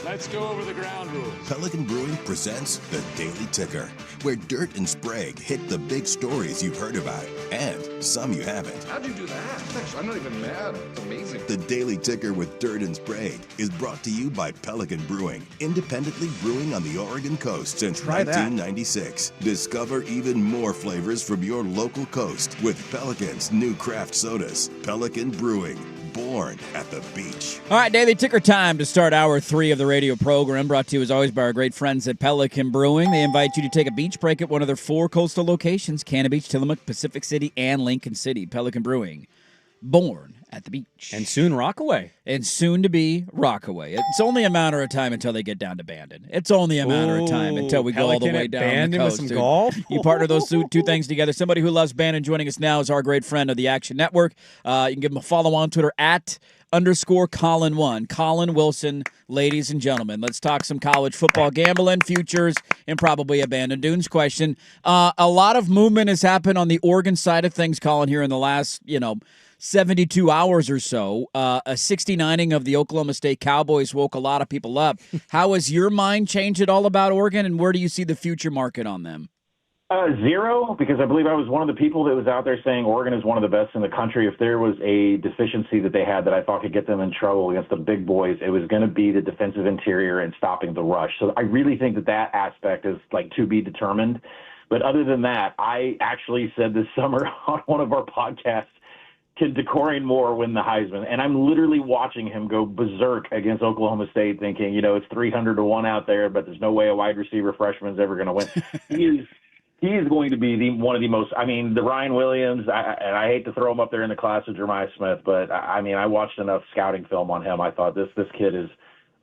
let's go over the ground rules. Pelican Brewing presents the Daily Ticker, where Dirt and Sprague hit the big stories you've heard about, and some you haven't. How'd you do that? I'm not even mad. It's amazing. The Daily Ticker with Dirt and Sprague is brought to you by Pelican Brewing, independently brewing on the Oregon coast since 1996. Discover even more flavors from your local coast with Pelican's new craft sodas. Pelican Brewing, born at the beach. All right, Daily Ticker time to start hour 3 of the radio program, brought to you as always by our great friends at Pelican Brewing. They invite you to take a beach break at one of their 4 coastal locations: Cannon Beach, Tillamook, Pacific City, and Lincoln City. Pelican Brewing, born at the beach. And soon Rockaway. And soon to be Rockaway. It's only a matter of time until they get down to Bandon. It's only a matter of time until we go all the way down Bandon the coast. with some golf? You partner those two things together. Somebody who loves Bandon joining us now is our great friend of the Action Network. You can give him a follow on Twitter at _Colin1. Colin Wilson, ladies and gentlemen. Let's talk some college football gambling, futures, and probably a Bandon Dunes question. A lot of movement has happened on the Oregon side of things, Colin, here in the last, 72 hours or so. A 69ing of the Oklahoma State Cowboys woke a lot of people up. How has your mind changed at all about Oregon, and where do you see the future market on them? Zero, because I believe I was one of the people that was out there saying Oregon is one of the best in the country. If there was a deficiency that they had that I thought could get them in trouble against the big boys, it was going to be the defensive interior and stopping the rush. So I really think that aspect is to be determined. But other than that, I actually said this summer on one of our podcasts, can Decorain Moore win the Heisman? And I'm literally watching him go berserk against Oklahoma State thinking, it's 300-1 out there, but there's no way a wide receiver freshman is ever going to win. He is going to be one of the most. The Ryan Williams, and I hate to throw him up there in the class of Jeremiah Smith, but I watched enough scouting film on him. I thought this kid is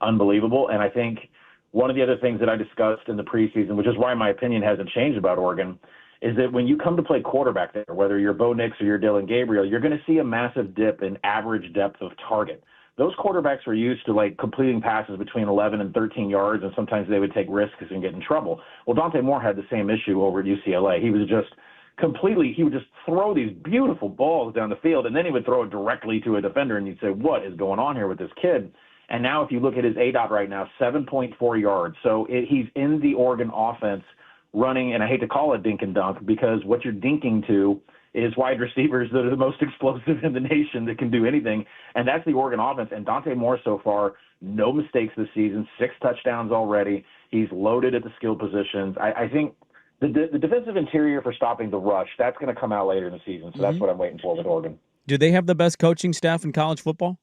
unbelievable, and I think one of the other things that I discussed in the preseason, which is why my opinion hasn't changed about Oregon, is that when you come to play quarterback there, whether you're Bo Nix or you're Dylan Gabriel, you're going to see a massive dip in average depth of target. Those quarterbacks are used to completing passes between 11 and 13 yards, and sometimes they would take risks and get in trouble. Well, Dante Moore had the same issue over at UCLA. He would just throw these beautiful balls down the field, and then he would throw it directly to a defender, and you'd say, what is going on here with this kid? And now if you look at his ADOT right now, 7.4 yards. So he's in the Oregon offense running, and I hate to call it dink and dunk, because what you're dinking to is wide receivers that are the most explosive in the nation that can do anything, and that's the Oregon offense. And Dante Moore so far, no mistakes this season, 6 touchdowns already. He's loaded at the skill positions. I think the defensive interior for stopping the rush, that's going to come out later in the season, so that's what I'm waiting for with Oregon. Do they have the best coaching staff in college football?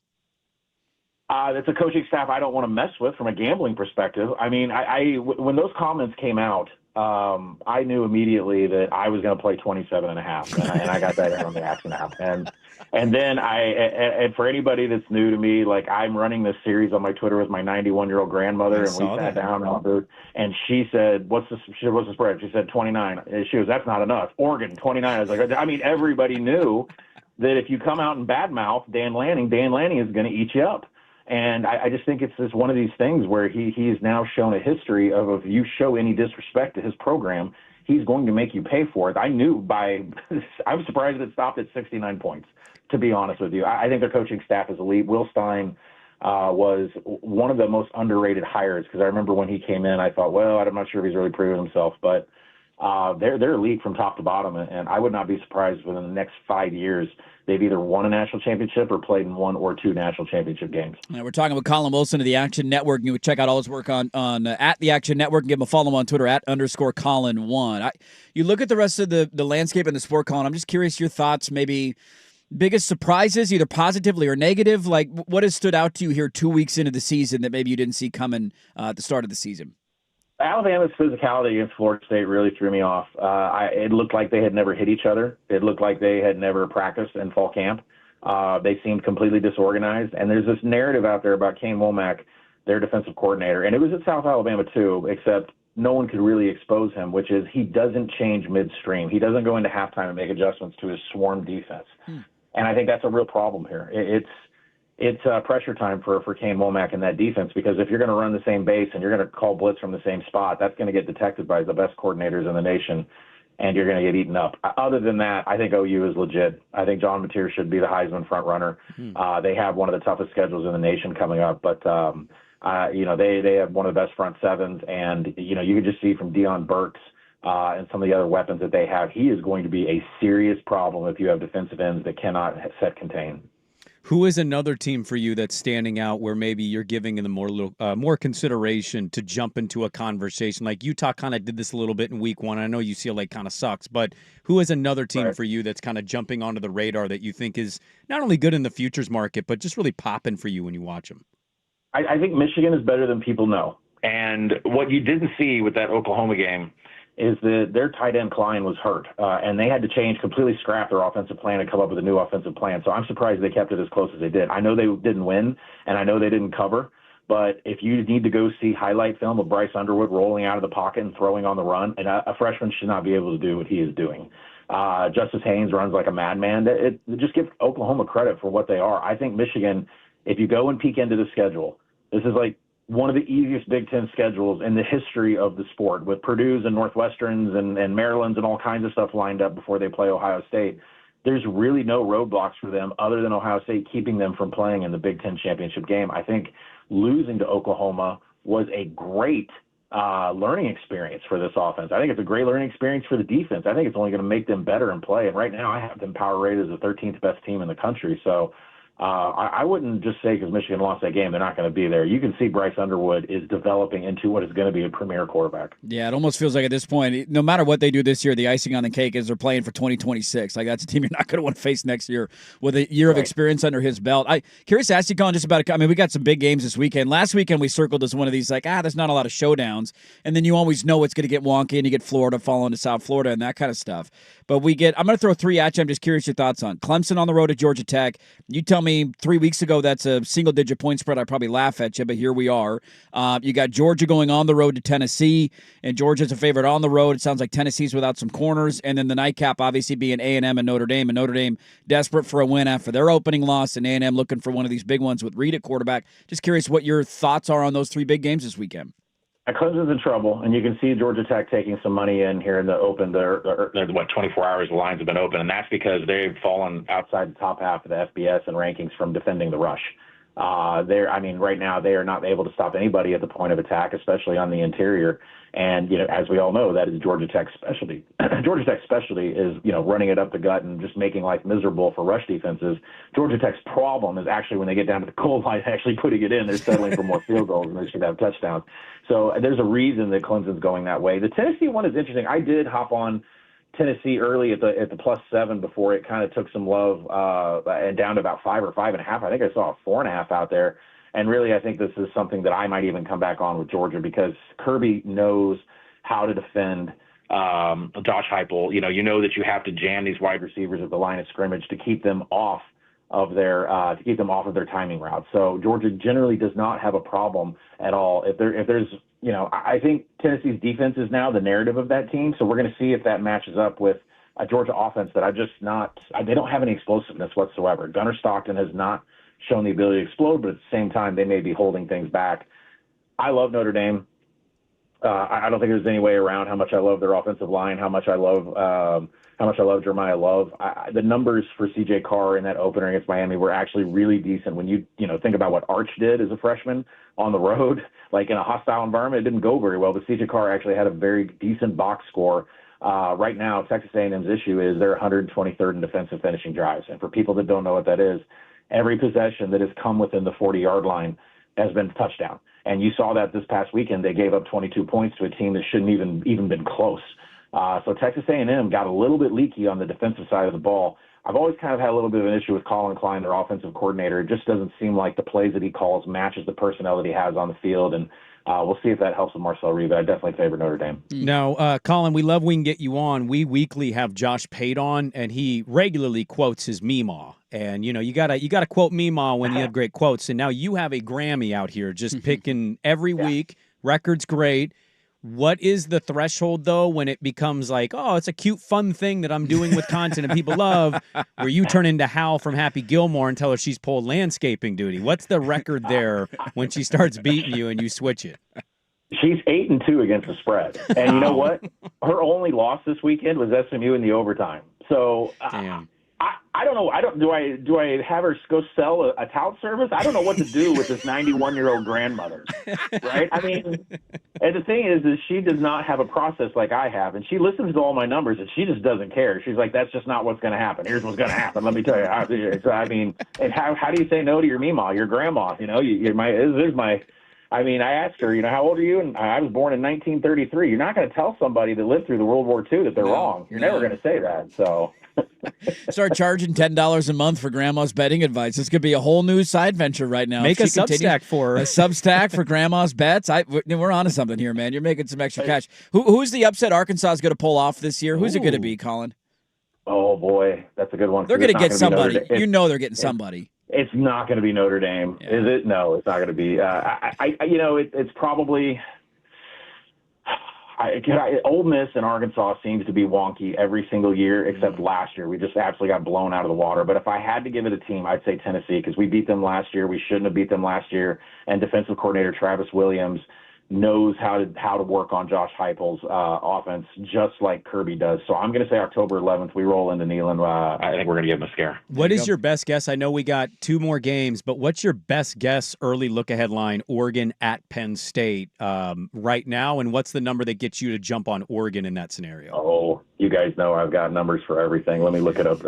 That's a coaching staff I don't want to mess with from a gambling perspective. When those comments came out I knew immediately that I was going to play 27.5, and I got that in on the action app. And then and for anybody that's new to me, like I'm running this series on my Twitter with my 91-year-old grandmother, and we sat down and she said, "What's the spread?" She said 29. And she goes, "That's not enough. Oregon 29." I was like, I mean, everybody knew that if you come out and badmouth Dan Lanning is going to eat you up. And I just think it's just one of these things where he's now shown a history of if you show any disrespect to his program, he's going to make you pay for it. I knew I'm surprised it stopped at 69 points, to be honest with you. I think their coaching staff is elite. Will Stein was one of the most underrated hires because I remember when he came in, I thought, well, I'm not sure if he's really proven himself, but they're elite from top to bottom, and I would not be surprised within the next 5 years they've either won a national championship or played in 1 or 2 national championship games. We're talking with Colin Wilson of the Action Network. You can check out all his work on at the Action Network and give him a follow on Twitter at _Colin1. You look at the rest of the landscape in the sport, Colin. I'm just curious your thoughts, maybe biggest surprises, either positively or negative. Like what has stood out to you here 2 weeks into the season that maybe you didn't see coming at the start of the season? Alabama's physicality against Florida State really threw me off. It looked like they had never hit each other. It looked like they had never practiced in fall camp. They seemed completely disorganized. And there's this narrative out there about Kane Womack, their defensive coordinator. And it was at South Alabama too, except no one could really expose him, which is he doesn't change midstream. He doesn't go into halftime and make adjustments to his swarm defense. And I think that's a real problem here. It's pressure time for Kane Womack in that defense because if you're going to run the same base and you're going to call blitz from the same spot, that's going to get detected by the best coordinators in the nation, and you're going to get eaten up. Other than that, I think OU is legit. I think John Mateer should be the Heisman front runner. They have one of the toughest schedules in the nation coming up, but they have one of the best front sevens, and you can just see from Deion Burks and some of the other weapons that they have, he is going to be a serious problem if you have defensive ends that cannot set contain. Who is another team for you that's standing out where maybe you're giving them more consideration to jump into a conversation? Like Utah kind of did this a little bit in week 1. I know UCLA kind of sucks, but who is another team for you that's kind of jumping onto the radar that you think is not only good in the futures market, but just really popping for you when you watch them? I think Michigan is better than people know. And what you didn't see with that Oklahoma game is that their tight end Klein was hurt, and they had to completely scrap their offensive plan and come up with a new offensive plan. So I'm surprised they kept it as close as they did. I know they didn't win, and I know they didn't cover, but if you need to go see highlight film of Bryce Underwood rolling out of the pocket and throwing on the run, and a freshman should not be able to do what he is doing. Justice Haynes runs like a madman. Just give Oklahoma credit for what they are. I think Michigan, if you go and peek into the schedule, this is like one of the easiest Big Ten schedules in the history of the sport, with Purdue's and Northwesterns and Maryland's and all kinds of stuff lined up before they play Ohio State. There's really no roadblocks for them other than Ohio State keeping them from playing in the Big Ten championship game. I think losing to Oklahoma was a great learning experience for this offense. I think it's a great learning experience for the defense. I think it's only going to make them better in play. And right now I have them power rated as the 13th best team in the country. So I wouldn't just say because Michigan lost that game, they're not going to be there. You can see Bryce Underwood is developing into what is going to be a premier quarterback. Yeah, it almost feels like at this point, no matter what they do this year, the icing on the cake is they're playing for 2026. Like that's a team you're not going to want to face next year with a year of experience under his belt. I curious to ask you, Colin, just about. We got some big games this weekend. Last weekend we circled as one of these there's not a lot of showdowns, and then you always know it's going to get wonky, and you get Florida falling to South Florida and that kind of stuff. But I'm going to throw 3 at you. I'm just curious your thoughts on Clemson on the road at Georgia Tech. You tell me 3 weeks ago that's a single-digit point spread. I'd probably laugh at you, but here we are. You got Georgia going on the road to Tennessee, and Georgia's a favorite on the road. It sounds like Tennessee's without some corners, and then the nightcap obviously being A&M and Notre Dame desperate for a win after their opening loss, and A&M looking for one of these big ones with Reed at quarterback. Just curious what your thoughts are on those 3 big games this weekend. Clemson's in trouble, and you can see Georgia Tech taking some money in here in the open. 24 hours the lines have been open, and that's because they've fallen outside the top half of the FBS and rankings from defending the rush. Right now they are not able to stop anybody at the point of attack, especially on the interior. And, as we all know, that is Georgia Tech's specialty. Georgia Tech's specialty is, running it up the gut and just making life miserable for rush defenses. Georgia Tech's problem is actually when they get down to the goal line, actually putting it in. They're settling for more field goals, and they should have touchdowns. So there's a reason that Clemson's going that way. The Tennessee one is interesting. I did hop on Tennessee early at the +7 before it kind of took some love and down to about 5 or 5.5. I think I saw a 4.5 out there. And really, I think this is something that I might even come back on with Georgia because Kirby knows how to defend Josh Heupel. You know that you have to jam these wide receivers at the line of scrimmage to keep them off of their timing routes. So Georgia generally does not have a problem at all. If there's I think Tennessee's defense is now the narrative of that team. So we're going to see if that matches up with a Georgia offense that they don't have any explosiveness whatsoever. Gunnar Stockton has not shown the ability to explode, but at the same time, they may be holding things back. I love Notre Dame. I don't think there's any way around how much I love their offensive line, how much I love Jeremiah Love. The numbers for CJ Carr in that opener against Miami were actually really decent. When you think about what Arch did as a freshman on the road, like in a hostile environment, it didn't go very well. But CJ Carr actually had a very decent box score. Right now, Texas A&M's issue is they're 123rd in defensive finishing drives. And for people that don't know what that is, every possession that has come within the 40-yard line has been a touchdown. And you saw that this past weekend. They gave up 22 points to a team that shouldn't even been close. So Texas A&M got a little bit leaky on the defensive side of the ball. I've always kind of had a little bit of an issue with Colin Klein, their offensive coordinator. It just doesn't seem like the plays that he calls matches the personnel that he has on the field. And we'll see if that helps with Marcel Reed. I definitely favor Notre Dame. Now, Colin, we love we can get you on. We weekly have Josh Pate on, and he regularly quotes his Meemaw. And you gotta quote Meemaw when you have great quotes. And now you have a Grammy out here, just picking every week. Record's great. What is the threshold, though, when it becomes like, oh, it's a cute, fun thing that I'm doing with content and people love, where you turn into Hal from Happy Gilmore and tell her she's pulled landscaping duty? What's the record there when she starts beating you and you switch it? She's 8-2 against the spread. And you know what? Her only loss this weekend was SMU in the overtime. So I don't know. Do I have her go sell a tout service? I don't know what to do with this 91-year-old grandmother, right? I mean, and the thing is she does not have a process like I have, and she listens to all my numbers, and she just doesn't care. She's like, that's just not what's going to happen. Here's what's going to happen. Let me tell you. So, I mean, and how do you say no to your Meemaw, your grandma? I mean, I asked her, how old are you? And I was born in 1933. You're not going to tell somebody that lived through the World War II that they're wrong. You're never going to say that. So start charging $10 a month for grandma's betting advice. This could be a whole new side venture right now. Make a Substack for her. A Substack for grandma's bets. We're onto something here, man. You're making some extra cash. Who's the upset Arkansas is going to pull off this year? Who's it going to be, Colin? Oh, boy. That's a good one. They're going to get somebody. They're getting somebody. It's not going to be Notre Dame, is it? No, it's not going to be. It's probably Ole Miss and Arkansas seems to be wonky every single year, except last year. We just absolutely got blown out of the water. But if I had to give it a team, I'd say Tennessee, because we beat them last year. We shouldn't have beat them last year. And defensive coordinator Travis Williams knows how to work on Josh Heupel's offense just like Kirby does. So I'm going to say October 11th, we roll into Neyland. I think we're going to give him a scare. What is your best guess? I know we got 2 more games, but what's your best guess early look-ahead line, Oregon at Penn State right now, and what's the number that gets you to jump on Oregon in that scenario? Oh, you guys know I've got numbers for everything. Let me look it up.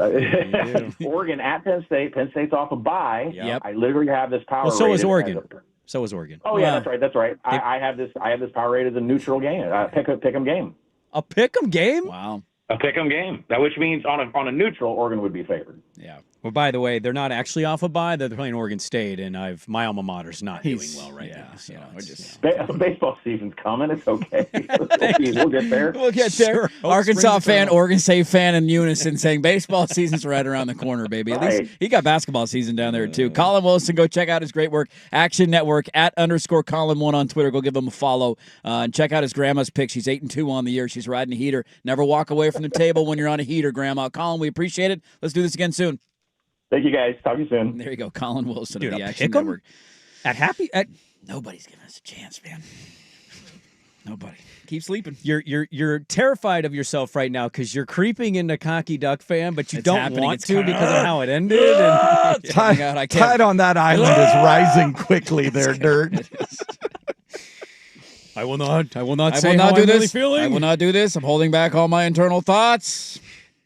Oregon at Penn State. Penn State's off a bye. Yep. I literally have this power. Well, so is Oregon. So is Oregon. Oh yeah, that's right. I have this power rated as a neutral game. Pick'em game. A pick'em game? Wow. A pick'em game. That which means on a neutral, Oregon would be favored. Yeah. Well, by the way, they're not actually off a bye. They're playing Oregon State, and my alma mater's not doing well right now. So baseball season's coming. It's okay. We'll get there. We'll get there. Sure. Arkansas fan, Oregon State fan in unison saying baseball season's right around the corner, baby. At least he got basketball season down there, too. Colin Wilson, go check out his great work. Action Network, @_Colin1 on Twitter. Go give him a follow. And check out his grandma's pick. She's 8-2 on the year. She's riding a heater. Never walk away from the table when you're on a heater, Grandma. Colin, we appreciate it. Let's do this again soon. Thank you, guys. Talk to you soon. There you go. Colin Wilson of the Action Network. Nobody's giving us a chance, man. Nobody. Keep sleeping. You're terrified of yourself right now because you're creeping into cocky Duck fan, but you don't want to because of how it ended. And tide on that island is rising quickly there, Dirt. I will not say how I'm do this. really feeling. I will not do this. I'm holding back all my internal thoughts.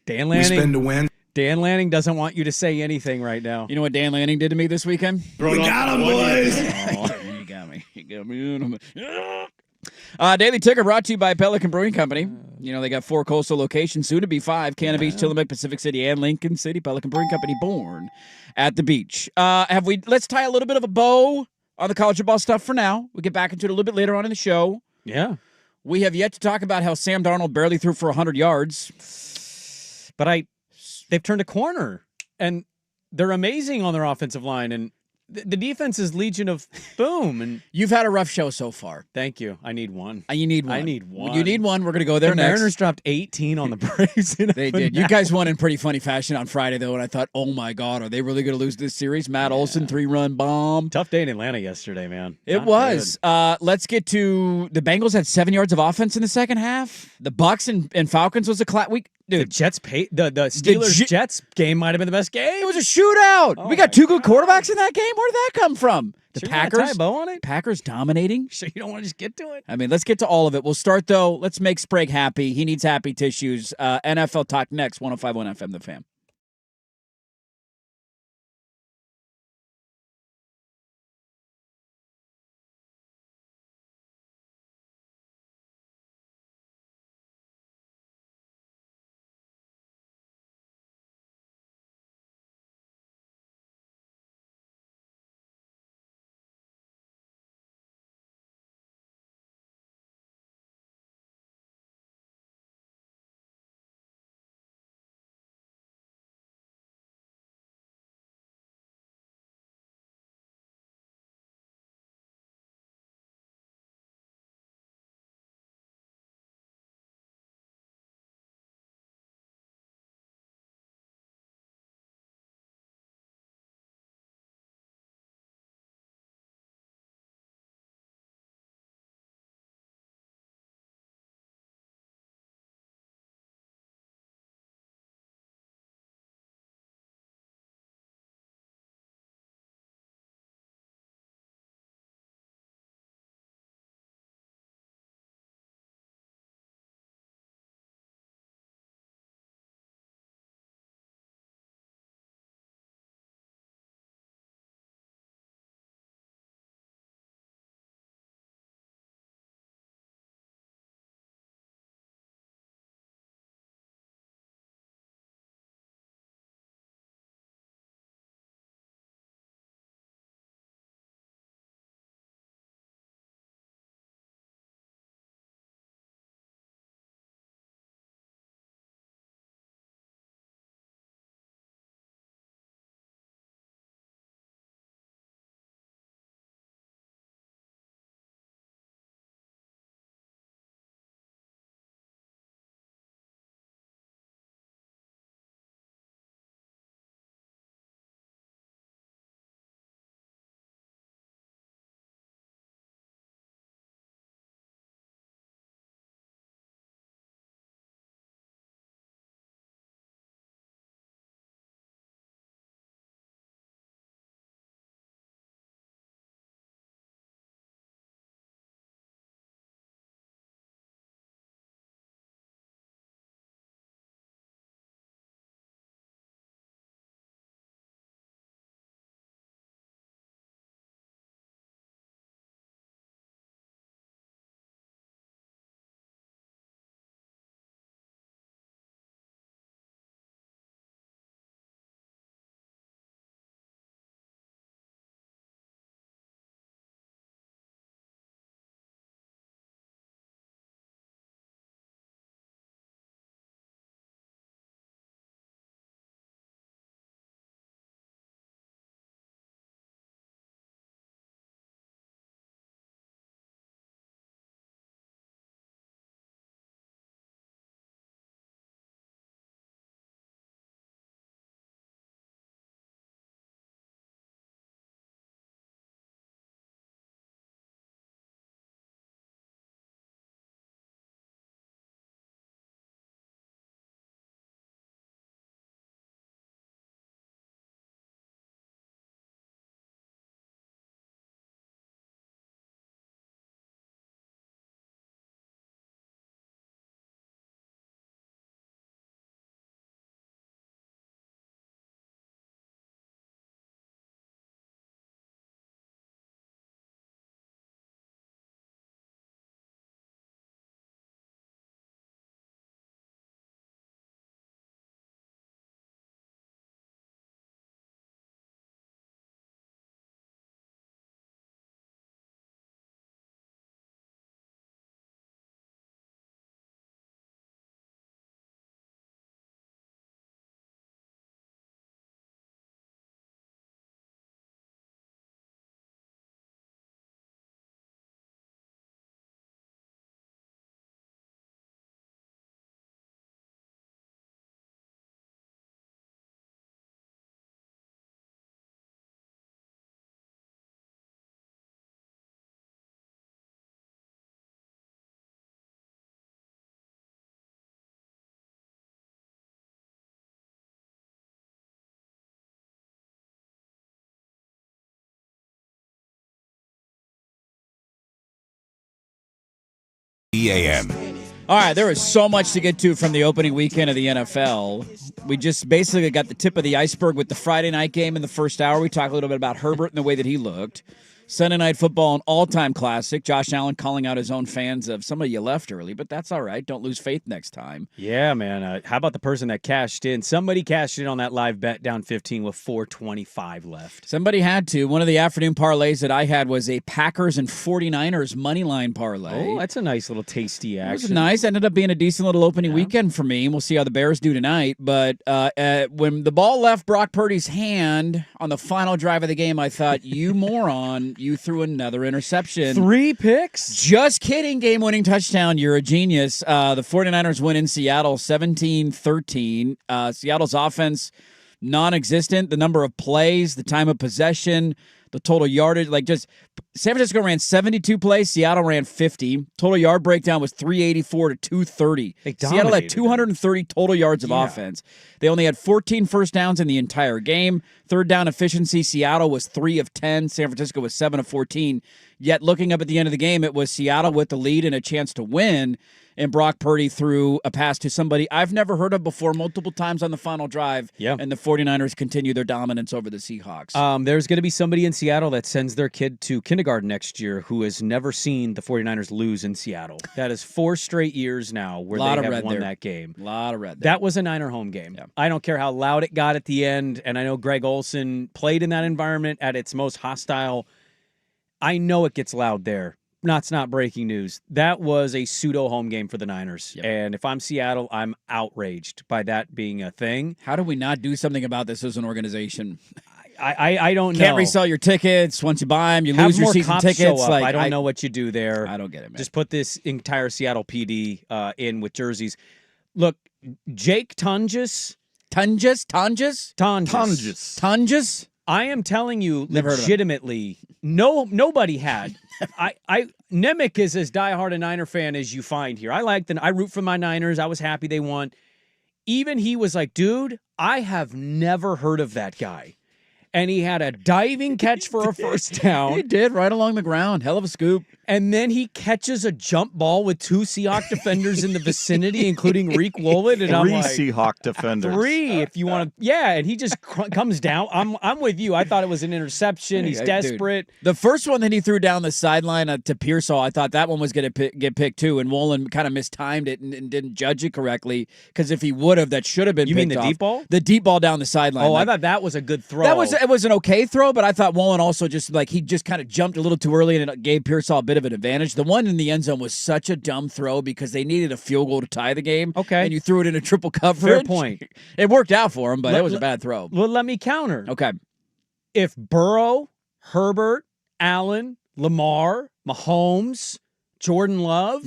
Dan Lanning. We spin to win. Dan Lanning doesn't want you to say anything right now. You know what Dan Lanning did to me this weekend? We got him, boys. You got me. You got me. Daily Ticker brought to you by Pelican Brewing Company. They got 4 coastal locations, soon to be 5. Cannon Beach, Tillamook, Pacific City, and Lincoln City. Pelican Brewing Company, born at the beach. Let's tie a little bit of a bow on the college football stuff for now. We'll get back into it a little bit later on in the show. Yeah. We have yet to talk about how Sam Darnold barely threw for 100 yards. But they've turned a corner, and they're amazing on their offensive line, and the defense is legion of boom. And you've had a rough show so far. Thank you. I need one. You need one. I need one. You need one. We're going to go there the next. Mariners dropped 18 on the Braves. They did. You guys won in pretty funny fashion on Friday, though, and I thought, oh, my God, are they really going to lose this series? Matt Olson, 3-run bomb. Tough day in Atlanta yesterday, man. It was. Let's get to the Bengals had 7 yards of offense in the second half. The Bucks and Falcons was a week. Dude, the Jets the Steelers Jets game might have been the best game. It was a shootout. We got two good quarterbacks in that game. Where did that come from? The sure Packers. Tie a bow on it? Packers dominating. So you don't want to just get to it? I mean, let's get to all of it. We'll start though. Let's make Sprague happy. He needs happy tissues. NFL talk next. 105.1 FM. The Fan. 6:30 a.m. All right, there is so much to get to from the opening weekend of the NFL. We just basically got the tip of the iceberg with the Friday night game in the first hour. We talked a little bit about Herbert and the way that he looked. Sunday Night Football, an all-time classic. Josh Allen calling out his own fans of some of you left early, but that's all right. Don't lose faith next time. Yeah, man. How about the person that cashed in? Somebody cashed in on that live bet down 15 with 4:25 left. Somebody had to. One of the afternoon parlays that I had was a Packers and 49ers money line parlay. Oh, that's a nice little tasty action. It was nice. Ended up being a decent little opening weekend for me. We'll see how the Bears do tonight. But when the ball left Brock Purdy's hand on the final drive of the game, I thought, you moron. You threw another interception. 3 picks? Just kidding. Game-winning touchdown. You're a genius. The 49ers win in Seattle 17-13. Seattle's offense, non-existent. The number of plays, the time of possession, the total yardage. San Francisco ran 72 plays. Seattle ran 50. Total yard breakdown was 384 to 230. Seattle had 230 total yards of offense. They only had 14 first downs in the entire game. Third down efficiency, Seattle was 3 of 10. San Francisco was 7 of 14. Yet looking up at the end of the game, it was Seattle with the lead and a chance to win. And Brock Purdy threw a pass to somebody I've never heard of before multiple times on the final drive. Yeah. And the 49ers continue their dominance over the Seahawks. There's going to be somebody in Seattle that sends their kid to kindergarten next year who has never seen the 49ers lose in Seattle. That is 4 straight years now where they have won that game. A lot of red there. That was a Niner home game. Yeah. I don't care how loud it got at the end, and I know Greg Olsen played in that environment at its most hostile. I know it gets loud there. It's not breaking news. That was a pseudo home game for the Niners. Yep. And if I'm Seattle, I'm outraged by that being a thing. How do we not do something about this as an organization? I don't know. Can't resell your tickets. Once you buy them, you lose your season tickets. Show up. I don't know what you do there. I don't get it, man. Just put this entire Seattle PD in with jerseys. Look, Jake Tunges. Tunges? I am telling you, legitimately, nobody had. Nemec is as diehard a Niner fan as you find here. I root for my Niners. I was happy they won. Even he was like, dude, I have never heard of that guy. And he had a diving catch for a first down. He did, right along the ground. Hell of a scoop. And then he catches a jump ball with 2 Seahawk defenders in the vicinity, including Reek Woolen. And I'm like, Seahawk defenders. 3, if you want to. Yeah, and he just comes down. I'm with you. I thought it was an interception. He's desperate. Dude. The first one that he threw down the sideline to Pearsall, I thought that one was going to get picked too. And Woolen kind of mistimed it and didn't judge it correctly. Because if he would have, that should have been picked off. You mean the deep ball? The deep ball down the sideline. Oh, I thought that was a good throw. It was an okay throw, but I thought Woolen also he just kind of jumped a little too early and it gave Pearsall a bit of an advantage. The one in the end zone was such a dumb throw because they needed a field goal to tie the game. Okay. And you threw it in a triple coverage. Fair point. It worked out for him, but it was a bad throw. Well, let me counter. Okay. If Burrow, Herbert, Allen, Lamar, Mahomes, Jordan Love,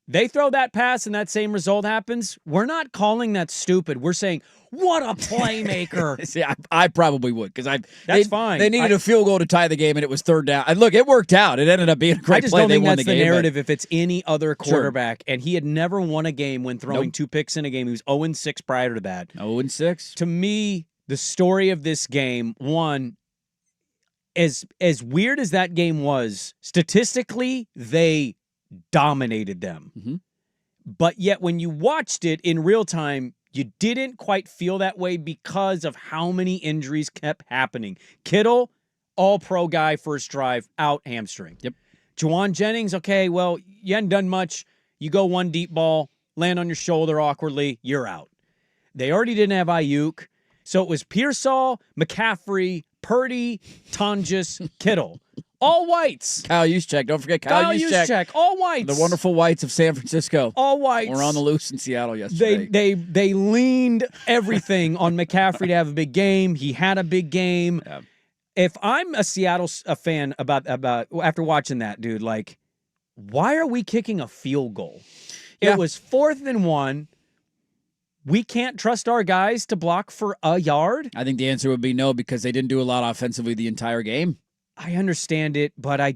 they throw that pass and that same result happens, we're not calling that stupid. We're saying, what a playmaker. See, I probably would because That's fine. They needed a field goal to tie the game, and it was third down. And look, it worked out. It ended up being a great play. I just don't think that's the game, narrative if it's any other quarterback. Sure. And he had never won a game when throwing 2 picks in a game. He was 0-6 prior to that. 0-6. To me, the story of this game, one, as weird as that game was, statistically, they dominated them. But yet when you watched it in real time, you didn't quite feel that way because of how many injuries kept happening. Kittle, all-pro guy, first drive, out, hamstring. Yep. Juwan Jennings, okay, well, you hadn't done much. You go one deep ball, land on your shoulder awkwardly, you're out. They already didn't have Ayuk, so it was Pearsall, McCaffrey, Purdy, Tonjes, Kittle. All whites. Kyle Juszczyk. Don't forget Kyle Juszczyk. All whites. The wonderful whites of San Francisco. All whites. We're on the loose in Seattle yesterday. They leaned everything on McCaffrey to have a big game. He had a big game. Yeah. If I'm a Seattle fan about after watching that, dude, like, why are we kicking a field goal? Yeah. It was 4th and 1. We can't trust our guys to block for a yard? I think the answer would be no because they didn't do a lot offensively the entire game. I understand it, but I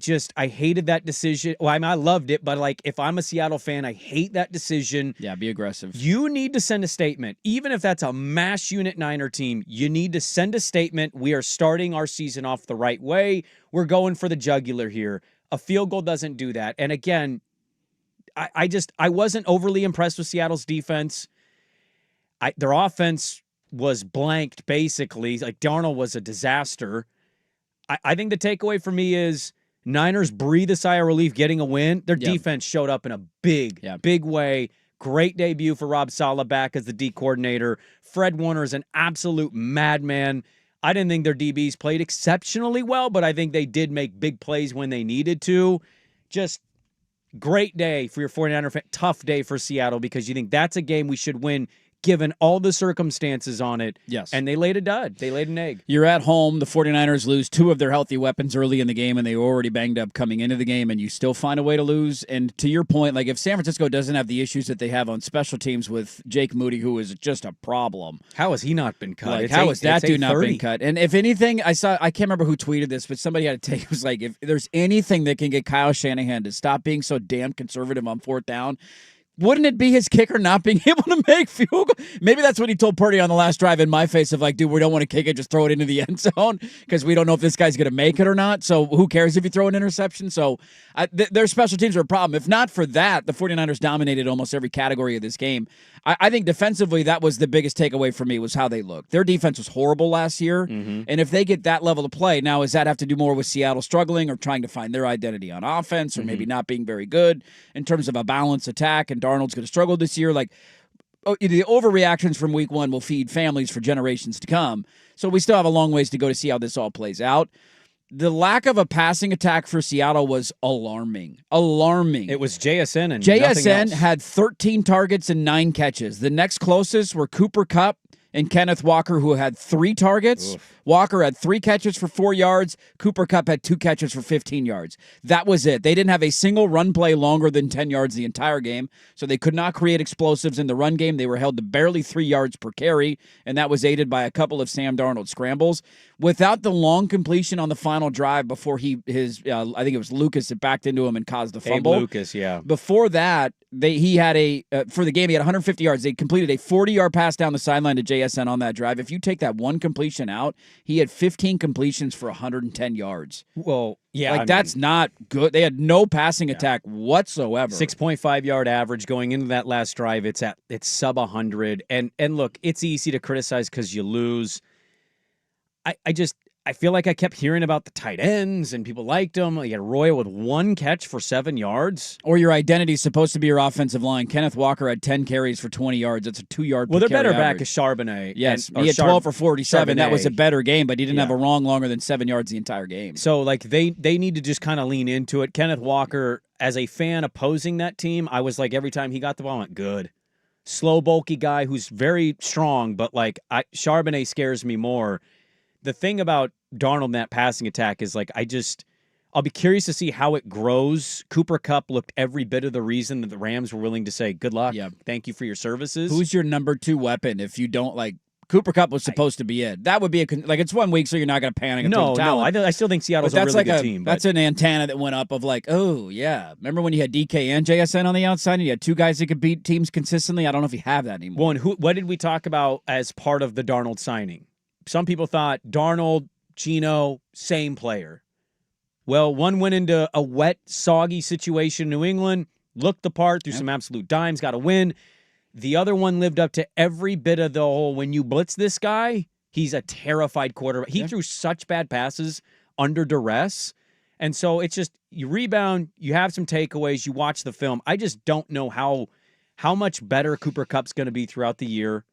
hated that decision. Well, I loved it, but like if I'm a Seattle fan, I hate that decision. Yeah, be aggressive. You need to send a statement. Even if that's a mass unit Niner team, you need to send a statement. We are starting our season off the right way. We're going for the jugular here. A field goal doesn't do that. And again, I wasn't overly impressed with Seattle's defense. Their offense was blanked, basically. Like, Darnold was a disaster. I think the takeaway for me is Niners breathe a sigh of relief getting a win. Their defense showed up in a big way. Great debut for Rob Saleh back as the D coordinator. Fred Warner is an absolute madman. I didn't think their DBs played exceptionally well, but I think they did make big plays when they needed to. Just great day for your 49er fan. Tough day for Seattle because you think that's a game we should win given all the circumstances on it. Yes. And they laid a dud. They laid an egg. You're at home. The 49ers lose 2 of their healthy weapons early in the game, and they were already banged up coming into the game, and you still find a way to lose. And to your point, like, if San Francisco doesn't have the issues that they have on special teams with Jake Moody, who is just a problem. How has he not been cut? Like, how has that dude not been cut? And if anything, I can't remember who tweeted this, but somebody had a take. It was like, if there's anything that can get Kyle Shanahan to stop being so damn conservative on 4th down, wouldn't it be his kicker not being able to make field goal? Maybe that's what he told Purdy on the last drive in my face of like, dude, we don't want to kick it, just throw it into the end zone because we don't know if this guy's going to make it or not. So who cares if you throw an interception? So their special teams are a problem. If not for that, the 49ers dominated almost every category of this game. I think defensively, that was the biggest takeaway for me was how they looked. Their defense was horrible last year. And if they get that level of play, now does that have to do more with Seattle struggling or trying to find their identity on offense or maybe not being very good in terms of a balanced attack? And Darnold's going to struggle this year. Like, the overreactions from week 1 will feed families for generations to come. So we still have a long ways to go to see how this all plays out. The lack of a passing attack for Seattle was alarming. Alarming. It was JSN and JSN had 13 targets and 9 catches. The next closest were Cooper Kupp and Kenneth Walker, who had 3 targets. Oof. Walker had 3 catches for 4 yards. Cooper Kupp had 2 catches for 15 yards. That was it. They didn't have a single run play longer than 10 yards the entire game, so they could not create explosives in the run game. They were held to barely 3 yards per carry, and that was aided by a couple of Sam Darnold scrambles. Without the long completion on the final drive before I think it was Lucas that backed into him and caused the fumble. Lucas, yeah. Before that, he had for the game, he had 150 yards. They completed a 40-yard pass down the sideline to JSN on that drive. If you take that one completion out, he had 15 completions for 110 yards. Well, yeah. That's not good. They had no passing attack whatsoever. 6.5-yard average going into that last drive. It's sub 100. And look, it's easy to criticize because you lose. I feel like I kept hearing about the tight ends and people liked them. You had Roy with 1 catch for 7 yards. Or your identity is supposed to be your offensive line. Kenneth Walker had 10 carries for 20 yards. That's a 2-yard per carry. Well, they're better average. back as Charbonnet. Yes, he had 12 for 47. Charbonnet. That was a better game, but he didn't have a wrong longer than 7 yards the entire game. So, like, they need to just kind of lean into it. Kenneth Walker, as a fan opposing that team, I was like, every time he got the ball, I went, good. Slow, bulky guy who's very strong, but, like, Charbonnet scares me more. The thing about Darnold in that passing attack is, like, I'll be curious to see how it grows. Cooper Kupp looked every bit of the reason that the Rams were willing to say, good luck. Yeah. Thank you for your services. Who's your number 2 weapon if you don't, like, Cooper Kupp was supposed to be it. That would be it's 1 week, so you're not going to panic. No, I still think Seattle's a really good team. That's an antenna that went up of like, oh, yeah. Remember when you had DK and JSN on the outside and you had 2 guys that could beat teams consistently? I don't know if you have that anymore. Well, and what did we talk about as part of the Darnold signing? Some people thought Darnold, Geno, same player. Well, one went into a wet, soggy situation in New England, looked the part, threw some absolute dimes, got a win. The other one lived up to every bit of the whole, when you blitz this guy, he's a terrified quarterback. He threw such bad passes under duress. And so it's just, you rebound, you have some takeaways, you watch the film. I just don't know how much better Cooper Kupp's going to be throughout the year.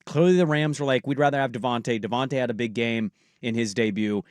Clearly the Rams were like, we'd rather have Devontae. Devontae had a big game in his debut.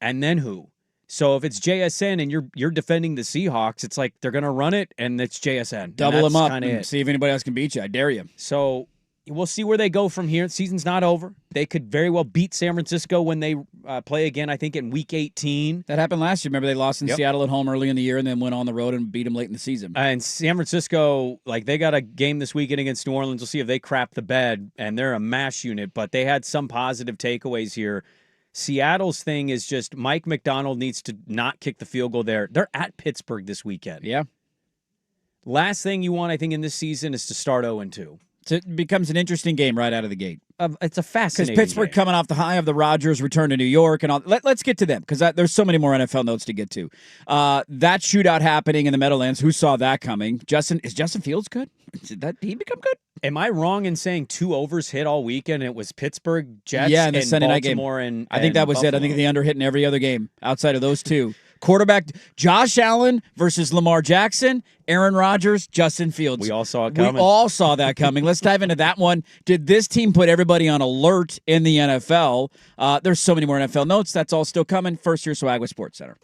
And then who? So if it's JSN and you're defending the Seahawks, it's like they're going to run it, and it's JSN. Double him up and see if anybody else can beat you. I dare you. So we'll see where they go from here. The season's not over. They could very well beat San Francisco when they play again, I think, in Week 18. That happened last year. Remember, they lost in Seattle at home early in the year and then went on the road and beat them late in the season. And San Francisco, like, they got a game this weekend against New Orleans. We'll see if they crap the bed, and they're a mash unit, but they had some positive takeaways here. Seattle's thing is just Mike McDonald needs to not kick the field goal there. They're at Pittsburgh this weekend. Yeah. Last thing you want, I think, in this season is to start 0-2. So it becomes an interesting game right out of the gate. it's a fascinating because Pittsburgh game. coming off the high of the Rodgers return to New York and all. Let's get to them because there's so many more NFL notes to get to. That shootout happening in the Meadowlands. Who saw that coming? Is Justin Fields good? Did he become good? Am I wrong in saying 2 overs hit all weekend? It was Pittsburgh Jets in the and Sunday night Baltimore game. and I think that was Buffalo. it. I think the under hit in every other game outside of those two. Quarterback Josh Allen versus Lamar Jackson, Aaron Rodgers, Justin Fields. We all saw it coming. We all saw that coming. Let's dive into that one. Did this team put everybody on alert in the NFL? There's so many more NFL notes. That's all still coming. First year Swag with Sports Center.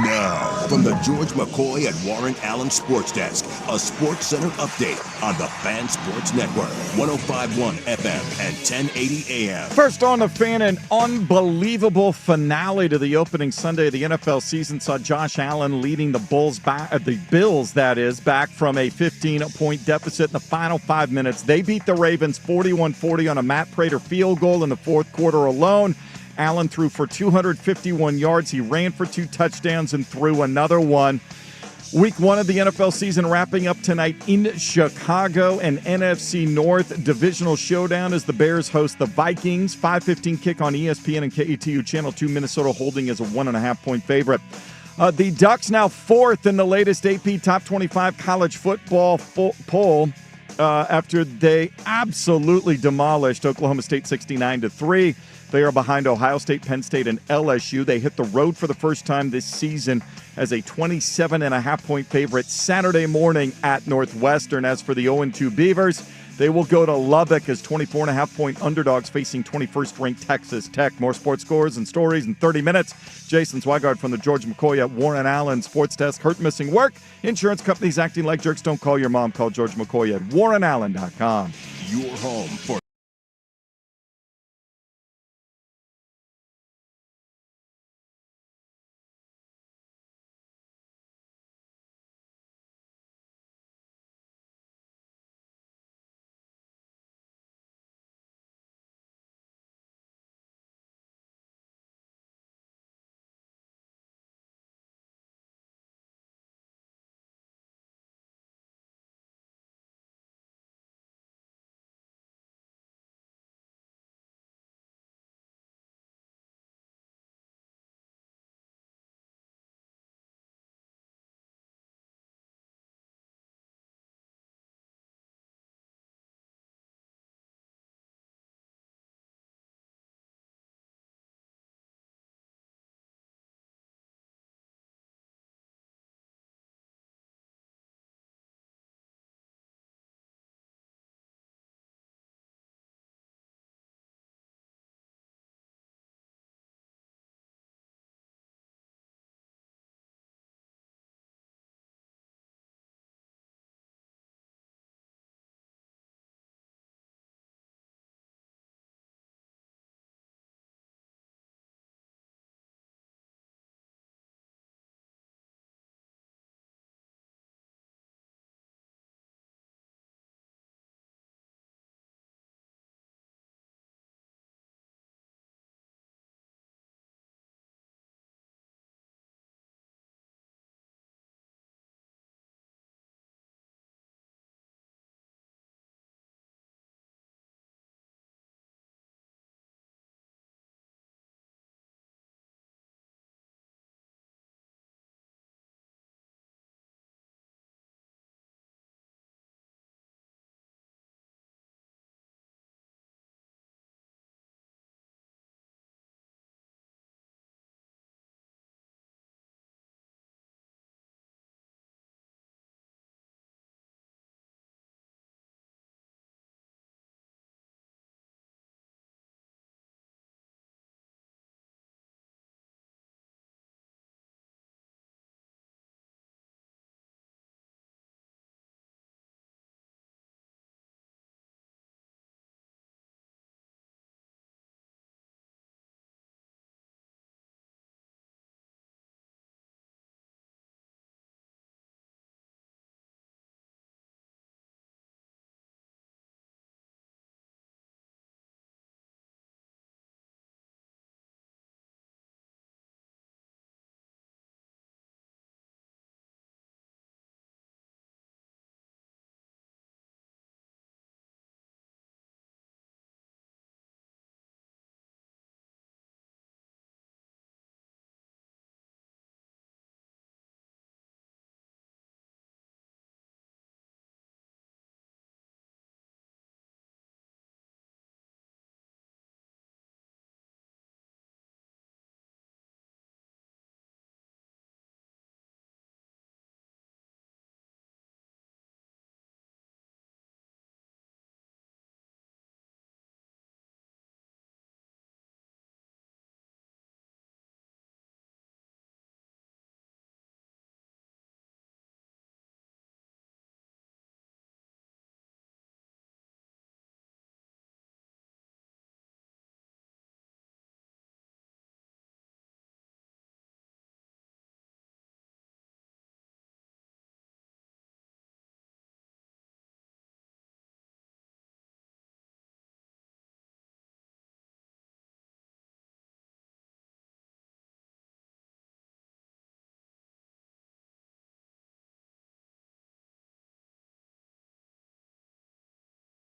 Now, from the George McCoy at Warren Allen Sports Desk, a Sports Center update on the Fan Sports Network, 105.1 FM and 1080 AM. First on the Fan, an unbelievable finale to the opening Sunday of the NFL season saw Josh Allen leading the Bills back from a 15-point deficit in the final 5 minutes. They beat the Ravens 41-40 on a Matt Prater field goal in the fourth quarter alone. Allen threw for 251 yards. He ran for 2 touchdowns and threw another one. Week 1 of the NFL season wrapping up tonight in Chicago. An NFC North divisional showdown as the Bears host the Vikings. 5:15 kick on ESPN and KETU Channel 2. Minnesota holding as a 1.5-point favorite. The Ducks now 4th in the latest AP Top 25 college football poll after they absolutely demolished Oklahoma State 69-3. They are behind Ohio State, Penn State, and LSU. They hit the road for the first time this season as a 27.5-point favorite Saturday morning at Northwestern. As for the 0-2 Beavers, they will go to Lubbock as 24.5-point underdogs facing 21st-ranked Texas Tech. More sports scores and stories in 30 minutes. Jason Swigard from the George McCoy at Warren Allen Sports Desk. Hurt, missing work. Insurance companies acting like jerks. Don't call your mom. Call George McCoy at warrenallen.com. Your home for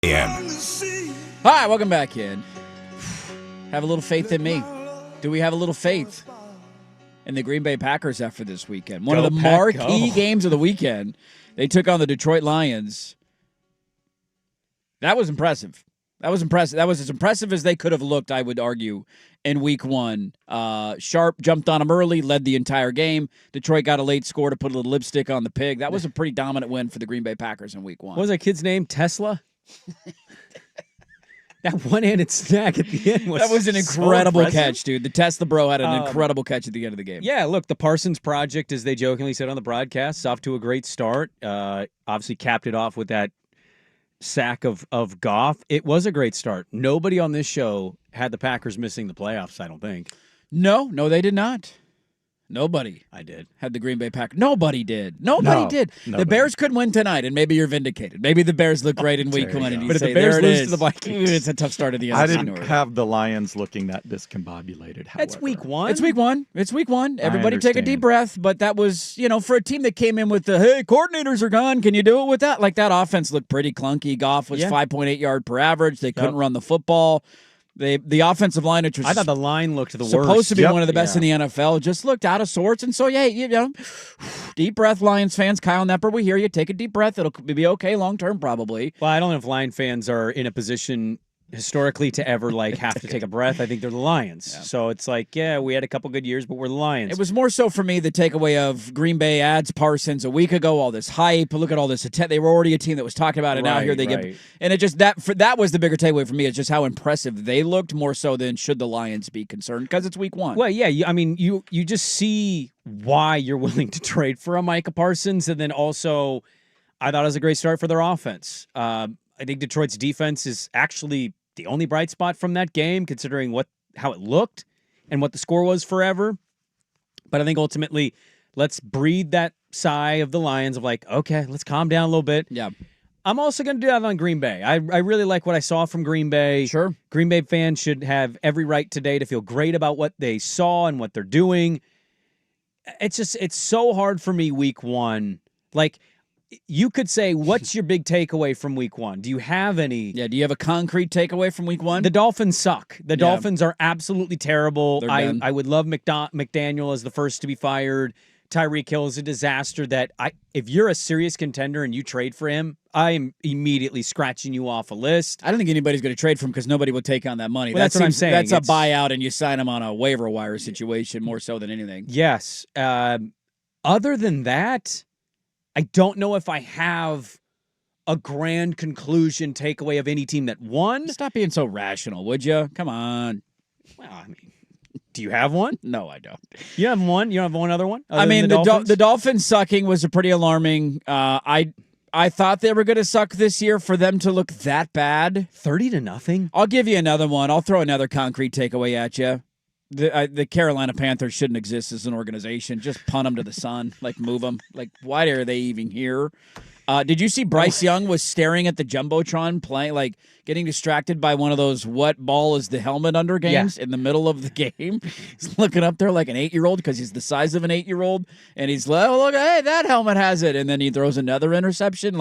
Hi, welcome back in. Have a little faith in me. Do we have a little faith in the Green Bay Packers after this weekend? One of the marquee games of the weekend. They took on the Detroit Lions. That was impressive. That was as impressive as they could have looked, I would argue, in week one. Sharp jumped on them early, led the entire game. Detroit got a late score to put a little lipstick on the pig. That was a pretty dominant win for the Green Bay Packers in week one. What was that kid's name? Tesla? That one-handed snack at the end was That was an incredible catch, dude. The Tesla bro had an incredible catch at the end of the game. Yeah, look, the Parsons Project, as they jokingly said on the broadcast, is off to a great start. Obviously capped it off with that sack of Goff. It was a great start. Nobody on this show had the Packers missing the playoffs, I don't think. No, they did not. Nobody. I did. Had the Green Bay Packers. Nobody did. Nobody did. The Bears could win tonight, and maybe you're vindicated. Maybe the Bears look great in week one. And but if say, the Bears there lose it to the Vikings. It's a tough start of the I NFC didn't North. have the Lions looking that discombobulated, however. It's week one. It's week one. It's week one. Everybody take a understand. deep breath. But that was, for a team that came in with the, hey, coordinators are gone. Can you do it with that? Like, that offense looked pretty clunky. Goff was 5.8 yard per average. They couldn't run the football. The offensive line, which was I thought the line looked the worst. supposed to be one of the best in the NFL, just looked out of sorts. And so, deep breath, Lions fans. Kyle Nepper, we hear you. Take a deep breath. It'll be okay long term, probably. Well, I don't know if Lion fans are in a position historically to ever have to take a breath. I think they're the Lions. Yeah. So it's like, we had a couple good years, but we're the Lions. It was more so for me the takeaway of Green Bay adds Parsons a week ago, all this hype. Look at all this attention. They were already a team that was talking about it. Now here they get, and it just that was the bigger takeaway for me. It's just how impressive they looked, more so than should the Lions be concerned, because it's week one. Well, yeah, you just see why you're willing to trade for a Micah Parsons, and then also, I thought it was a great start for their offense. I think Detroit's defense is actually the only bright spot from that game, considering how it looked and what the score was forever. But I think ultimately, let's breathe that sigh of the Lions of okay, let's calm down a little bit. Yeah. I'm also going to do that on Green Bay. I really like what I saw from Green Bay. Sure. Green Bay fans should have every right today to feel great about what they saw and what they're doing. It's so hard for me week one. You could say, what's your big takeaway from week one? Do you have any? Yeah, do you have a concrete takeaway from week one? The Dolphins suck. The Dolphins are absolutely terrible. I would love McDaniel as the first to be fired. Tyreek Hill is a disaster if you're a serious contender and you trade for him, I am immediately scratching you off a list. I don't think anybody's going to trade for him because nobody would take on that money. Well, that's what I'm saying. That's a buyout, and you sign him on a waiver wire situation more so than anything. Yes. Other than that, I don't know if I have a grand conclusion takeaway of any team that won. Stop being so rational, would you? Come on. Well, do you have one? No, I don't. You have one? You don't have one other one? The Dolphins sucking was a pretty alarming. I thought they were going to suck this year. For them to look that bad, 30-0. I'll give you another one. I'll throw another concrete takeaway at you. The Carolina Panthers shouldn't exist as an organization. Just punt them to the sun. Move them. Why are they even here? Did you see Bryce Young was staring at the Jumbotron playing, getting distracted by one of those what ball is the helmet under games in the middle of the game? He's looking up there like an 8-year-old because he's the size of an 8-year-old. And he's like, oh, look, hey, that helmet has it. And then he throws another interception.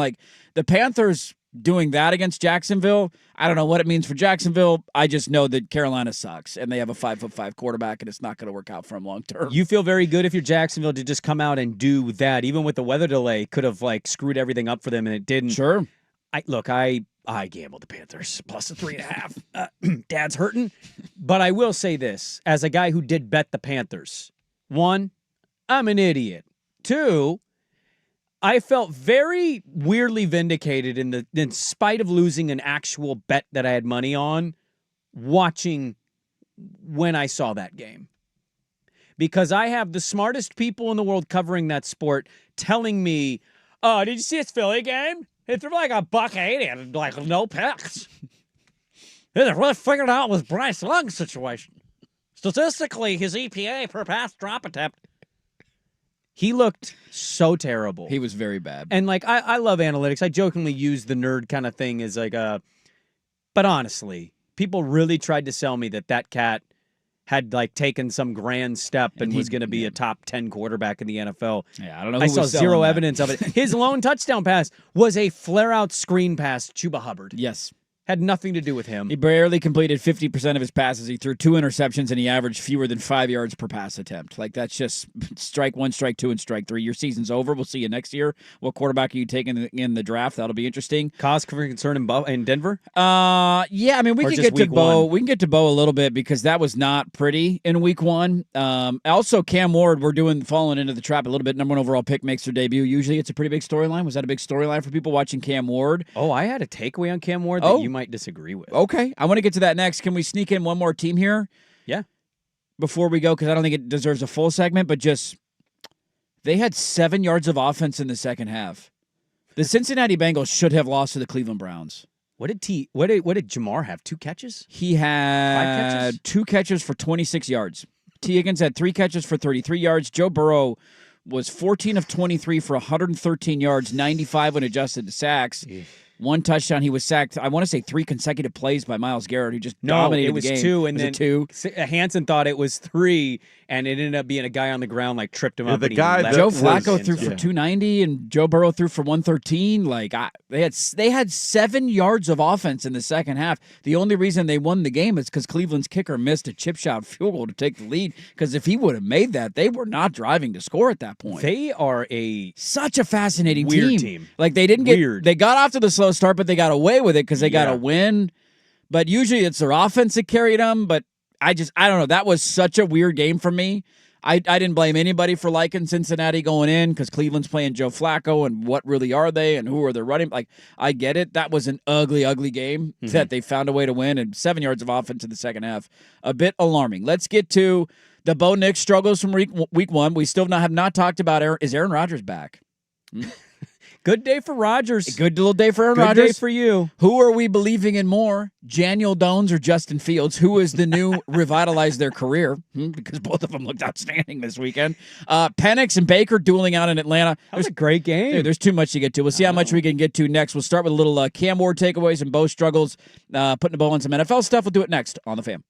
The Panthers doing that against Jacksonville, I don't know what it means for Jacksonville. I just know that Carolina sucks, and they have a 5'5" quarterback, and it's not going to work out for him long term. You feel very good if you're Jacksonville to just come out and do that, even with the weather delay, could have screwed everything up for them, and it didn't. Sure. I gambled the Panthers plus a 3.5. Dad's hurting, but I will say this as a guy who did bet the Panthers: 1, I'm an idiot. 2, I felt very weirdly vindicated in spite of losing an actual bet that I had money on, watching when I saw that game. Because I have the smartest people in the world covering that sport telling me, oh, did you see this Philly game? They threw $180 and no picks. They really figured out with Bryce Young's situation. Statistically, his EPA per pass drop attempt. He looked so terrible. He was very bad. And I love analytics. I jokingly use the nerd kind of thing as but honestly, people really tried to sell me that cat had like taken some grand step and was going to be a top 10 quarterback in the NFL. Yeah, I don't know. I saw zero evidence of it. His lone touchdown pass was a flare-out screen pass to Chuba Hubbard. Yes. Had nothing to do with him. He barely completed 50% of his passes. He threw 2 interceptions, and he averaged fewer than 5 yards per pass attempt. Like, that's just strike 1, strike 2, and strike 3. Your season's over. We'll see you next year. What quarterback are you taking in the draft? That'll be interesting. Cause for concern in Denver? Yeah, I mean, we can get to Bo. We can get to Bo a little bit because that was not pretty in week 1. Also, Cam Ward, we're falling into the trap a little bit. Number 1 overall pick makes their debut. Usually it's a pretty big storyline. Was that a big storyline for people watching Cam Ward? Oh, I had a takeaway on Cam Ward that you might disagree with. Okay, I want to get to that next. Can we sneak in one more team here? Yeah. Before we go, because I don't think it deserves a full segment, but just they had 7 yards of offense in the second half. The Cincinnati Bengals should have lost to the Cleveland Browns. What did Jamar have? 2 catches? He had 5 catches? 2 catches for 26 yards. T. Higgins had 3 catches for 33 yards. Joe Burrow was 14 of 23 for 113 yards, 95 when adjusted to sacks. 1 touchdown. He was sacked, I want to say 3 consecutive plays by Myles Garrett, who just dominated the game. It was 2, and was then 2? Hansen thought it was 3, and it ended up being a guy on the ground, like, tripped him up. The guy Joe Flacco threw for 290, and Joe Burrow threw for 113. Like, they had 7 yards of offense in the second half. The only reason they won the game is because Cleveland's kicker missed a chip shot field goal to take the lead, because if he would have made that, they were not driving to score at that point. They are such a fascinating weird team. Like, they didn't they got off to the slow start, but they got away with it because they got a win. But usually it's their offense that carried them. But I don't know. That was such a weird game for me. I didn't blame anybody for liking Cincinnati going in because Cleveland's playing Joe Flacco, and what really are they and who are they running? Like, I get it. That was an ugly, ugly game that they found a way to win, and 7 yards of offense in the second half. A bit alarming. Let's get to the Bo Nix struggles from week 1. We still have not talked about is Aaron Rodgers back? Good day for Rodgers. Good little day for Aaron Rodgers. Good day for you. Who are we believing in more, Daniel Jones or Justin Fields? Who is the new revitalize their career? Because both of them looked outstanding this weekend. Penix and Baker dueling out in Atlanta. That was a great game. Dude, there's too much to get to. We'll see how much we can get to next. We'll start with a little Cam Ward takeaways and Bo struggles. Putting a bow on some NFL stuff. We'll do it next on The Fan.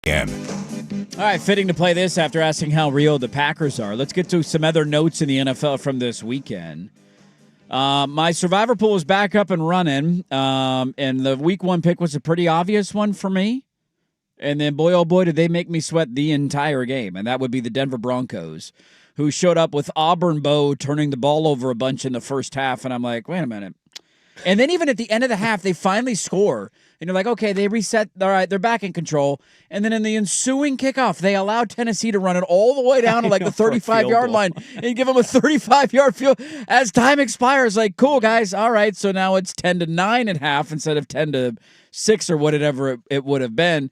All right, fitting to play this after asking how real the Packers are. Let's get to some other notes in the NFL from this weekend. My survivor pool is back up and running, and the week 1 pick was a pretty obvious one for me. And then, boy, oh boy, did they make me sweat the entire game, and that would be the Denver Broncos, who showed up with Auburn Bo turning the ball over a bunch in the first half, and I'm like, wait a minute. And then even at the end of the half, they finally score. And you're like, okay, they reset. All right, they're back in control. And then in the ensuing kickoff, they allowed Tennessee to run it all the way down to like the 35-yard line and give them a 35-yard field. As time expires, like, cool, guys. All right, so now it's 10-9 at half instead of 10-6 or whatever it would have been.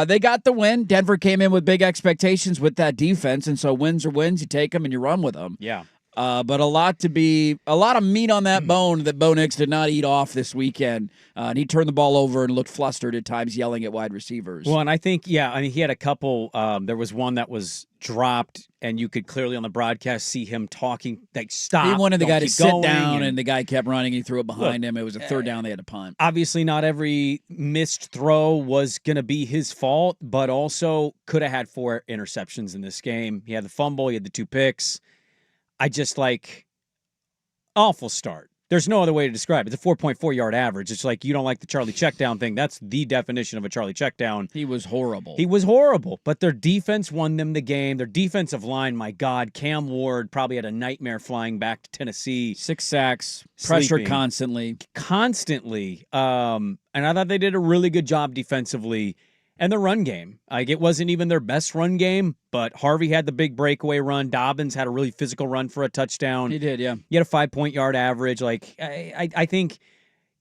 They got the win. Denver came in with big expectations with that defense, and so wins are wins. You take them and you run with them. Yeah. But a lot of meat on that bone that Bo Nix did not eat off this weekend. And he turned the ball over and looked flustered at times, yelling at wide receivers. Well, and I think, he had a couple. There was one that was dropped, and you could clearly on the broadcast see him talking, like, stop. He wanted the guy to sit down, and and the guy kept running. He threw it behind him. It was a third down. They had to punt. Obviously, not every missed throw was going to be his fault, but also could have had 4 interceptions in this game. He had the fumble. He had the 2 picks. I just awful start. There's no other way to describe it. It's a 4.4-yard average. It's like you don't like the Charlie checkdown thing. That's the definition of a Charlie checkdown. He was horrible. But their defense won them the game. Their defensive line, my God, Cam Ward probably had a nightmare flying back to Tennessee. 6 sacks, pressured constantly. And I thought they did a really good job defensively. And the run game. It wasn't even their best run game, but Harvey had the big breakaway run. Dobbins had a really physical run for a touchdown. He did, yeah. He had a 5-point-yard average. I think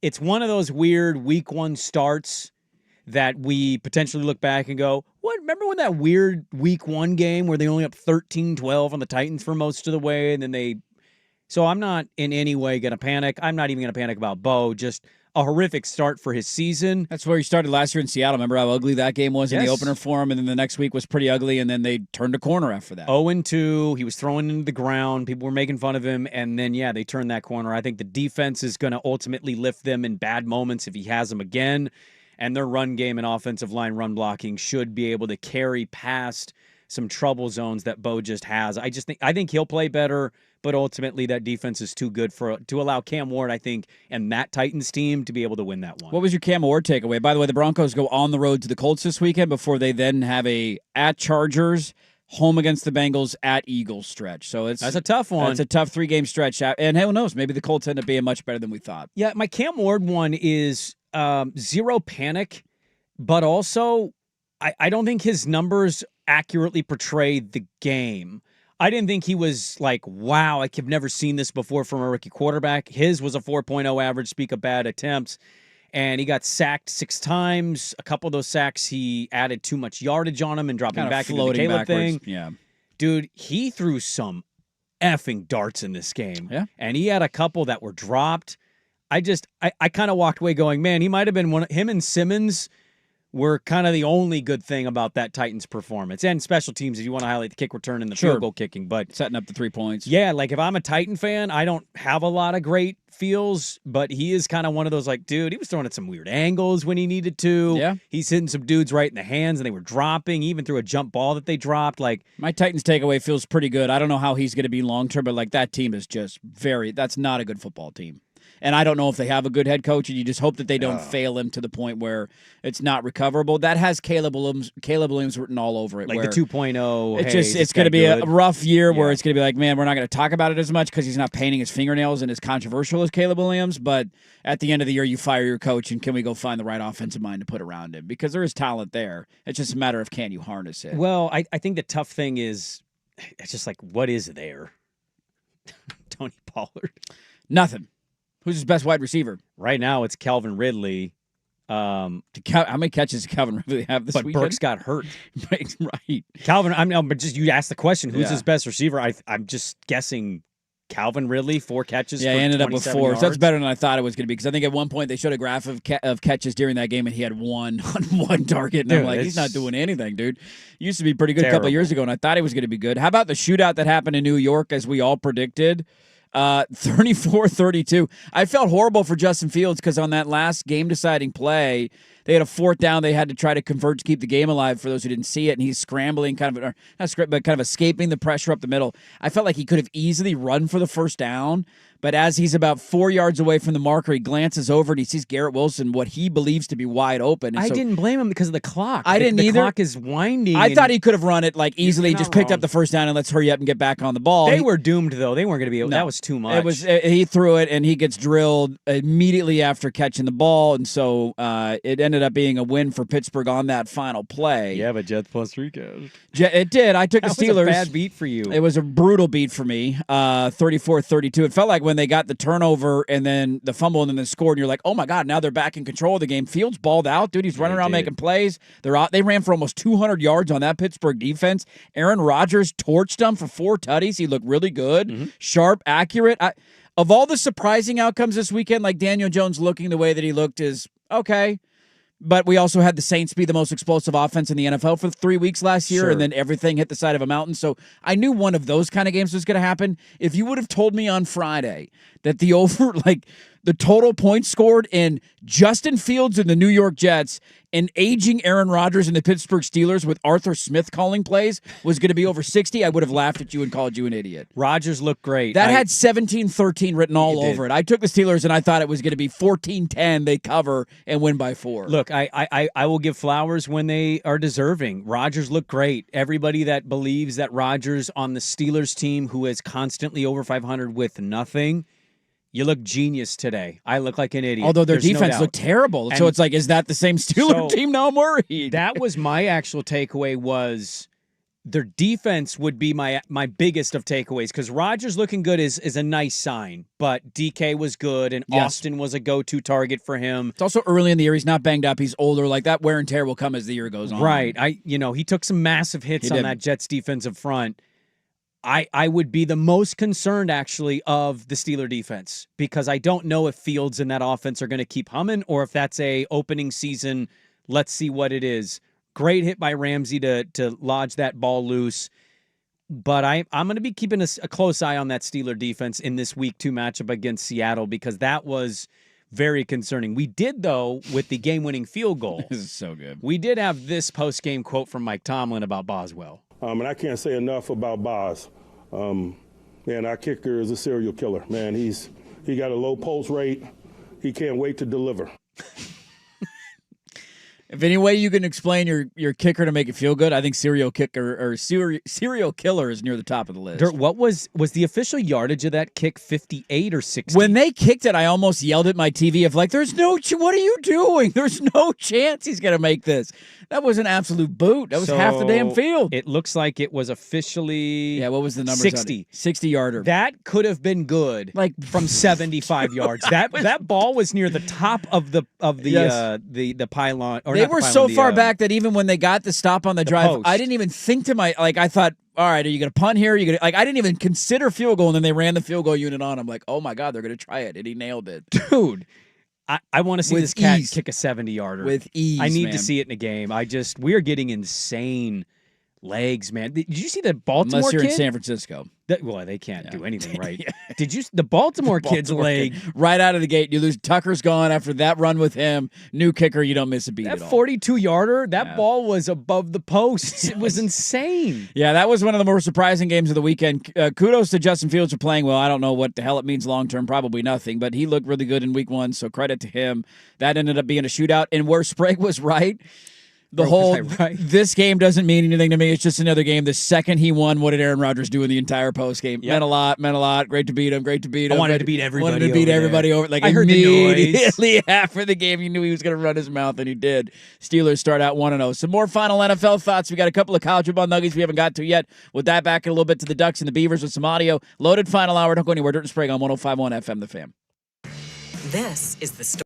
it's one of those weird week 1 starts that we potentially look back and go, what? Remember when that weird week 1 game where they only up 13-12 on the Titans for most of the way? And then So I'm not in any way going to panic. I'm not even going to panic about Bo. Just a horrific start for his season. That's where he started last year in Seattle. Remember how ugly that game was in the opener for him? And then the next week was pretty ugly, and then they turned a corner after that. 0-2. He was throwing into the ground. People were making fun of him. And then, they turned that corner. I think the defense is going to ultimately lift them in bad moments if he has them again. And their run game and offensive line run blocking should be able to carry past some trouble zones that Bo just has. I think he'll play better, but ultimately that defense is too good to allow Cam Ward, I think, and that Titans team to be able to win that one. What was your Cam Ward takeaway? By the way, the Broncos go on the road to the Colts this weekend before they then have at Chargers, home against the Bengals, at Eagles stretch. So that's a tough one. It's a tough 3-game stretch. And who knows? Maybe the Colts end up being much better than we thought. Yeah, my Cam Ward one is zero panic, but also I don't think his numbers accurately portrayed the game. I didn't think he was like, wow, I've never seen this before from a rookie quarterback. His was a 4.0 average, speak of bad attempts, and he got sacked 6 times. A couple of those sacks, he added too much yardage on him and dropping kind of back into the Caleb thing. Yeah. Dude, he threw some effing darts in this game. Yeah. And he had a couple that were dropped. I kind of walked away going, man, he might have been him and Simmons were kind of the only good thing about that Titans performance. And special teams, if you want to highlight the kick return and the field goal kicking. But setting up the 3 points. Yeah, like if I'm a Titan fan, I don't have a lot of great feels, but he is kind of one of those like, dude, he was throwing at some weird angles when he needed to. Yeah. He's hitting some dudes right in the hands and they were dropping. He even threw a jump ball that they dropped. Like, my Titans takeaway feels pretty good. I don't know how he's going to be long-term, but like that team is just that's not a good football team. And I don't know if they have a good head coach, and you just hope that they don't fail him to the point where it's not recoverable. That has Caleb Williams written all over it. Like the 2.0. It's going to be a rough year where it's going to be like, man, we're not going to talk about it as much because he's not painting his fingernails and as controversial as Caleb Williams. But at the end of the year, you fire your coach, and can we go find the right offensive mind to put around him? Because there is talent there. It's just a matter of can you harness it. Well, I think the tough thing is it's just like, what is there? Tony Pollard. Nothing. Who's his best wide receiver? Right now, it's Calvin Ridley. How many catches did Calvin Ridley have this weekend? But Burks got hurt. Right. Calvin, but just you asked the question, who's his best receiver? I'm just guessing Calvin Ridley, 4 catches. Yeah, for he ended up with 4. yards. So that's better than I thought it was going to be because I think at one point they showed a graph of catches during that game and he had 1 on 1 target. And I'm like, he's not doing anything, dude. He used to be pretty good a couple of years ago, and I thought he was going to be good. How about the shootout that happened in New York as we all predicted? 34-32. I felt horrible for Justin Fields because on that last game-deciding play, They had a fourth down. They had to try to convert to keep the game alive for those who didn't see it, and he's scrambling, kind of escaping the pressure up the middle. I felt like he could have easily run for the first down, but as he's about 4 yards away from the marker, he glances over and he sees Garrett Wilson, what he believes to be wide open. And I didn't blame him because of the clock. I didn't either. The clock is winding. I thought he could have run it like easily, just picked up the first down and let's hurry up and get back on the ball. They were doomed, though. They weren't going to be able. That was too much. He threw it and he gets drilled immediately after catching the ball, and so it ended up being a win for Pittsburgh on that final play. Yeah, but Jets plus recast. It did. I took the Steelers. Was a bad beat for you. It was a brutal beat for me. 34-32. It felt like when they got the turnover and then the fumble and then the score, and you're like, oh my God, now they're back in control of the game. Fields balled out, dude. He's running around making plays. They're out. They ran for almost 200 yards on that Pittsburgh defense. Aaron Rodgers torched them for 4 tutties. He looked really good, sharp, accurate. Of all the surprising outcomes this weekend, like Daniel Jones looking the way that he looked is okay. But we also had the Saints be the most explosive offense in the NFL for 3 weeks last year, and then everything hit the side of a mountain. So I knew one of those kind of games was going to happen. If you would have told me on Friday that the total points scored in Justin Fields and the New York Jets and aging Aaron Rodgers and the Pittsburgh Steelers with Arthur Smith calling plays was going to be over 60, I would have laughed at you and called you an idiot. Rodgers looked great. That had 17-13 written all over it. I took the Steelers, and I thought it was going to be 14-10. They cover and win by 4. Look, I will give flowers when they are deserving. Rodgers looked great. Everybody that believes that Rodgers on the Steelers team, who is constantly over 500 with nothing, you look genius today. I look like an idiot. Although their defense looked terrible. So it's like, is that the same Steelers team? Now I'm worried. That was my actual takeaway, was their defense would be my biggest of takeaways, because Rodgers looking good is a nice sign, but DK was good, and Austin was a go-to target for him. It's also early in the year. He's not banged up. He's older. Like, that wear and tear will come as the year goes on. Right. He took some massive hits on that Jets defensive front. I would be the most concerned, actually, of the Steeler defense, because I don't know if Fields and that offense are going to keep humming, or if that's a opening season, let's see what it is. Great hit by Ramsey to lodge that ball loose. But I'm going to be keeping a close eye on that Steeler defense in this Week 2 matchup against Seattle, because that was very concerning. We did, though, with the game-winning field goal. This is so good. We did have this post-game quote from Mike Tomlin about Boswell. And I can't say enough about Boz. Man, our kicker is a serial killer. Man, he got a low post rate. He can't wait to deliver. If any way you can explain your kicker to make it feel good, I think serial kicker or serial killer is near the top of the list. Dirt, what was the official yardage of that kick? 58 or 60? When they kicked it, I almost yelled at my TV of like, what are you doing? There's no chance he's going to make this. That was an absolute boot. That was half the damn field. It looks like it was officially what was the number? 60. 60-yarder. That could have been good, like from 75 yards. That ball was near the top of the pylon. Or they were so far back that even when they got the stop on the drive, post. I didn't even think to I thought, all right, are you going to punt here? I didn't even consider field goal, and then they ran the field goal unit on. I'm like, oh my God, they're going to try it, and he nailed it, dude. I want to see this cat kick a 70-yarder. With ease, I need to see it in a game. We are getting insane legs, man. Did you see the Baltimore Unless you're kid? in San Francisco. They can't do anything right. Did you? The Baltimore kid's leg right out of the gate. You lose. Tucker's gone after that run with him. New kicker. You don't miss a beat at all. 42-yarder. That ball was above the posts. It was insane. Yeah, that was one of the more surprising games of the weekend. Kudos to Justin Fields for playing well. I don't know what the hell it means long term. Probably nothing. But he looked really good in Week 1. So credit to him. That ended up being a shootout. And where Sprague was right. This game doesn't mean anything to me. It's just another game. The second he won, what did Aaron Rodgers do in the entire post game? Yep. Meant a lot. Great to beat him. I wanted to beat everybody. Over. Like, I heard immediately after the game, you knew he was going to run his mouth, and he did. Steelers start out 1-0. Some more final NFL thoughts. We got a couple of college football nuggets we haven't got to yet. With that, back in a little bit to the Ducks and the Beavers with some audio. Loaded final hour. Don't go anywhere. Dirt and Sprague on 105.1 FM, The Fan. This is the story.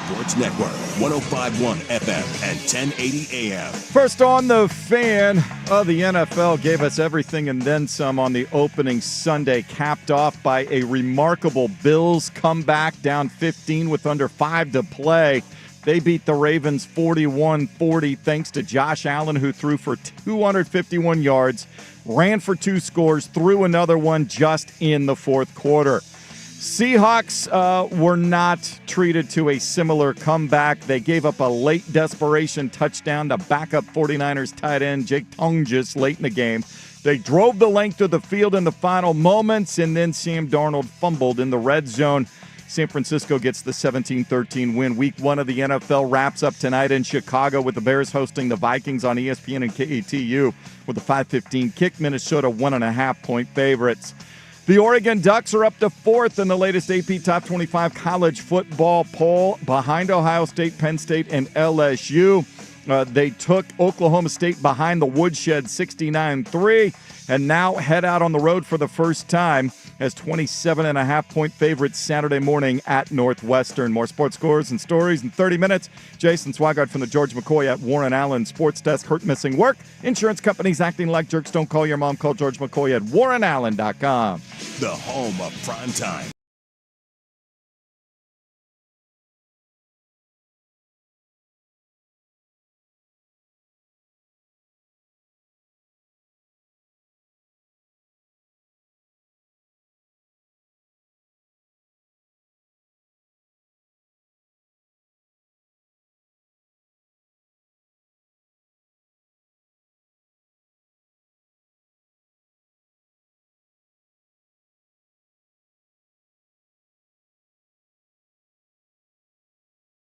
Sports Network, 105.1 FM and 1080 AM. First on the Fan of the NFL gave us everything and then some on the opening Sunday, capped off by a remarkable Bills comeback down 15 with under 5 to play. They beat the Ravens 41-40 thanks to Josh Allen, who threw for 251 yards, ran for 2 scores, threw another one just in the fourth quarter. Seahawks were not treated to a similar comeback. They gave up a late desperation touchdown to backup 49ers tight end Jake Tongis late in the game. They drove the length of the field in the final moments, and then Sam Darnold fumbled in the red zone. San Francisco gets the 17-13 win. Week 1 of the NFL wraps up tonight in Chicago with the Bears hosting the Vikings on ESPN and KATU with a 5:15 kick. Minnesota 1.5-point favorites. The Oregon Ducks are up to 4th in the latest AP Top 25 college football poll, behind Ohio State, Penn State, and LSU. They took Oklahoma State behind the woodshed 69-3 and now head out on the road for the first time as 27.5-point favorites Saturday morning at Northwestern. More sports scores and stories in 30 minutes. Jason Swigart from the George McCoy at Warren Allen Sports Desk. Hurt missing work. Insurance companies acting like jerks. Don't call your mom. Call George McCoy at warrenallen.com. The home of prime time.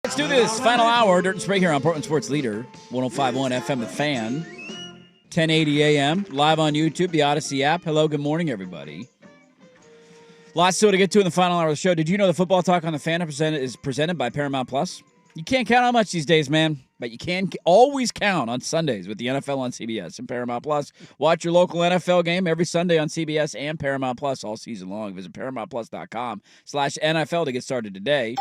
Let's do this. Final hour. Dirt and Sprague here on Portland Sports Leader. 105.1 FM The Fan. 1080 AM. Live on YouTube, the Odyssey app. Hello, good morning, everybody. Lots still to get to in the final hour of the show. Did you know the Football Talk on the Fan is presented by Paramount Plus? You can't count on much these days, man. But you can always count on Sundays with the NFL on CBS and Paramount Plus. Watch your local NFL game every Sunday on CBS and Paramount Plus all season long. Visit ParamountPlus.com/NFL to get started today.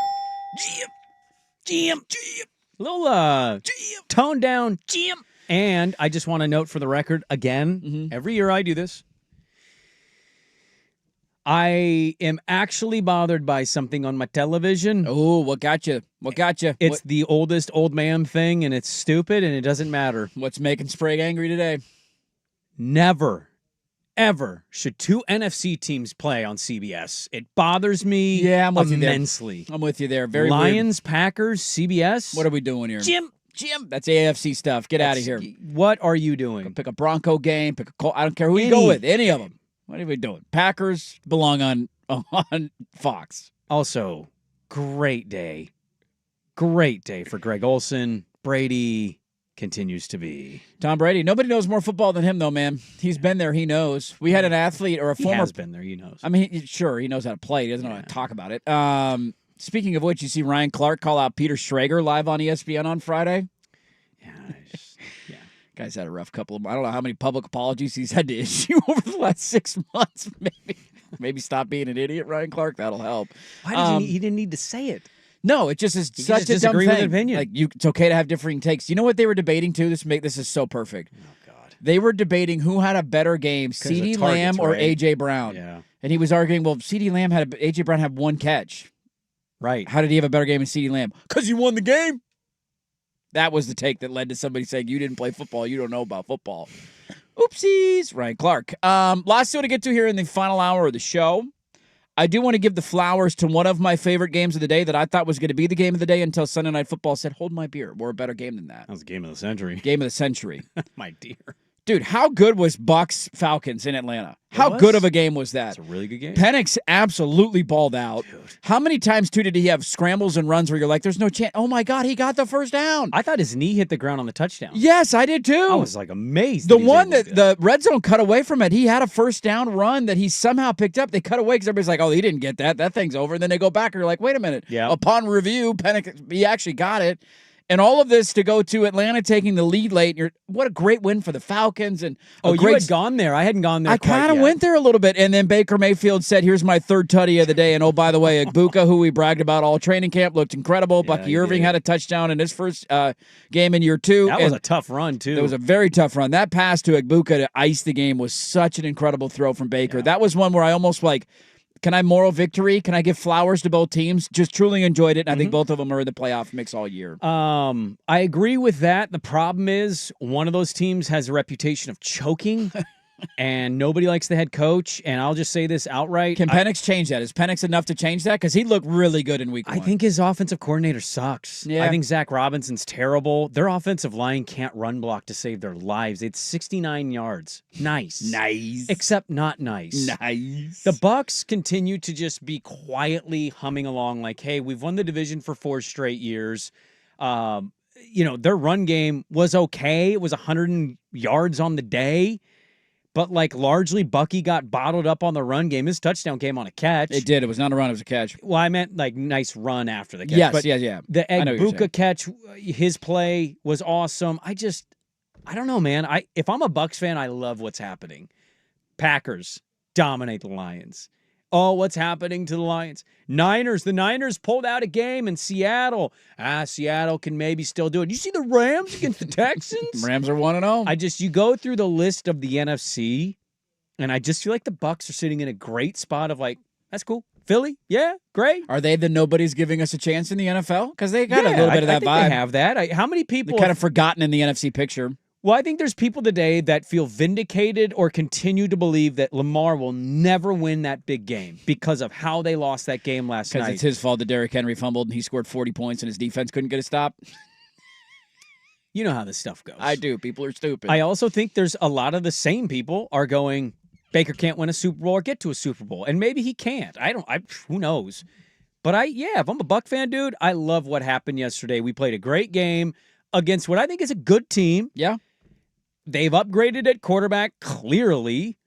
Jim. Little tone down, Jim. And I just want to note for the record, again, every year I do this, I am actually bothered by something on my television. Oh, what got you? What got you? It's the oldest old man thing, and it's stupid, and it doesn't matter. What's making Sprague angry today? Never, ever should 2 NFC teams play on CBS. It bothers me immensely. I'm with you there. Very Lions, weird. Packers, CBS. What are we doing here? Jim. That's AFC stuff. Get out of here. What are you doing? Pick a Bronco game. Pick a Colt. I don't care who you go with. Any of them. What are we doing? Packers belong on Fox. Also, great day. Great day for Greg Olsen. Brady continues to be. Tom Brady. Nobody knows more football than him, though, man. He's been there. He knows. We had an athlete or a former. He has been there. He knows. I mean, sure, he knows how to play. He doesn't know how to talk about it. Speaking of which, you see Ryan Clark call out Peter Schrager live on ESPN on Friday. Yeah. Guy's had a rough couple of. I don't know how many public apologies he's had to issue over the last 6 months. Maybe stop being an idiot, Ryan Clark. That'll help. Why does he didn't need to say it? No, it just is such a dumb thing. With opinion. Like it's okay to have differing takes. You know what they were debating too? This is so perfect. Oh God. They were debating who had a better game, CeeDee Lamb or AJ Brown. Yeah. And he was arguing, well, CeeDee Lamb AJ Brown had 1 catch. Right. How did he have a better game than CeeDee Lamb? Because he won the game. That was the take that led to somebody saying, you didn't play football, you don't know about football. Oopsies. Ryan Clark. Lots to get to here in the final hour of the show. I do want to give the flowers to one of my favorite games of the day that I thought was going to be the game of the day until Sunday Night Football said, hold my beer. We're a better game than that. That was the game of the century. Game of the century. My dear. Dude, how good was Bucs-Falcons in Atlanta? How good of a game was that? It's a really good game. Penix absolutely balled out. Dude. How many times, too, did he have scrambles and runs where you're like, there's no chance? Oh, my God, he got the first down. I thought his knee hit the ground on the touchdown. Yes, I did, too. I was, like, amazed. The one that the red zone cut away from it, he had a first down run that he somehow picked up. They cut away because everybody's like, oh, he didn't get that. That thing's over. And then they go back and you're like, wait a minute. Yeah. Upon review, Penix, he actually got it. And all of this to go to Atlanta taking the lead late. What a great win for the Falcons. And you had gone there. I hadn't gone there. I kind of went there a little bit. And then Baker Mayfield said, here's my third tutty of the day. And oh, by the way, Egbuka, who we bragged about all training camp, looked incredible. Bucky Irving had a touchdown in his first game in year 2. That was a tough run, too. It was a very tough run. That pass to Egbuka to ice the game was such an incredible throw from Baker. That was one where I almost can I moral victory? Can I give flowers to both teams? Just truly enjoyed it, and I think both of them are in the playoff mix all year. I agree with that. The problem is one of those teams has a reputation of choking, and nobody likes the head coach, and I'll just say this outright. Can Penix change that? Is Penix enough to change that? Because he looked really good in week 1. I think his offensive coordinator sucks. Yeah. I think Zach Robinson's terrible. Their offensive line can't run block to save their lives. It's 69 yards. Nice. Except not nice. The Bucs continue to just be quietly humming along like, hey, we've won the division for 4 straight years. Their run game was okay. It was 100 yards on the day. But, largely, Bucky got bottled up on the run game. His touchdown came on a catch. It did. It was not a run. It was a catch. Well, I meant, nice run after the catch. Yes, but yeah. The Egbuka catch, his play was awesome. I don't know, man. If I'm a Bucs fan, I love what's happening. Packers dominate the Lions. Oh, what's happening to the Lions? The Niners pulled out a game in Seattle. Seattle can maybe still do it. You see the Rams against the Texans? Rams are 1-0. You go through the list of the NFC, and I just feel like the Bucs are sitting in a great spot of that's cool. Philly, yeah, great. Are they the nobody's giving us a chance in the NFL? Because they got a little bit of that vibe. They have that. How many people They're kind of forgotten in the NFC picture? Well, I think there's people today that feel vindicated or continue to believe that Lamar will never win that big game because of how they lost that game last night. Because it's his fault that Derrick Henry fumbled and he scored 40 points and his defense couldn't get a stop. You know how this stuff goes. I do. People are stupid. I also think there's a lot of the same people are going, Baker can't win a Super Bowl or get to a Super Bowl. And maybe he can't. Who knows? But if I'm a Buck fan, dude, I love what happened yesterday. We played a great game against what I think is a good team. Yeah. They've upgraded at quarterback, clearly,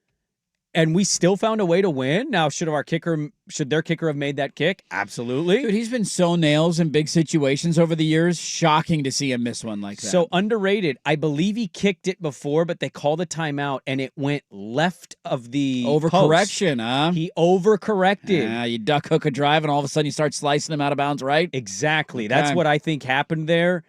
and we still found a way to win. Now, should their kicker have made that kick? Absolutely. Dude, he's been so nails in big situations over the years. Shocking to see him miss one like that. So underrated. I believe he kicked it before, but they called a timeout, and it went left of the overcorrection, huh? He overcorrected. You duck hook a drive, and all of a sudden you start slicing him out of bounds, right? Exactly. Okay. That's what I think happened there.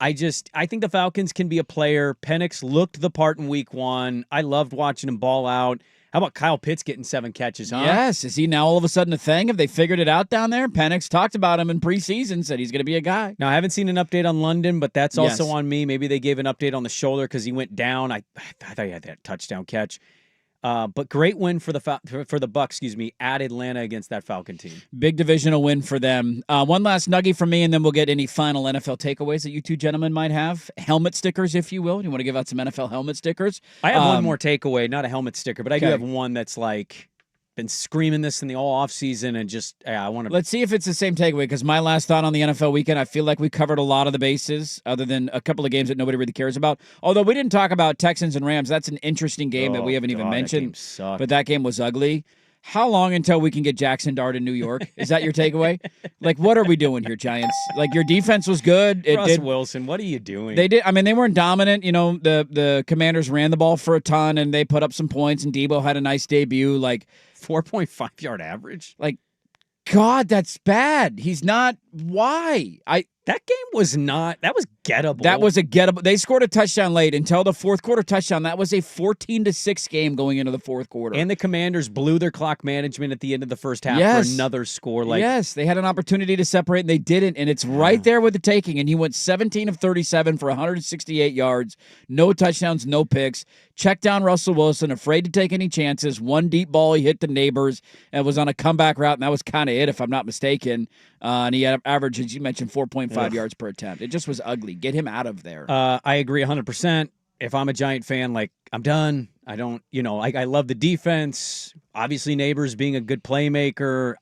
I think the Falcons can be a player. Penix looked the part in week 1. I loved watching him ball out. How about Kyle Pitts getting 7 catches, huh? Yes. Is he now all of a sudden a thing? Have they figured it out down there? Penix talked about him in preseason, said he's going to be a guy. Now, I haven't seen an update on London, but that's also on me. Maybe they gave an update on the shoulder because he went down. I thought he had that touchdown catch. But great win for the Bucs, at Atlanta against that Falcon team. Big divisional win for them. One last nugget from me, and then we'll get any final NFL takeaways that you two gentlemen might have. Helmet stickers, if you will. You want to give out some NFL helmet stickers? I have one more takeaway, not a helmet sticker, but I do have one that's been screaming this in the all offseason and just I want to. Let's see if it's the same takeaway, because my last thought on the NFL weekend, I feel like we covered a lot of the bases other than a couple of games that nobody really cares about. Although we didn't talk about Texans and Rams. That's an interesting game that we haven't even mentioned. But that game was ugly. How long until we can get Jackson Dart in New York? Is that your takeaway? What are we doing here, Giants? Your defense was good. Wilson, what are you doing? They did. I mean, they weren't dominant. The Commanders ran the ball for a ton, and they put up some points, and Debo had a nice debut. 4.5 yard average. God, that's bad. He's not. Why? That game was not. That was gettable. That was a gettable. They scored a touchdown late until the fourth quarter touchdown. That was a 14-6 game going into the fourth quarter. And the Commanders blew their clock management at the end of the first half for another score. Yes, they had an opportunity to separate, and they didn't. And it's right there with the taking. And he went 17 of 37 for 168 yards, no touchdowns, no picks. Check down Russell Wilson, afraid to take any chances. One deep ball, he hit the neighbors and was on a comeback route, and that was kind of it, if I'm not mistaken. And he had average, as you mentioned, 4.5 yards per attempt. It just was ugly. Get him out of there. I agree 100%. If I'm a Giant fan, I'm done. I don't, I love the defense. Obviously, Neighbors being a good playmaker.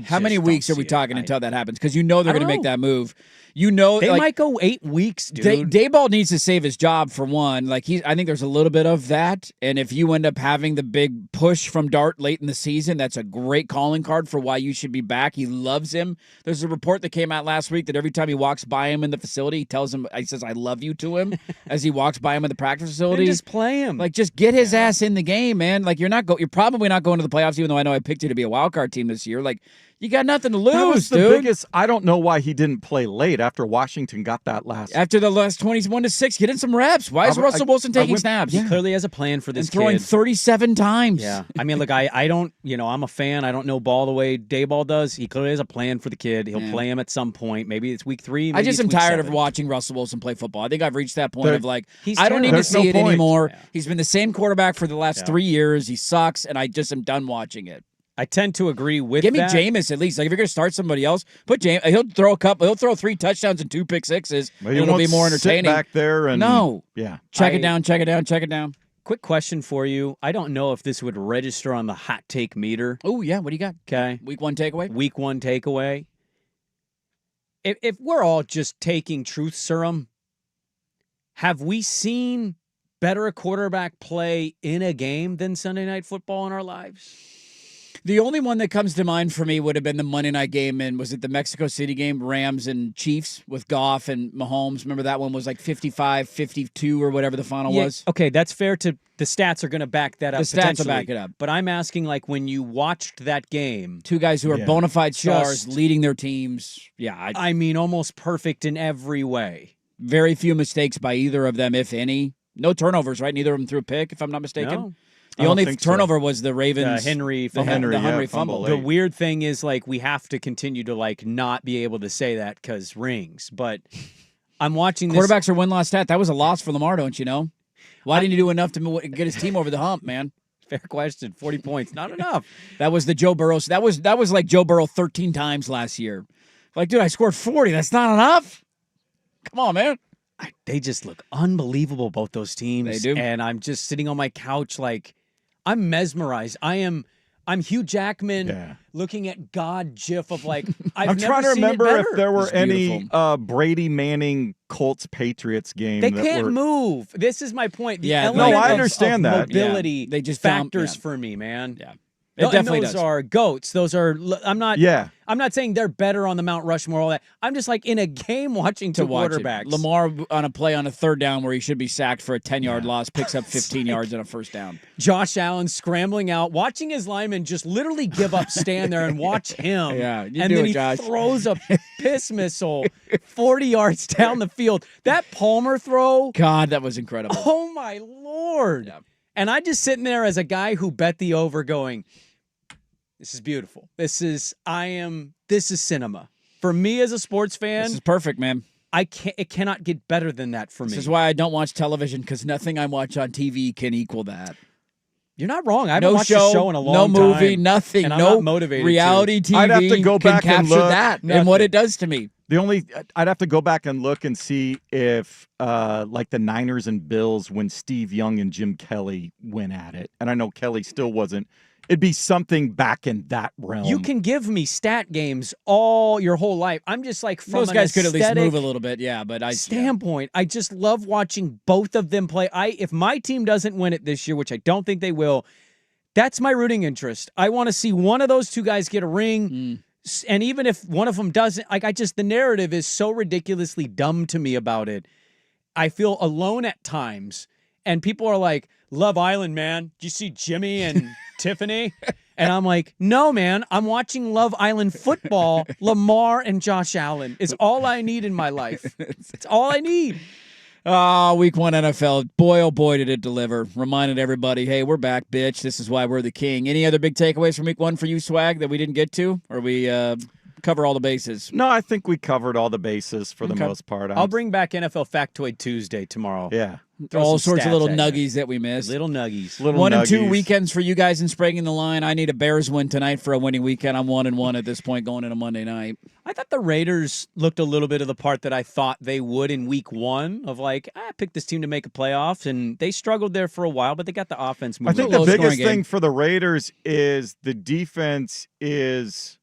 How many weeks are we talking until that happens? Because they're going to make that move. They might go 8 weeks, dude. Daboll needs to save his job for one. I think there's a little bit of that. And if you end up having the big push from Dart late in the season, that's a great calling card for why you should be back. He loves him. There's a report that came out last week that every time he walks by him in the facility, he says, "I love you" to him as he walks by him in the practice facility. Just play him. Just get his ass in the game, man. You're probably not going to the playoffs, even though I know I picked you to be a wild card team this year. You got nothing to lose, that was the dude. biggest. I don't know why he didn't play late after Washington got that last. After the last 21-6, get in some reps. Why is Russell Wilson taking snaps? He clearly has a plan for this and throwing kid. 37 times. Yeah. I mean, look, I don't, I'm a fan. I don't know ball the way Daboll does. He clearly has a plan for the kid. He'll play him at some point. Maybe it's week 3. Maybe I just am week tired 7. of watching Russell Wilson play football. I think I've reached that point of he's I don't need to see it anymore. Yeah. He's been the same quarterback for the last 3 years. He sucks, and I just am done watching it. I tend to agree with Give me that. Jameis at least. If you're going to start somebody else, put Jameis. He'll throw 3 touchdowns and 2 pick sixes. It'll be more entertaining. Sit back there and check it down. Quick question for you. I don't know if this would register on the hot take meter. Oh yeah, what do you got? Okay, week 1 takeaway. Week 1 takeaway. If we're all just taking truth serum, have we seen better quarterback play in a game than Sunday Night Football in our lives? The only one that comes to mind for me would have been the Monday night game, and was it the Mexico City game, Rams and Chiefs with Goff and Mahomes? Remember that one was 55-52 or whatever the final was? Okay, that's fair. The stats are going to back that up. The stats will back it up. But I'm asking, when you watched that game, 2 guys who are bona fide stars leading their teams. Yeah, I mean, almost perfect in every way. Very few mistakes by either of them, if any. No turnovers, right? Neither of them threw a pick, if I'm not mistaken. No. The only turnover was the Ravens. Henry fumble. The weird thing is, we have to continue to, not be able to say that because rings. But I'm watching this. Quarterbacks are win-loss stat. That was a loss for Lamar, don't you know? Why didn't he do enough to get his team over the hump, man? Fair question. 40 points. Not enough. That was the Joe Burrow. That was like Joe Burrow 13 times last year. Dude, I scored 40. That's not enough? Come on, man. They just look unbelievable, both those teams. They do. And I'm just sitting on my couch I'm mesmerized. I'm Hugh Jackman looking at God GIF of I'm trying to remember if there were any Brady Manning Colts Patriots game. They can't move. This is my point. The I understand that. Mobility they just factors for me, man. Yeah. It definitely those does. are goats. Those are. I'm not saying they're better on the Mount Rushmore. All that. I'm just in a game watching two quarterbacks. Lamar on a play on a 3rd down where he should be sacked for a 10-yard loss, picks up 15 yards on a 1st down. Josh Allen scrambling out, watching his lineman just literally give up, stand there and watch him. And then he throws a piss missile 40 yards down the field. That Palmer throw. God, that was incredible. Oh my Lord. Yeah. And I just sitting there as a guy who bet the over going, this is beautiful. This is cinema. For me as a sports fan. This is perfect, man. It cannot get better than that for me. This is why I don't watch television, because nothing I watch on TV can equal that. You're not wrong. I haven't watched a show in a long time. No movie, nothing. And I'm no not motivated reality TV I'd have to go back can and capture look. that and what it does to me. I'd have to go back and look and see if the Niners and Bills when Steve Young and Jim Kelly went at it. And I know Kelly still wasn't. It'd be something back in that realm. You can give me stat games your whole life. I'm just from those guys could at least move a little bit, standpoint. I just love watching both of them play. If my team doesn't win it this year, which I don't think they will, that's my rooting interest. I want to see one of those 2 guys get a ring. And even if one of them doesn't, the narrative is so ridiculously dumb to me about it. I feel alone at times. And people are like, Love Island, man. Do you see Jimmy and Tiffany? And I'm like, no, man. I'm watching Love Island football. Lamar and Josh Allen is all I need in my life. It's all I need. Week 1 NFL. Boy, oh boy, did it deliver. Reminded everybody, hey, we're back, bitch. This is why we're the king. Any other big takeaways from week 1 for you, Swag, that we didn't get to? Or we cover all the bases? No, I think we covered all the bases for the most part. I'll bring back NFL Factoid Tuesday tomorrow. Yeah. All sorts of little nuggies that we missed. Little nuggies. 1 and 2 weekends for you guys in Sprague in the line. I need a Bears win tonight for a winning weekend. I'm 1-1 at this point going into Monday night. I thought the Raiders looked a little bit of the part that I thought they would in week 1 of I picked this team to make a playoffs, and they struggled there for a while, but they got the offense moving. I think the biggest thing for the Raiders is the defense is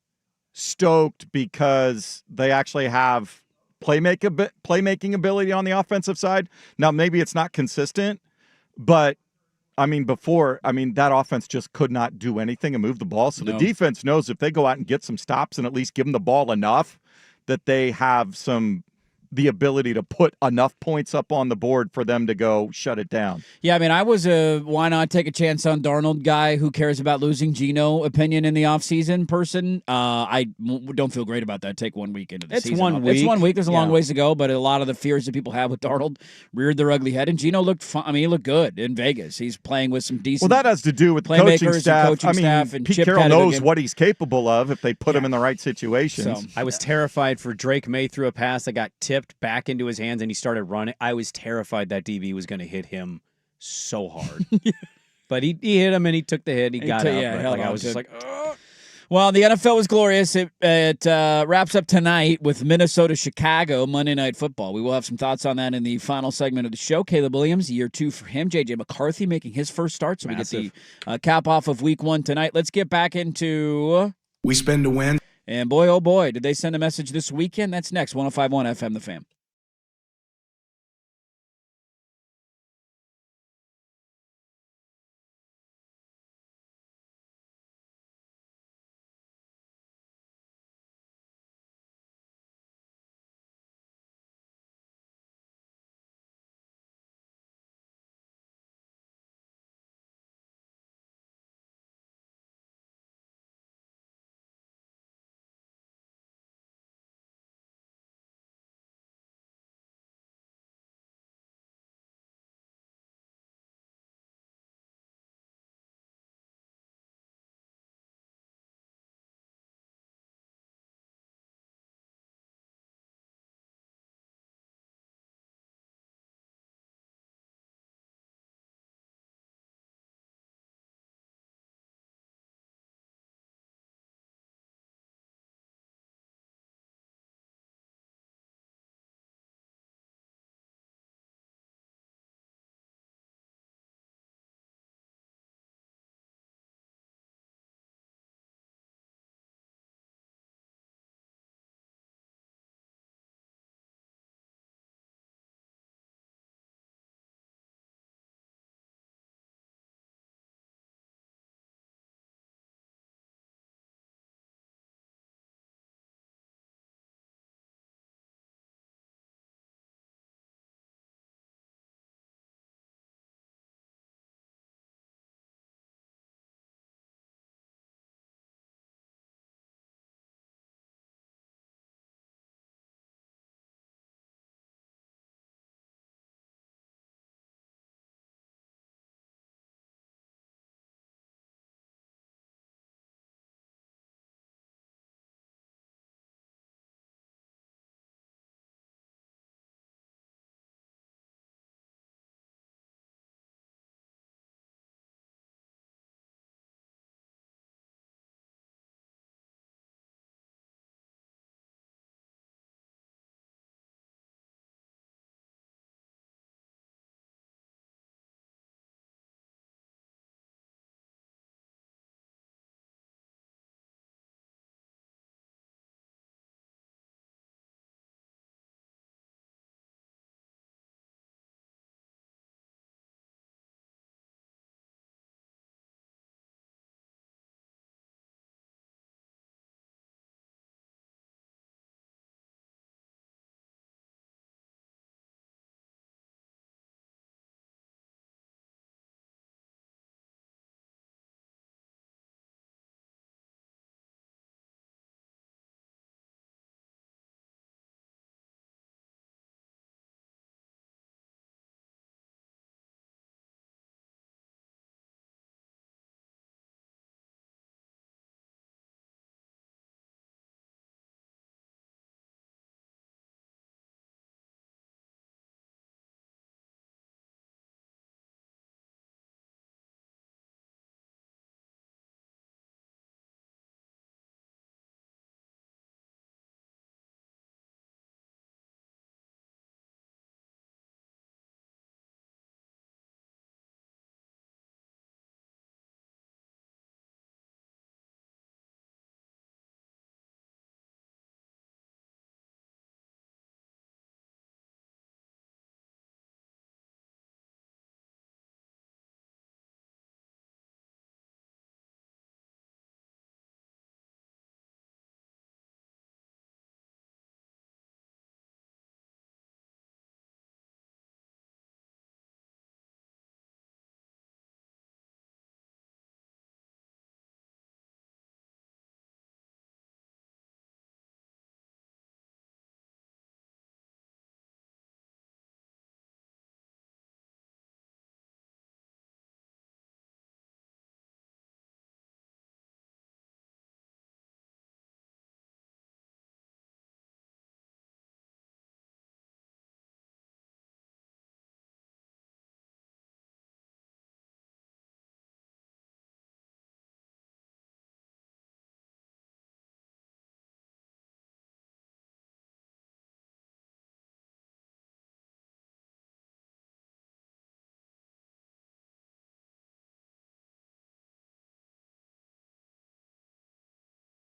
stoked because they actually have playmaking ability on the offensive side. Now, maybe it's not consistent, but that offense just could not do anything and move the ball. So the defense knows if they go out and get some stops and at least give them the ball enough that they have the ability to put enough points up on the board for them to go shut it down. Yeah, I was a why not take a chance on Darnold guy who cares about losing Geno opinion in the offseason person. I don't feel great about that. Take 1 week into the season. It's 1 week. It's 1 week. There's a long ways to go, but a lot of the fears that people have with Darnold reared their ugly head, and Geno looked fun. He looked good in Vegas. He's playing with some decent. Well, that has to do with the coaching staff. And Pete Carroll knows what he's capable of if they put him in the right situations. So, I was terrified for Drake May threw a pass that got tipped back into his hands and he started running. I was terrified that DB was going to hit him so hard. But he hit him and he took the hit. He got up. I was just like, ugh. Well, the NFL was glorious. It wraps up tonight with Minnesota-Chicago Monday Night Football. We will have some thoughts on that in the final segment of the show. Caleb Williams, year 2 for him. J.J. McCarthy making his first start, so Massive. We get the cap off of week 1 tonight. Let's get back into... We spend to win. And boy, oh boy, did they send a message this weekend. That's next, 105.1 FM The Fan.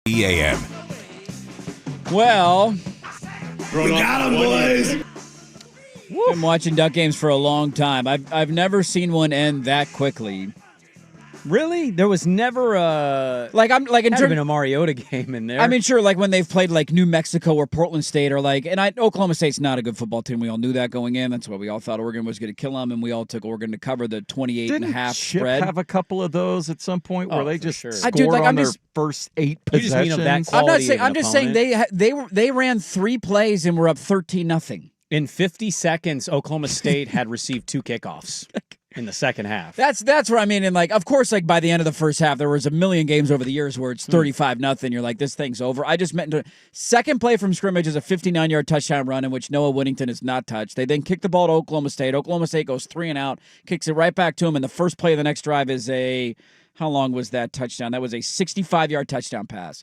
AM. Well, we got him, boys. Been watching Duck games for a long time. I've never seen one end that quickly. Really? There was never a in terms of a Mariota game in there. I mean, sure, like when they've played like New Mexico or Portland State or Oklahoma State's not a good football team. We all knew that going in. That's why we all thought Oregon was going to kill them, and we all took Oregon to cover the 28.5 spread. Have a couple of those at some point where they just scored on their first 8 possessions. You just mean of that quality I'm just saying they ran 3 plays and were up 13-0. In 50 seconds, Oklahoma State had received 2 kickoffs in the second half. That's what I mean. And of course, by the end of the first half, there was a million games over the years where it's 35-0. You're like, this thing's over. I just meant second play from scrimmage is a 59-yard touchdown run in which Noah Whittington is not touched. They then kick the ball to Oklahoma State. Oklahoma State goes 3 and out, kicks it right back to him. And the first play of the next drive is how long was that touchdown? That was a 65-yard touchdown pass.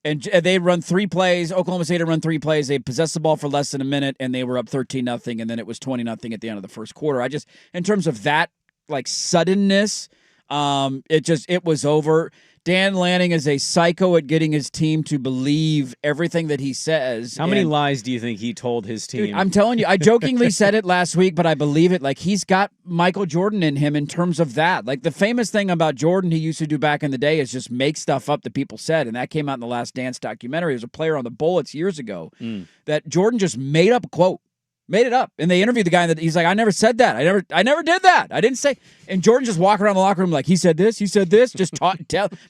And they run 3 plays. Oklahoma State had run 3 plays. They possessed the ball for less than a minute, and they were up 13-0, and then it was 20-0 at the end of the first quarter. In terms of that, suddenness, it was over. Dan Lanning is a psycho at getting his team to believe everything that he says. How many lies do you think he told his team? Dude, I'm telling you, I jokingly said it last week, but I believe it. He's got Michael Jordan in him in terms of that. The famous thing about Jordan he used to do back in the day is just make stuff up that people said, and that came out in the Last Dance documentary. There was a player on the Bullets years ago that Jordan just made up a quote. Made it up. And they interviewed the guy that he's like, I never said that. I never did that. I didn't say. And Jordan just walking around the locker room like, he said this, just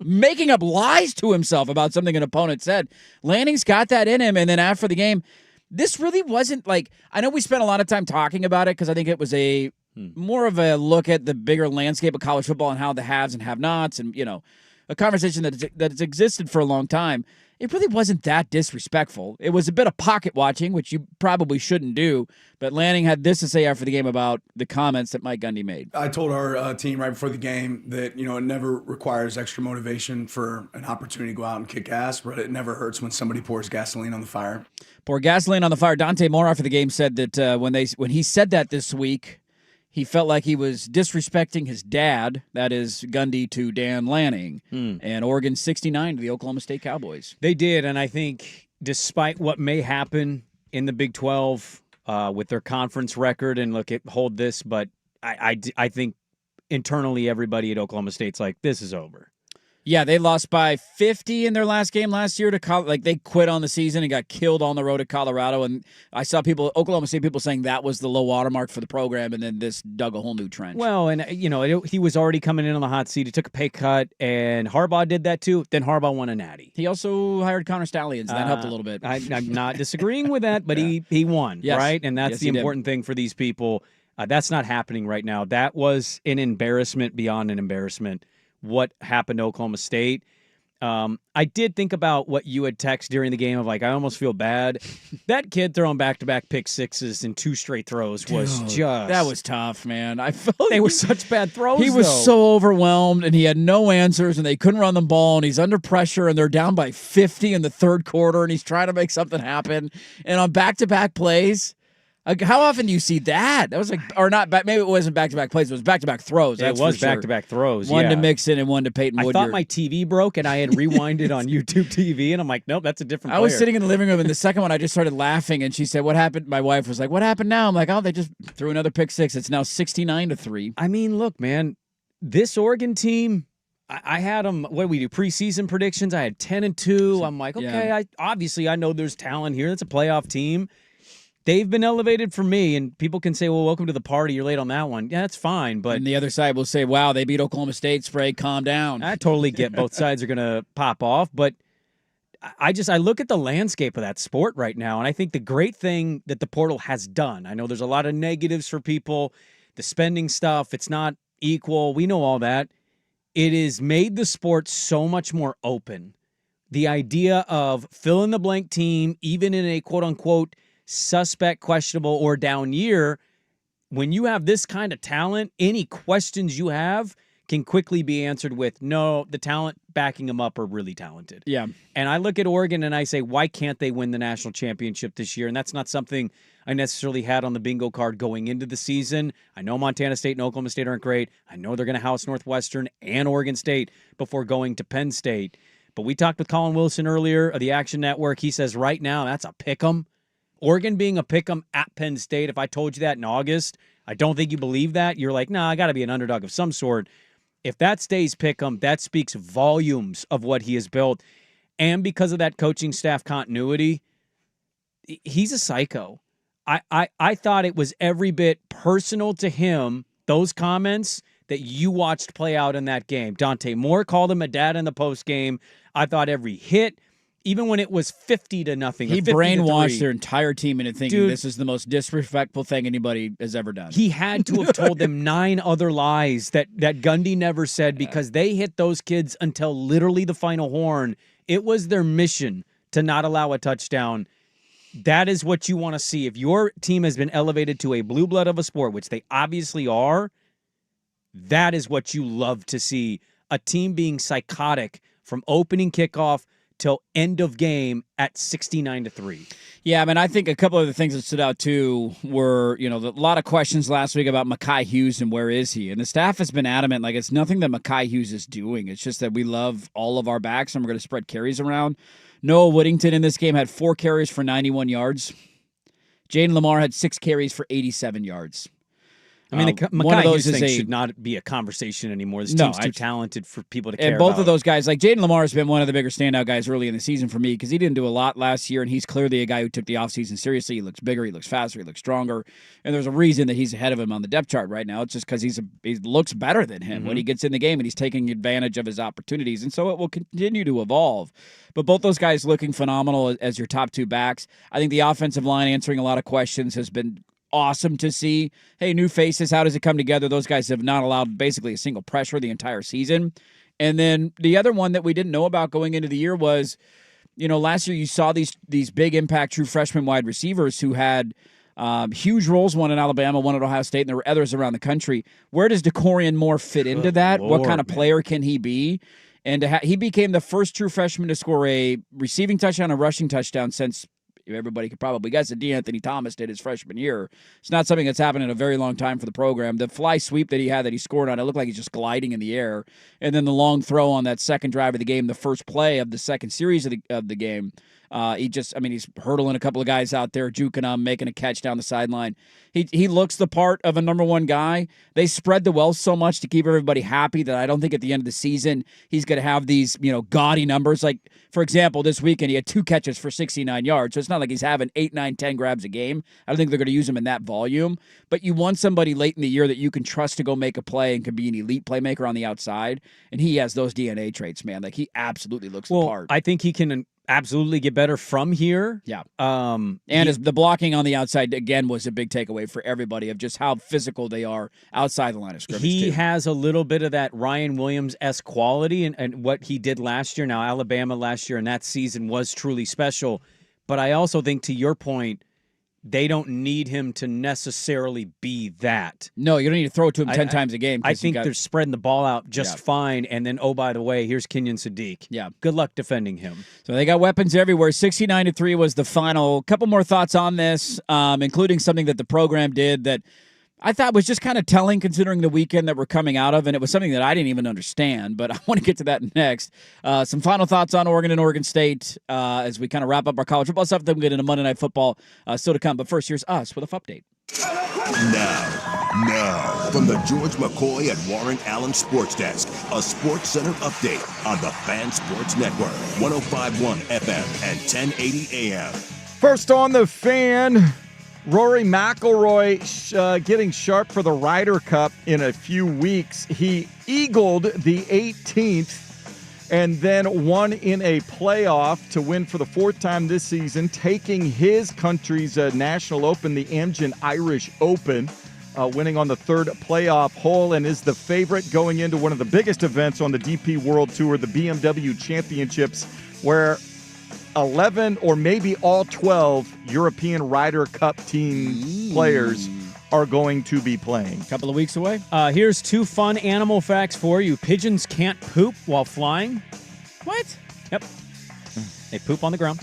making up lies to himself about something an opponent said. Lanning's got that in him. And then after the game, this really wasn't I know we spent a lot of time talking about it because I think it was more of a look at the bigger landscape of college football and how the haves and have-nots and, a conversation that's existed for a long time. It really wasn't that disrespectful. It was a bit of pocket watching, which you probably shouldn't do. But Lanning had this to say after the game about the comments that Mike Gundy made. I told our team right before the game that, it never requires extra motivation for an opportunity to go out and kick ass, but it never hurts when somebody pours gasoline on the fire. Pour gasoline on the fire. Dante Moore after the game said that when he said that this week, he felt like he was disrespecting his dad, that is Gundy, to Dan Lanning, and Oregon 69 to the Oklahoma State Cowboys. They did, and I think despite what may happen in the Big 12 with their conference record, and hold this, but I think internally everybody at Oklahoma State's like, this is over. Yeah, they lost by 50 in their last game last year to they quit on the season and got killed on the road at Colorado. And I saw Oklahoma State people saying that was the low watermark for the program, and then this dug a whole new trench. Well, and he was already coming in on the hot seat. He took a pay cut, and Harbaugh did that too. Then Harbaugh won a natty. He also hired Connor Stallions, and that helped a little bit. I'm not disagreeing with that, but he won, right? And that's the important thing for these people. That's not happening right now. That was an embarrassment beyond an embarrassment. What happened to Oklahoma State. I did think about what you had texted during the game of I almost feel bad. That kid throwing back-to-back pick sixes in 2 straight throws was that was tough, man. I felt they were such bad throws. He was so overwhelmed, and he had no answers, and they couldn't run the ball, and he's under pressure, and they're down by 50 in the third quarter, and he's trying to make something happen. And on back-to-back plays, how often do you see that? That was or not. Maybe it wasn't back-to-back plays. It was back-to-back throws. It was back-to-back throws. One to Mixon and one to Peyton Woodyard. I thought my TV broke, and I had rewinded on YouTube TV, and I'm like, nope, that's a different player. I was sitting in the living room, and the second one, I just started laughing, and she said, "What happened?" My wife was like, "What happened now?" I'm like, "Oh, they just threw another pick six. It's now 69-3." I mean, look, man, this Oregon team. I had them. What do we do? Preseason predictions. I had 10-2. I'm like, okay, obviously I know there's talent here. That's a playoff team. They've been elevated for me, and people can say, well, welcome to the party. You're late on that one. Yeah, that's fine. But and the other side will say, wow, they beat Oklahoma State. Sprague, calm down. I totally get both sides are going to pop off. But I look at the landscape of that sport right now, and I think the great thing that the portal has done, I know there's a lot of negatives for people, the spending stuff, it's not equal. We know all that. It has made the sport so much more open. The idea of fill-in-the-blank team, even in a quote-unquote suspect, questionable, or down year, when you have this kind of talent, any questions you have can quickly be answered with, no, the talent backing them up are really talented. Yeah. And I look at Oregon and I say, why can't they win the national championship this year? And that's not something I necessarily had on the bingo card going into the season. I know Montana State and Oklahoma State aren't great. I know they're going to house Northwestern and Oregon State before going to Penn State. But we talked with Colin Wilson earlier of the Action Network. He says right now that's a pick'em. Oregon being a pick'em at Penn State. If I told you that in August, I don't think you believe that. You're like, nah, I got to be an underdog of some sort. If that stays pick'em, that speaks volumes of what he has built. And because of that coaching staff continuity, he's a psycho. I thought it was every bit personal to him, those comments that you watched play out in that game. Dante Moore called him a dad in the postgame. I thought every hit, even when it was 50-0. He brainwashed their entire team into thinking this is the most disrespectful thing anybody has ever done. He had to have told them 9 other lies that Gundy never said because they hit those kids until literally the final horn. It was their mission to not allow a touchdown. That is what you want to see. If your team has been elevated to a blue blood of a sport, which they obviously are, that is what you love to see. A team being psychotic from opening kickoff till end of game at 69-3. Yeah, I mean, I think a couple of the things that stood out, too, were, a lot of questions last week about Mekhi Hughes and where is he. And the staff has been adamant, like, it's nothing that Mekhi Hughes is doing. It's just that we love all of our backs, and we're going to spread carries around. Noah Whittington in this game had 4 carries for 91 yards. Jaden Lamar had 6 carries for 87 yards. I mean, Mekhi Hughes thing should not be a conversation anymore. This team's too talented for people to care about. And both of those guys, like Jaden Lamar has been one of the bigger standout guys early in the season for me because he didn't do a lot last year, and he's clearly a guy who took the offseason seriously. He looks bigger, he looks faster, he looks stronger, and there's a reason that he's ahead of him on the depth chart right now. It's just because he looks better than him when he gets in the game, and he's taking advantage of his opportunities, and so it will continue to evolve. But both those guys looking phenomenal as your top 2 backs. I think the offensive line answering a lot of questions has been awesome to see. Hey, new faces, how does it come together? Those guys have not allowed basically a single pressure the entire season. And then the other one that we didn't know about going into the year was, last year you saw these big impact true freshman wide receivers who had huge roles, one in Alabama, one at Ohio State, and there were others around the country. Where does DeCorian Moore fit into that? Lord, what kind of player can he be? And he became the first true freshman to score a receiving touchdown, a rushing touchdown since everybody could probably guess it. D'Anthony Thomas did his freshman year. It's not something that's happened in a very long time for the program. The fly sweep that he had that he scored on, it looked like he's just gliding in the air. And then the long throw on that second drive of the game, the first play of the second series of the game. He's hurdling a couple of guys out there, juking them, making a catch down the sideline. He looks the part of a number one guy. They spread the wealth so much to keep everybody happy that I don't think at the end of the season he's going to have these, gaudy numbers. Like, for example, this weekend he had 2 catches for 69 yards. So it's not like he's having 8, 9, 10 grabs a game. I don't think they're going to use him in that volume. But you want somebody late in the year that you can trust to go make a play and can be an elite playmaker on the outside. And he has those DNA traits, man. Like, he absolutely looks the part. I think he can absolutely get better from here. Yeah. The blocking on the outside, again, was a big takeaway for everybody of just how physical they are outside the line of scrimmage. He has a little bit of that Ryan Williams-esque quality and what he did last year. Now, Alabama last year and that season was truly special. But I also think, to your point, they don't need him to necessarily be that. No, you don't need to throw it to him 10 times a game. I think they're spreading the ball out just fine. And then, oh, by the way, here's Kenyon Sadiq. Yeah. Good luck defending him. So they got weapons everywhere. 69-3 was the final. Couple more thoughts on this, including something that the program did that I thought was just kind of telling considering the weekend that we're coming out of, and it was something that I didn't even understand, but I want to get to that next. Some final thoughts on Oregon and Oregon State as we kind of wrap up our college football stuff, then we'll get into Monday Night Football still to come. But first, here's us with a update. Now, from the George McCoy and Warren Allen Sports Desk, a Sports Center update on the Fan Sports Network, 105.1 FM and 1080 AM. First on the Fan, Rory McIlroy getting sharp for the Ryder Cup in a few weeks. He eagled the 18th and then won in a playoff to win for the 4th time this season, taking his country's national open, the Amgen Irish Open, winning on the 3rd playoff hole, and is the favorite going into one of the biggest events on the DP World Tour, the BMW Championships, where 11 or maybe all 12 European Ryder Cup team players are going to be playing. A couple of weeks away. Here's 2 fun animal facts for you. Pigeons can't poop while flying. What? Yep. They poop on the ground.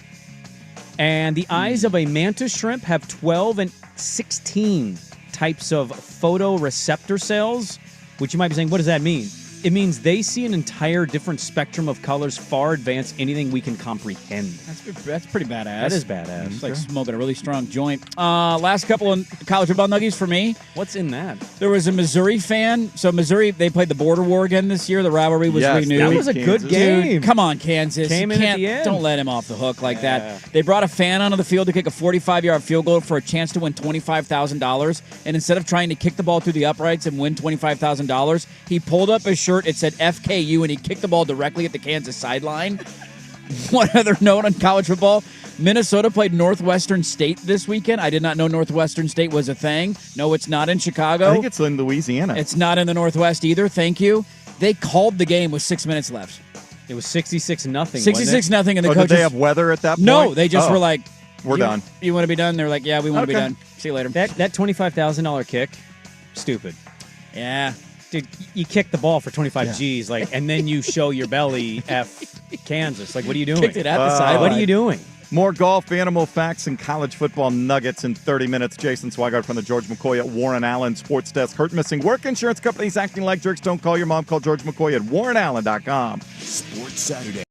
And the eyes of a mantis shrimp have 12 and 16 types of photoreceptor cells, which you might be saying, what does that mean? It means they see an entire different spectrum of colors, far advanced anything we can comprehend. That's pretty badass. That is badass. It's like smoking a really strong joint. Last couple of college football nuggies for me. What's in that? There was a Missouri fan. So Missouri, they played the border war again this year. The rivalry was renewed. That was a good game. Dude, come on, Kansas. Came in at the end. Don't let him off the hook like that. They brought a fan onto the field to kick a 45-yard field goal for a chance to win $25,000. And instead of trying to kick the ball through the uprights and win $25,000, he pulled up his shirt. It said FKU, and he kicked the ball directly at the Kansas sideline. One other note on college football. Minnesota played Northwestern State this weekend. I did not know Northwestern State was a thing. No, it's not in Chicago. I think it's in Louisiana. It's not in the Northwest either. Thank you. They called the game with 6 minutes left. It was 66-0. 66-0, and the coaches. Did they have weather at that point? No, they just were like, we're done. You want to be done? They're like, yeah, we want to be done. See you later. That $25,000 kick, stupid. Yeah. Dude, you kick the ball for 25 G's, and then you show your belly F Kansas. Like, what are you doing? Kicked it at the sideline. What are you doing? More golf, animal facts, and college football nuggets in 30 minutes. Jason Swigart from the George McCoy at Warren Allen Sports Desk. Hurt, missing work, insurance companies acting like jerks. Don't call your mom. Call George McCoy at warrenallen.com. Sports Saturday.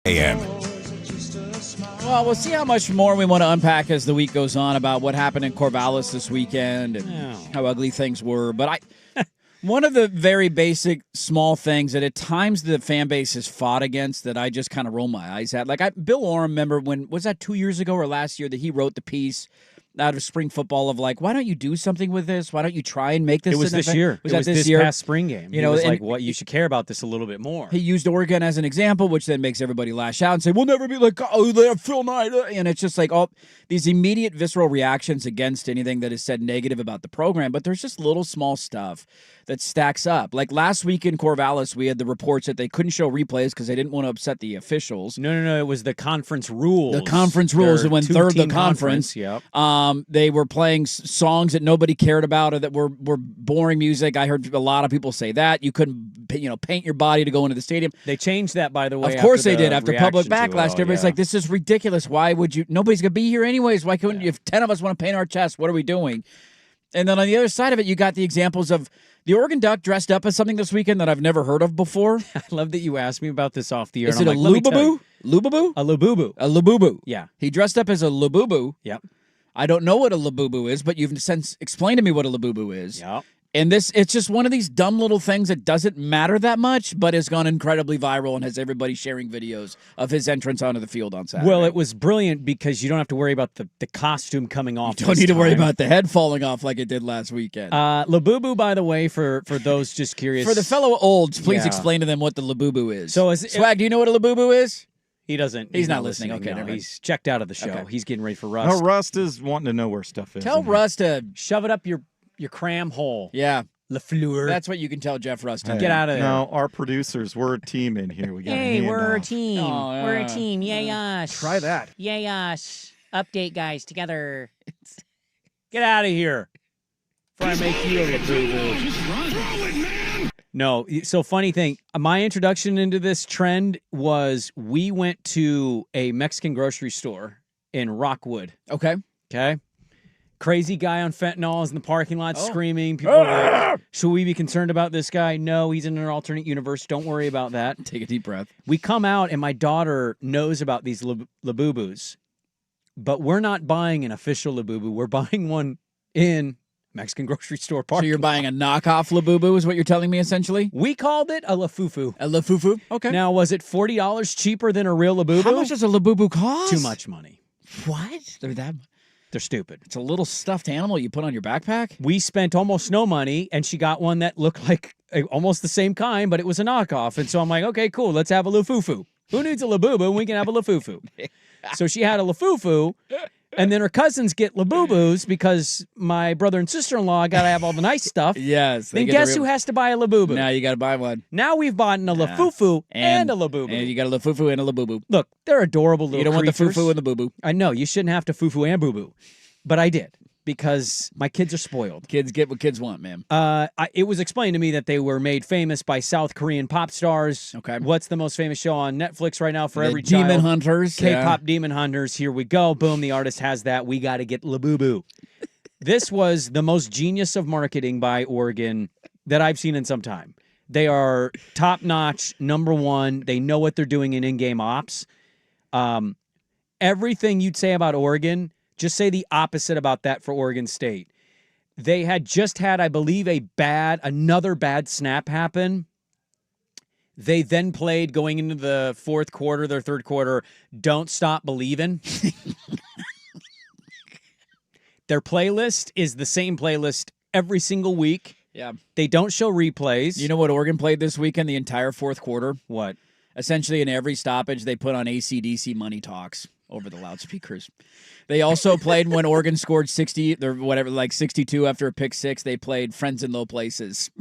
a.m. Well, we'll see how much more we want to unpack as the week goes on about what happened in Corvallis this weekend and how ugly things were. But one of the very basic small things that at times the fan base has fought against that I just kind of roll my eyes at. Like Bill Oram, remember was that 2 years ago or last year that he wrote the piece out of spring football of like, why don't you do something with this? Why don't you try and make this? It was this year. Was it that was this year? past spring game. You know, it was like, what you should care about this a little bit more. He used Oregon as an example, which then makes everybody lash out and say, we'll never be like, oh, they have Phil Knight. And it's just like all these immediate visceral reactions against anything that is said negative about the program. But there's just little small stuff that stacks up. Like last week in Corvallis, we had the reports that they couldn't show replays because they didn't want to upset the officials. No. It was the conference rules. The conference rules when third the conference. Yep. They were playing songs that nobody cared about or that were boring music. I heard a lot of people say that. You couldn't paint your body to go into the stadium. They changed that, by the way. Of course they did. After public backlash, everybody's like, this is ridiculous. Why would you? Nobody's going to be here anyways. Why couldn't you? If 10 of us want to paint our chest, what are we doing? And then on the other side of it, you got the examples of the Oregon Duck dressed up as something this weekend that I've never heard of before. I love that you asked me about this off the air. Is it a Lubaboo? Lubaboo? A Labubu. A Labubu. Yeah. He dressed up as a Labubu. Yep. I don't know what a Labubu is, but you've since explained to me what a Labubu is. Yep. And it's just one of these dumb little things that doesn't matter that much, but has gone incredibly viral and has everybody sharing videos of his entrance onto the field on Saturday. Well, it was brilliant because you don't have to worry about the costume coming off. You don't need to worry about the head falling off like it did last weekend. Labubu, by the way, for those just curious. For the fellow olds, please explain to them what the Labubu is. So Swag, do you know what a Labubu is? He doesn't. He's not listening. Okay, no, he's checked out of the show. Okay. He's getting ready for Rust. No, Rust is wanting to know where stuff is. Tell Rust to shove it up your cram hole. Yeah. LaFleur. That's what you can tell Jeff Rust. Hey, get out of there. No, our producers, we're a team in here. We got we're a team. Oh, we're a team. Yay us. Try that. Yay us. Update guys together. Get out of here. Before I make you a boo-boo. No, so funny thing. My introduction into this trend was we went to a Mexican grocery store in Rockwood. Okay. Crazy guy on fentanyl is in the parking lot screaming. People are like, should we be concerned about this guy? No, he's in an alternate universe. Don't worry about that. Take a deep breath. We come out, and my daughter knows about these Labubus, but we're not buying an official Labubu. We're buying one in Mexican grocery store parking. So you're buying a knockoff Labubu is what you're telling me, essentially? We called it a Lafufu. A Lafufu? Okay. Now, was it $40 cheaper than a real Labubu? How much does a Labubu cost? Too much money. What? They're stupid. It's a little stuffed animal you put on your backpack? We spent almost no money, and she got one that looked like almost the same kind, but it was a knockoff. And so I'm like, okay, cool, let's have a Lafufu. Who needs a Labubu when we can have a Lafufu? So she had a Lafufu, and then her cousins get Labubus because my brother and sister-in-law got to have all the nice stuff. Yes. Then guess who has to buy a Labubu? Now you got to buy one. Now we've bought a Lafufu and a Labubu. And you got a Lafufu and a Labubu. Look, they're adorable little creatures. You don't want the Fufu and the Boo-Boo. I know, you shouldn't have to Fufu and Boo-Boo. But I did because my kids are spoiled. Kids get what kids want, man. It was explained to me that they were made famous by South Korean pop stars. Okay. What's the most famous show on Netflix right now for every Demon child? Hunters. K-pop Demon Hunters. Here we go. Boom, the artist has that. We got to get Labubu. This was the most genius of marketing by Oregon that I've seen in some time. They are top-notch, number one. They know what they're doing in in-game ops. Everything you'd say about Oregon, just say the opposite about that for Oregon State. They had just had, I believe, another bad snap happen. They then played going into the fourth quarter, their third quarter, Don't Stop Believin'. Their playlist is the same playlist every single week. Yeah. They don't show replays. You know what Oregon played this weekend, the entire fourth quarter? What? Essentially, in every stoppage, they put on AC/DC Money Talks over the loudspeakers. They also played when Oregon scored 60 or whatever, like 62 after a pick six. They played Friends in Low Places.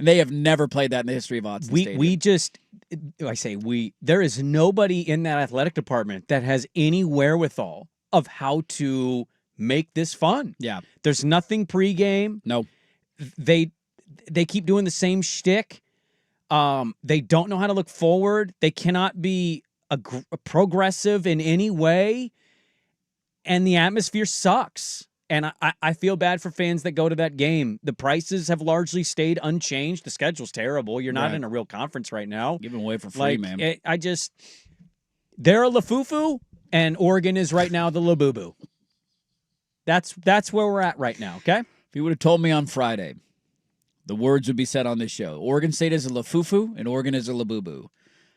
And they have never played that in the history of Autzen Stadium. There is nobody in that athletic department that has any wherewithal of how to make this fun. Yeah. There's nothing pregame. No. They keep doing the same shtick. They don't know how to look forward. They cannot be progressive in any way. And the atmosphere sucks. And I feel bad for fans that go to that game. The prices have largely stayed unchanged. The schedule's terrible. You're not in a real conference right now. Giving away for free, man. They're a Lafufu, and Oregon is right now the Labubu. That's where we're at right now, okay? If you would have told me on Friday, the words would be said on this show. Oregon State is a Lafufu, and Oregon is a Labubu.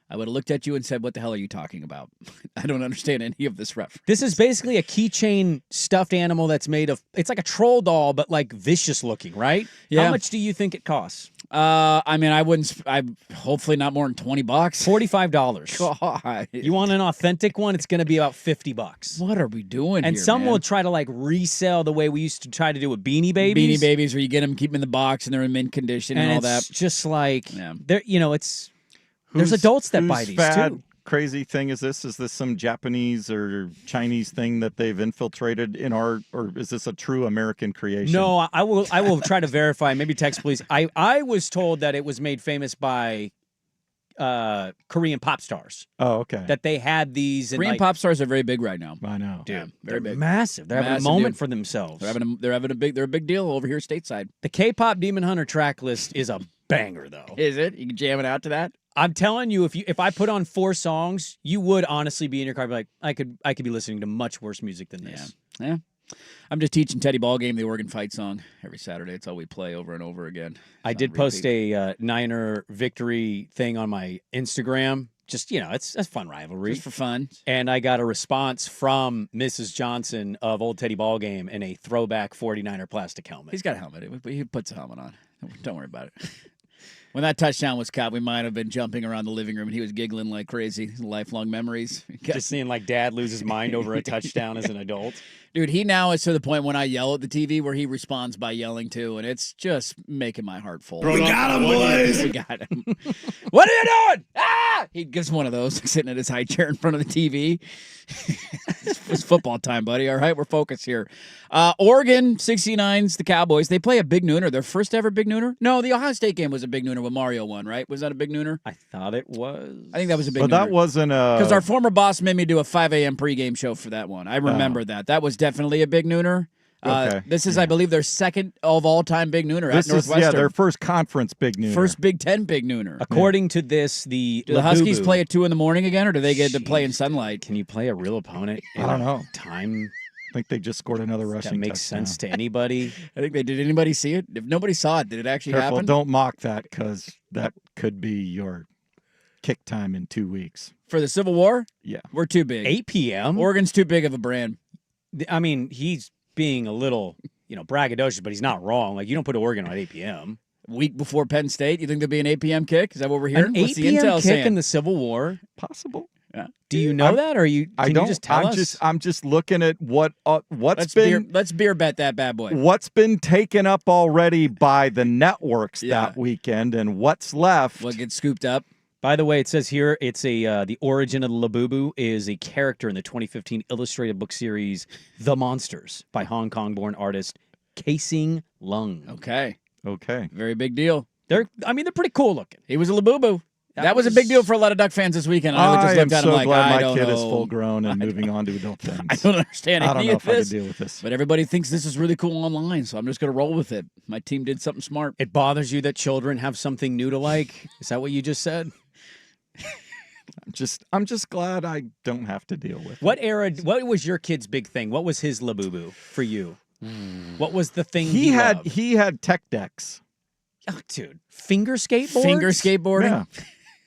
I would have looked at you and said, what the hell are you talking about? I don't understand any of this reference. This is basically a keychain stuffed animal that's made of, it's like a troll doll, but like vicious looking, right? Yeah. How much do you think it costs? I wouldn't, hopefully not more than $20. $45. God. You want an authentic one? It's going to be about $50. What are we doing And here, some man? will try to like resell the way we used to try to do with Beanie Babies. Beanie Babies, where you get them, keep them in the box, and they're in mint condition and all that. It's just like, they're, it's, there's adults that buy these too. Crazy thing is this? Is this some Japanese or Chinese thing that they've infiltrated in our, or is this a true American creation? No, I will try to verify. Maybe text, please. I was told that it was made famous by Korean pop stars. Oh, okay. That they had these. Korean pop stars are very big right now. I know, dude. Yeah, They're very big, massive. They're having a moment for themselves. They're a big deal over here stateside. The K-pop Demon Hunter track list is a banger, though. Is it? You can jam it out to that. I'm telling you, if I put on 4 songs, you would honestly be in your car and be like, I could be listening to much worse music than this. Yeah. I'm just teaching Teddy Ballgame the Oregon fight song every Saturday. It's all we play over and over again. I did post a Niner victory thing on my Instagram. Just, it's a fun rivalry. Just for fun. And I got a response from Mrs. Johnson of Old Teddy Ballgame in a throwback 49er plastic helmet. He's got a helmet. He puts a helmet on. Don't worry about it. When that touchdown was caught, we might have been jumping around the living room, and he was giggling like crazy. Lifelong memories. Just seeing like dad lose his mind over a touchdown as an adult. Dude, he now is to the point when I yell at the TV where he responds by yelling too, and it's just making my heart full. We got him, boys. We got him. What are you doing? Ah! He gives one of those sitting in his high chair in front of the TV. It's football time, buddy. All right, we're focused here. Oregon 69s, the Cowboys. They play a big nooner. Their first ever big nooner? No, the Ohio State game was a big nooner when Mario won, right? Was that a big nooner? I thought it was. I think that was a big nooner. But that wasn't a... Because our former boss made me do a 5 a.m. pregame show for that one. I remember that. That was definitely a big nooner. Okay. This is, I believe, their second of all-time big nooner at Northwestern. Their first conference big nooner. First Big Ten big nooner. According to this, do the Huskies play at 2 in the morning again, or do they get to play in sunlight? Can you play a real opponent in I don't know. time? I think they just scored another rushing That makes touchdown. sense to anybody. I think they did. Anybody see it? If nobody saw it, did it actually Careful, happen? don't mock that, because that could be your kick time in 2 weeks. For the Civil War? Yeah. We're too big. 8 p.m.? Oregon's too big of a brand. I mean, he's being a little, braggadocious, but he's not wrong. Like, you don't put Oregon on 8 p.m. Week before Penn State, you think there'll be an 8 p.m. kick? Is that what we're hearing? An 8 What's the p.m. intel kick saying? in the Civil War? Possible. Yeah. Do you know that, or you? Can you just tell us? I'm just looking at what's let's been. Let's beer bet that bad boy. What's been taken up already by the networks that weekend, and what's left? What gets scooped up? By the way, it says here it's the origin of the Labubu is a character in the 2015 illustrated book series The Monsters by Hong Kong-born artist Casing Lung. Okay. Very big deal. They're pretty cool looking. He was a Labubu. That was a big deal for a lot of Duck fans this weekend. I just looked at him like, glad I don't my kid know. is full grown and moving on to adult things. I don't understand I don't any know of if I this. could deal with this. But everybody thinks this is really cool online, so I'm just going to roll with it. My team did something smart. It bothers you that children have something new to like? Is that what you just said? I'm just glad I don't have to deal with What era? What was your kid's big thing? What was his Labubu for you? What was the thing He had? loved? He had tech decks. Oh, dude, finger skateboards. Finger skateboarding? Yeah.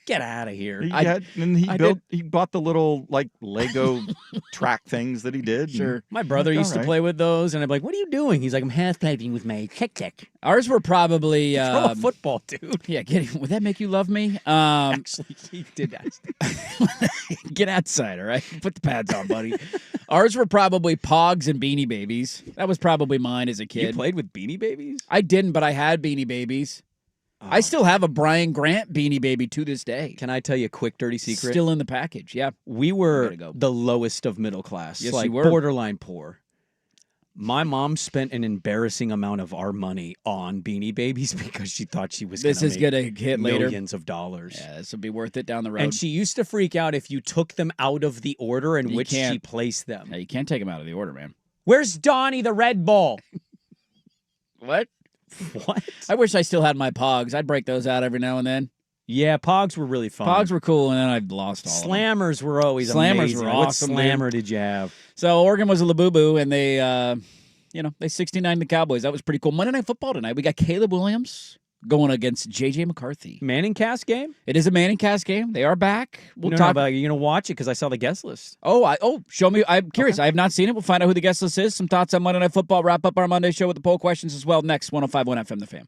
Get out of here. He bought the little like Lego track things that he did. Sure. My brother used to play with those, and I'm like, "What are you doing?" He's like, "I'm half piping with my tech." Ours were probably Throw a football, dude. Yeah, would that make you love me? Actually, he did that. Get outside, all right? Put the pads on, buddy. Ours were probably Pogs and Beanie Babies. That was probably mine as a kid. You played with Beanie Babies? I didn't, but I had Beanie Babies. I still have a Brian Grant Beanie Baby to this day. Can I tell you a quick dirty secret? Still in the package, yeah. We were the lowest of middle class. Yes, like you were. Borderline poor. My mom spent an embarrassing amount of our money on Beanie Babies because she thought she was going to hit later. Millions of dollars. Yeah, this will be worth it down the road. And she used to freak out if you took them out of the order in which can't. she placed them. Yeah, you can't take them out of the order, man. Where's Donnie the Red Bull? What? What? I wish I still had my Pogs. I'd break those out every now and then. Yeah, Pogs were really fun. Pogs were cool, and then I lost all Slammers were always Slammers amazing. were What awesome, slammer did you have? So Oregon was a Labubu, and they, they 69 the Cowboys. That was pretty cool. Monday Night Football tonight. We got Caleb Williams going against J.J. McCarthy. Manning cast game? It is a Manning cast game. They are back. We'll talk about. You're gonna watch it because I saw the guest list. Show me. I'm curious. Okay. I have not seen it. We'll find out who the guest list is. Some thoughts on Monday Night Football. Wrap up our Monday show with the poll questions as well. Next, 105.1 FM The Fan.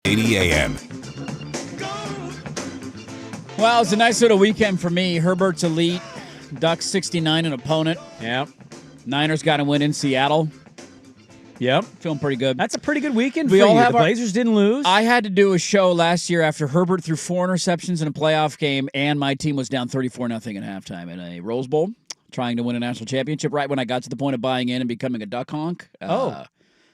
80 AM. Well, it's a nice little weekend for me. Herbert's elite. Ducks 69 an opponent. Yep. Niners got to win in Seattle. Yep. Feeling pretty good. That's a pretty good weekend for you. The Blazers didn't lose. I had to do a show last year after Herbert threw 4 interceptions in a playoff game, and my team was down 34-0 at halftime in a Rose Bowl, trying to win a national championship right when I got to the point of buying in and becoming a duck honk.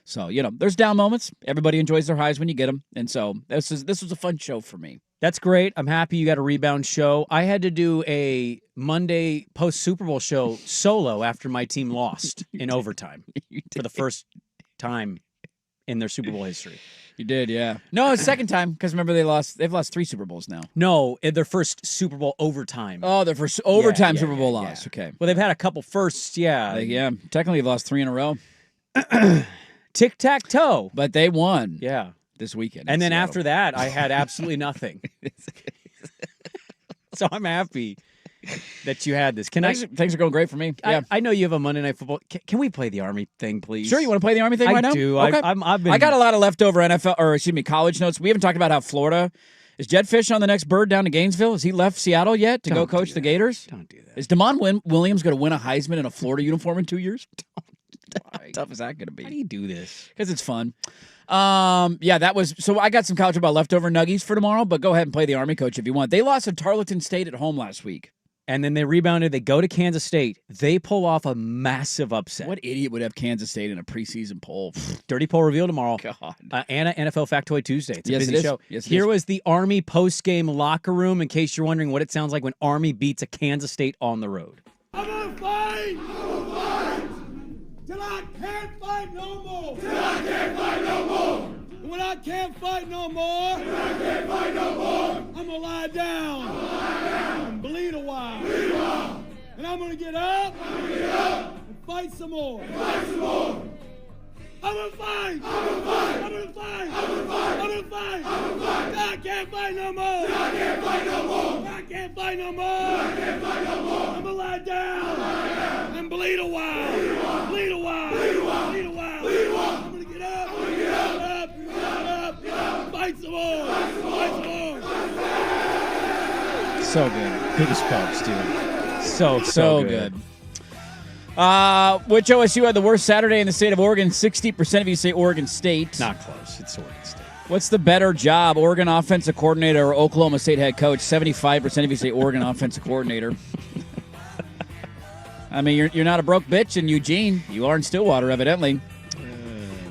So, there's down moments. Everybody enjoys their highs when you get them. And so this was a fun show for me. That's great. I'm happy you got a rebound show. I had to do a Monday post-Super Bowl show solo after my team lost in overtime for the first time in their Super Bowl history. You did, yeah. No, it's second time because remember they've lost 3 Super Bowls now. No, their first Super Bowl overtime. Oh, their first overtime Super Bowl loss. Okay. Well, they've had a couple firsts, yeah. Technically they've lost 3 in a row. Tic-tac-toe. But they won. Yeah. This weekend. And then after that, I had absolutely nothing. So I'm happy that you had this. Things are going great for me. Yeah. I know you have a Monday Night Football. Can we play the Army thing, please? Sure. You want to play the Army thing right now? I do. Okay. I got a lot of leftover college notes. We haven't talked about how Florida is Jed Fish on the next bird down to Gainesville. Has he left Seattle yet to go coach the Gators? Don't do that. Is Damon Williams going to win a Heisman in a Florida uniform in 2 years? How tough is that going to be? How do you do this? Because it's fun. That was so. I got some college football leftover nuggies for tomorrow, but go ahead and play the Army coach if you want. They lost to Tarleton State at home last week, and then they rebounded. They go to Kansas State. They pull off a massive upset. What idiot would have Kansas State in a preseason poll? Dirty poll reveal tomorrow. God, Anna NFL Factoid Tuesday. It's a yes, busy it is. show. Yes, Here was the Army post-game locker room. In case you're wondering what it sounds like when Army beats a Kansas State on the road. I'm gonna fight. Till I can't fight no more. Till I can't fight no more. And when I can't fight no more. When I can't fight no more. I'm gonna lie down. And bleed a while. And I'm gonna get up. And fight some more. I'm gonna fight. I'm gonna fight. Till I can't fight no more. I can't fight no more. I'm gonna lie down. And bleed a while. I'm gonna get up. Fight some more. So good. Biggest pubs, dude. So good. Which OSU had the worst Saturday in the state of Oregon? 60% of you say Oregon State. Not close. It's Oregon State. What's the better job, Oregon offensive coordinator or Oklahoma State head coach? 75% of you say Oregon offensive coordinator. I mean, you're not a broke bitch in Eugene. You are in Stillwater, evidently.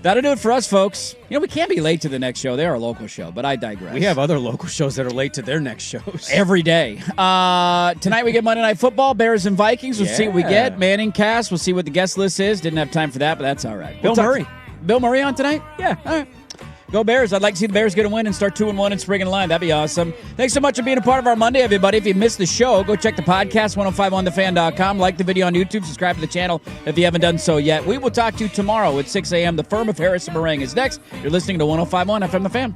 That'll do it for us, folks. We can't be late to the next show. They're our local show, but I digress. We have other local shows that are late to their next shows. Every day. Tonight we get Monday Night Football, Bears and Vikings. We'll see what we get. Manning cast. We'll see what the guest list is. Didn't have time for that, but that's all right. Bill Murray. Bill Murray on tonight? Yeah. All right. Go Bears. I'd like to see the Bears get a win and start 2-1 in Sprague and Line. That'd be awesome. Thanks so much for being a part of our Monday, everybody. If you missed the show, go check the podcast, 1051thefan.com. Like the video on YouTube. Subscribe to the channel if you haven't done so yet. We will talk to you tomorrow at 6 a.m. The Firm of Harris and Meringue is next. You're listening to 1051 FM The Fan.